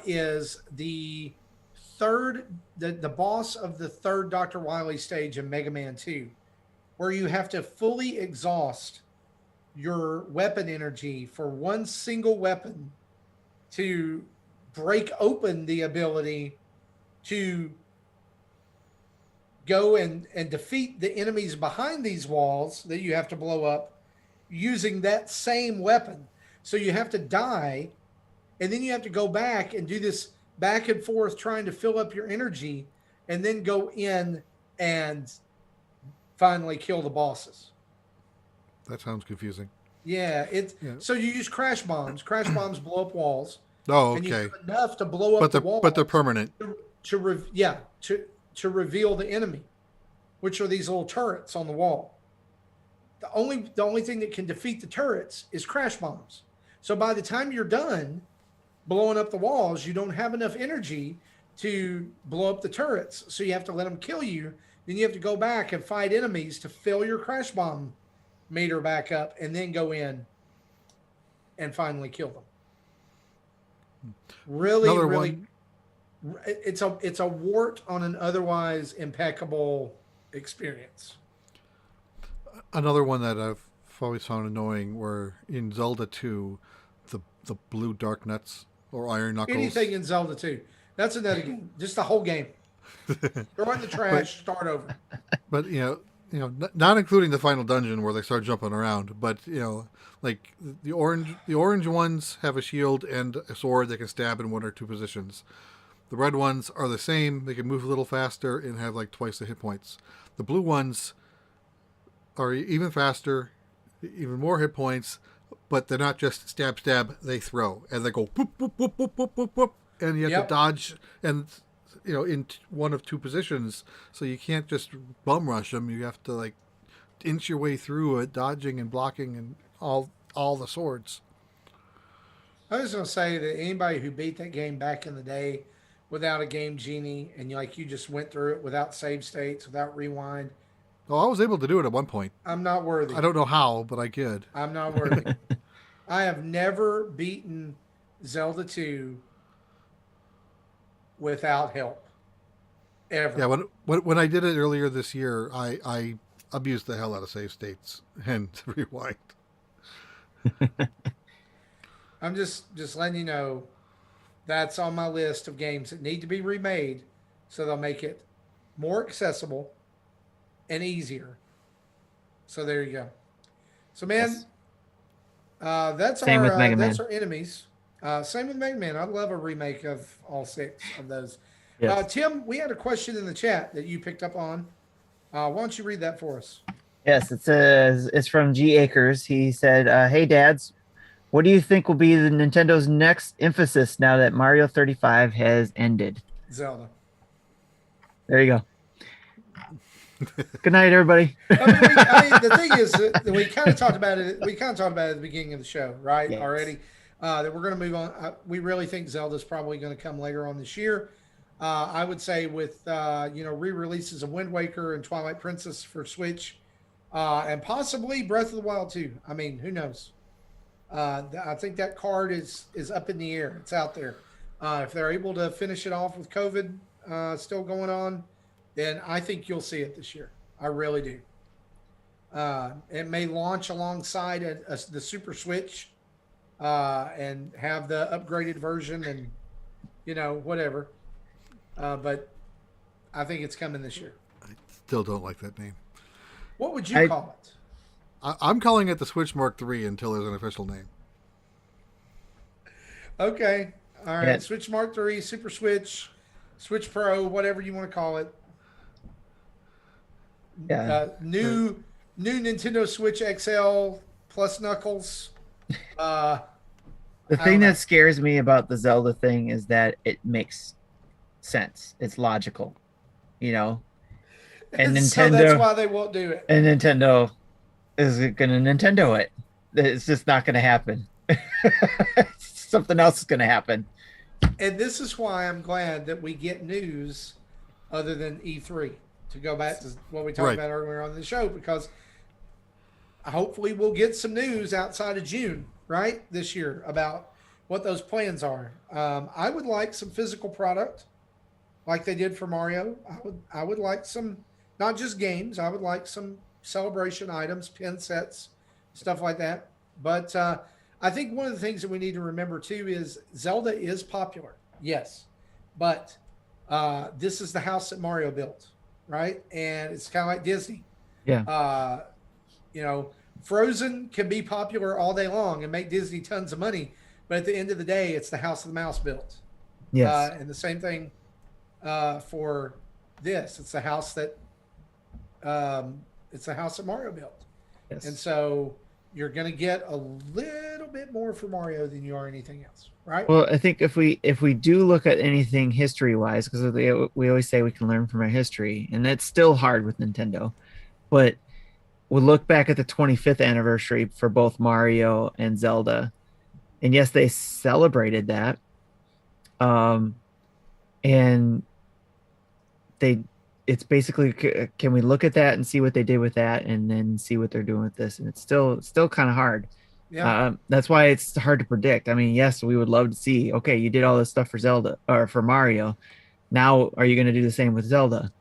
[SPEAKER 2] is the boss of the third Dr. Wily stage in Mega Man 2, where you have to fully exhaust your weapon energy for one single weapon to break open the ability to go and defeat the enemies behind these walls that you have to blow up using that same weapon. So you have to die, and then you have to go back and do this back and forth trying to fill up your energy, and then go in and finally kill the bosses.
[SPEAKER 3] That sounds confusing.
[SPEAKER 2] Yeah, so you use crash bombs. Crash bombs blow up walls.
[SPEAKER 3] Oh,
[SPEAKER 2] And you
[SPEAKER 3] okay.
[SPEAKER 2] have enough to blow up the wall.
[SPEAKER 3] But they're permanent.
[SPEAKER 2] To reveal the enemy, which are these little turrets on the wall. The only thing that can defeat the turrets is crash bombs. So by the time you're done blowing up the walls, you don't have enough energy to blow up the turrets. So you have to let them kill you. Then you have to go back and fight enemies to fill your crash bomb meter back up, and then go in and finally kill them. Really, it's a wart on an otherwise impeccable experience.
[SPEAKER 3] Another one that I've always found annoying were in Zelda 2, the blue dark nuts or iron knuckles.
[SPEAKER 2] Anything in Zelda 2. That's another game. Just the whole game. Throw it in the trash, start over.
[SPEAKER 3] But not including the final dungeon where they start jumping around, but like the orange ones have a shield and a sword they can stab in one or two positions. The red ones are the same. They can move a little faster and have like twice the hit points. The blue ones are even faster, even more hit points, but they're not just stab, they throw. And they go boop, boop, boop, boop, boop, boop, boop. And you have to dodge and, in one of two positions. So you can't just bum rush them. You have to like inch your way through it, dodging and blocking and all the swords.
[SPEAKER 2] I was going to say that anybody who beat that game back in the day without a game genie, and you just went through it without save states, without rewind.
[SPEAKER 3] Oh, I was able to do it at one point.
[SPEAKER 2] I'm not worthy.
[SPEAKER 3] I don't know how, but I could.
[SPEAKER 2] I'm not worthy. I have never beaten Zelda 2 without help. Ever.
[SPEAKER 3] Yeah, when I did it earlier this year, I abused the hell out of save states and rewind.
[SPEAKER 2] I'm just letting you know that's on my list of games that need to be remade so they'll make it more accessible and easier. So there you go. So man, that's
[SPEAKER 1] Same with Mega Man.
[SPEAKER 2] That's our enemies. Same with Mega Man. I'd love a remake of all 6 of those.
[SPEAKER 1] Yes.
[SPEAKER 2] Tim, we had a question in the chat that you picked up on. Why don't you read that for us?
[SPEAKER 1] Yes, it says it's from G Acres. He said, "Hey dads, what do you think will be the Nintendo's next emphasis now that Mario 35 has ended?"
[SPEAKER 2] Zelda.
[SPEAKER 1] There you go. Good night, everybody.
[SPEAKER 2] The thing is, that we kind of talked about it. We kind of talked about it at the beginning of the show, right?
[SPEAKER 1] Yes.
[SPEAKER 2] Already, that we're going to move on. We really think Zelda's probably going to come later on this year. I would say with re-releases of Wind Waker and Twilight Princess for Switch, and possibly Breath of the Wild 2. I mean, who knows? I think that card is up in the air. It's out there. If they're able to finish it off with COVID still going on, then I think you'll see it this year. I really do. It may launch alongside the Super Switch and have the upgraded version and, whatever. But I think it's coming this year.
[SPEAKER 3] I still don't like that name.
[SPEAKER 2] What would you call it?
[SPEAKER 3] I'm calling it the Switch Mark III until there's an official name.
[SPEAKER 2] Okay. All right.
[SPEAKER 1] Yeah.
[SPEAKER 2] Switch Mark III, Super Switch, Switch Pro, whatever you want to call it.
[SPEAKER 1] Yeah.
[SPEAKER 2] New Nintendo Switch XL plus Knuckles.
[SPEAKER 1] The thing that scares me about the Zelda thing is that it makes sense. It's logical, And Nintendo.
[SPEAKER 2] So that's why they won't do it.
[SPEAKER 1] And Nintendo is going to Nintendo it. It's just not going to happen. Something else is going to happen.
[SPEAKER 2] And this is why I'm glad that we get news other than E3, to go back to what we talked
[SPEAKER 3] Right.
[SPEAKER 2] about earlier on the show, because hopefully we'll get some news outside of June, right, this year about what those plans are. I would like some physical product like they did for Mario. I would like some, not just games. I would like some celebration items, pin sets, stuff like that. But I think one of the things that we need to remember too is Zelda is popular, yes, but this is the house that Mario built, right? And it's kind of like Disney.
[SPEAKER 1] Yeah.
[SPEAKER 2] You know, Frozen can be popular all day long and make Disney tons of money, but at the end of the day, it's the house of the mouse built.
[SPEAKER 1] Yes.
[SPEAKER 2] And the same thing for this. It's the house that Mario built.
[SPEAKER 1] Yes.
[SPEAKER 2] And so you're going to get a little bit more for Mario than you are anything else, right?
[SPEAKER 1] Well, I think if we do look at anything history wise, because we always say we can learn from our history, and that's still hard with Nintendo, but we'll look back at the 25th anniversary for both Mario and Zelda, and yes, they celebrated that, and it's basically, can we look at that and see what they did with that, and then see what they're doing with this? And it's still kind of hard.
[SPEAKER 2] Yeah.
[SPEAKER 1] That's why it's hard to predict. I mean, yes, we would love to see, okay, you did all this stuff for Zelda or for Mario. Now, are you going to do the same with Zelda?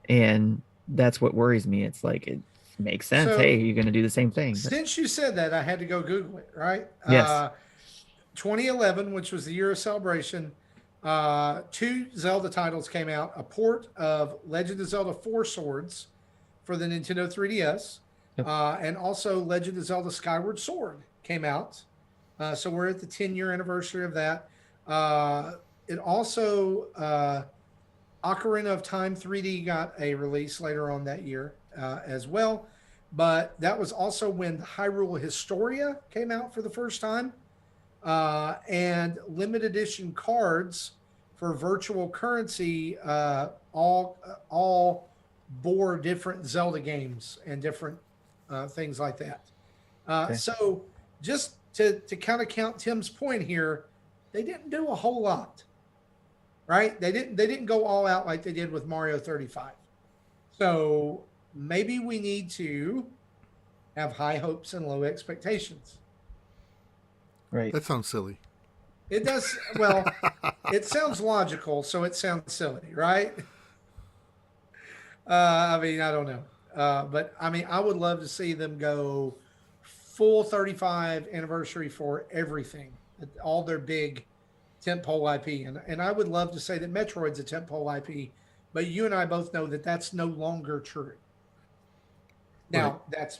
[SPEAKER 1] And that's what worries me. It's like, it makes sense.
[SPEAKER 2] So,
[SPEAKER 1] hey, you're going to do the same thing. But
[SPEAKER 2] Since you said that, I had to go Google it, right?
[SPEAKER 1] Yes.
[SPEAKER 2] 2011, which was the year of celebration, 2 Zelda titles came out. A port of Legend of Zelda 4 Swords for the Nintendo 3DS,
[SPEAKER 1] Yep.
[SPEAKER 2] and also Legend of Zelda Skyward Sword came out. So we're at the 10-year anniversary of that. It also, Ocarina of Time 3D got a release later on that year as well. But that was also when Hyrule Historia came out for the first time. And limited edition cards for virtual currency all bore different Zelda games and different things like that.
[SPEAKER 1] Okay.
[SPEAKER 2] So just to kind of count Tim's point here, they didn't do a whole lot, right? They didn't go all out like they did with Mario 35. So maybe we need to have high hopes and low expectations.
[SPEAKER 1] Right.
[SPEAKER 3] That sounds silly.
[SPEAKER 2] It does. Well, it sounds logical, so it sounds silly, right? I mean, I don't know. But I mean, I would love to see them go full 35 anniversary for everything, all their big tentpole IP. And I would love to say that Metroid's a tentpole IP, but you and I both know that that's no longer true. Now,
[SPEAKER 3] Right.
[SPEAKER 2] that's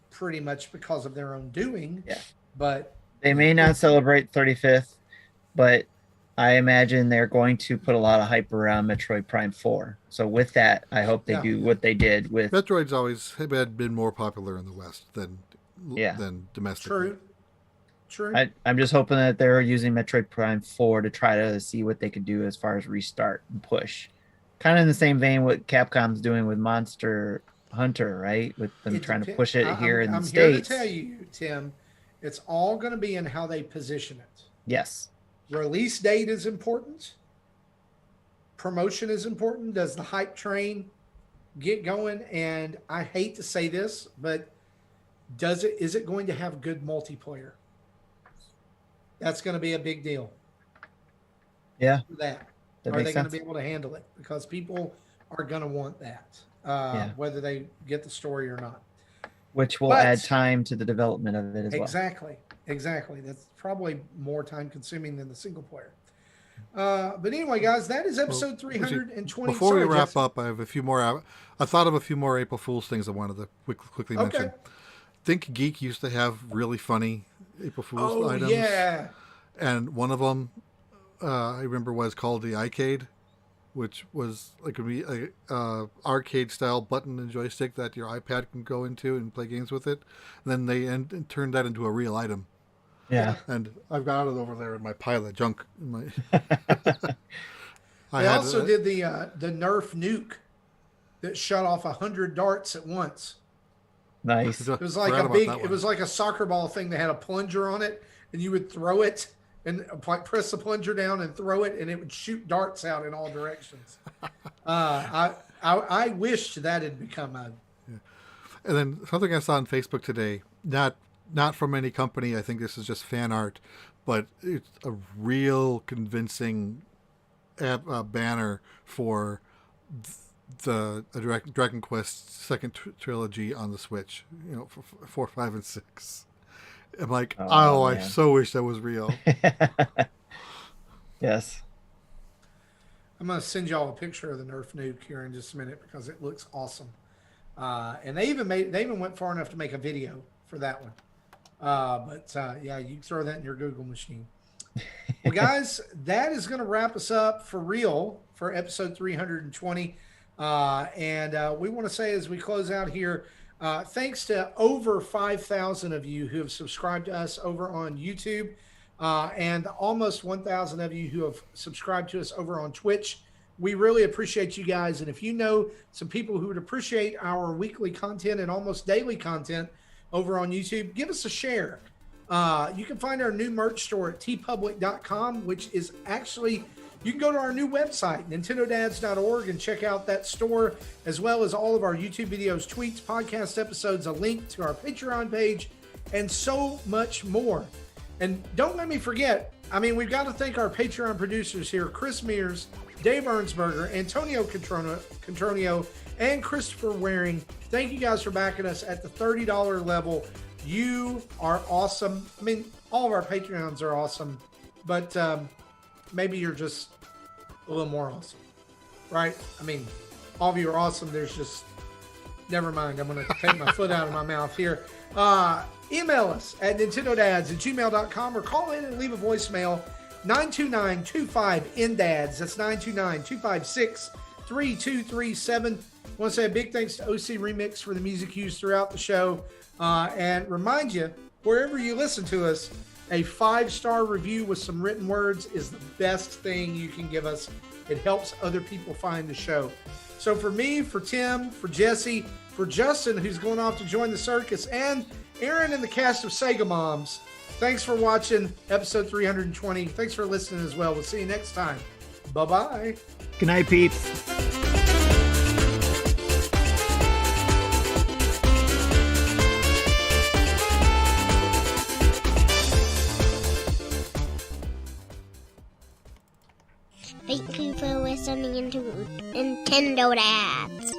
[SPEAKER 2] pretty much because of their own doing.
[SPEAKER 1] Yeah.
[SPEAKER 2] But
[SPEAKER 1] They may not celebrate 35th, but I imagine they're going to put a lot of hype around Metroid Prime 4. So with that, I hope they
[SPEAKER 2] Yeah.
[SPEAKER 1] do what they did with
[SPEAKER 3] Metroid's always had been more popular in the West than
[SPEAKER 1] Yeah.
[SPEAKER 3] domestically.
[SPEAKER 2] true.
[SPEAKER 1] I'm just hoping that they're using Metroid Prime 4 to try to see what they could do as far as restart and push. Kind of in the same vein what Capcom's doing with Monster Hunter, right? With them
[SPEAKER 2] It
[SPEAKER 1] trying to
[SPEAKER 2] depen-
[SPEAKER 1] push it here in
[SPEAKER 2] I'm
[SPEAKER 1] the
[SPEAKER 2] here
[SPEAKER 1] States.
[SPEAKER 2] to tell you, Tim, it's all going to be in how they position it.
[SPEAKER 1] Yes.
[SPEAKER 2] Release date is important. Promotion is important. Does the hype train get going? And I hate to say this, but is it going to have good multiplayer? That's going to be a big deal.
[SPEAKER 1] Yeah.
[SPEAKER 2] For that.
[SPEAKER 1] That
[SPEAKER 2] Are
[SPEAKER 1] makes
[SPEAKER 2] they going to
[SPEAKER 1] sense.
[SPEAKER 2] be able to handle it? Because people are going to want that,
[SPEAKER 1] Yeah.
[SPEAKER 2] whether they get the story or not.
[SPEAKER 1] Which will
[SPEAKER 2] But-
[SPEAKER 1] add time to the development of it as well.
[SPEAKER 2] Exactly. That's probably more time consuming than the single player. But anyway, guys, that is episode 320.
[SPEAKER 3] Before we
[SPEAKER 2] Sorry,
[SPEAKER 3] wrap
[SPEAKER 2] Jesse.
[SPEAKER 3] up, I have a few more. I thought of a few more April Fool's things I wanted to quickly
[SPEAKER 2] Okay.
[SPEAKER 3] mention. Think Geek used to have really funny April Fool's
[SPEAKER 2] Oh,
[SPEAKER 3] items.
[SPEAKER 2] yeah.
[SPEAKER 3] And one of them, I remember, was called the iCade, which was like a arcade style button and joystick that your iPad can go into and play games with it. And then they turned that into a real item.
[SPEAKER 1] Yeah.
[SPEAKER 3] And I've got it over there in my pile of junk.
[SPEAKER 2] They also did the Nerf nuke that shot off 100 darts at once.
[SPEAKER 1] Nice.
[SPEAKER 2] It was like it was like a soccer ball thing that had a plunger on it, and you would throw it and like press the plunger down and throw it, and it would shoot darts out in all directions. I wished that had become a.
[SPEAKER 3] Yeah. And then something I saw on Facebook today, not from any company. I think this is just fan art, but it's a real convincing banner for the Dragon Quest second trilogy on the Switch. You know, for 4, 5, and 6. I'm like, I so wish that was real.
[SPEAKER 1] Yes.
[SPEAKER 2] I'm gonna send y'all a picture of the Nerf nuke here in just a minute because it looks awesome. And they even went far enough to make a video for that one. Yeah, you can throw that in your Google machine. Well, guys, that is going to wrap us up for real for episode 320. And we want to say as we close out here, thanks to over 5,000 of you who have subscribed to us over on YouTube, and almost 1,000 of you who have subscribed to us over on Twitch. We really appreciate you guys. And if you know some people who would appreciate our weekly content and almost daily content over on YouTube, give us a share. You can find our new merch store at tpublic.com, which is actually, you can go to our new website, nintendodads.org, and check out that store, as well as all of our YouTube videos, tweets, podcast episodes, a link to our Patreon page, and so much more. And don't let me forget, I mean, we've got to thank our Patreon producers here, Chris Mears, Dave Ernsberger, Antonio Contronio, and Christopher Waring. Thank you guys for backing us at the $30 level. You are awesome. I mean, all of our Patreons are awesome, but maybe you're just a little more awesome, right? I mean, all of you are awesome. There's just, never mind. I'm going to take my foot out of my mouth here. Email us at nintendodads@gmail.com or call in and leave a voicemail, 929-25-NDADS. That's 929-256-3237. I want to say a big thanks to OC Remix for the music used throughout the show. And remind you, wherever you listen to us, a 5-star review with some written words is the best thing you can give us. It helps other people find the show. So for me, for Tim, for Jesse, for Justin, who's going off to join the circus, and Aaron and the cast of Sega Moms, thanks for watching episode 320. Thanks for listening as well. We'll see you next time. Bye-bye.
[SPEAKER 1] Good night, peeps.
[SPEAKER 5] Thank you for listening into Nintendo Dads.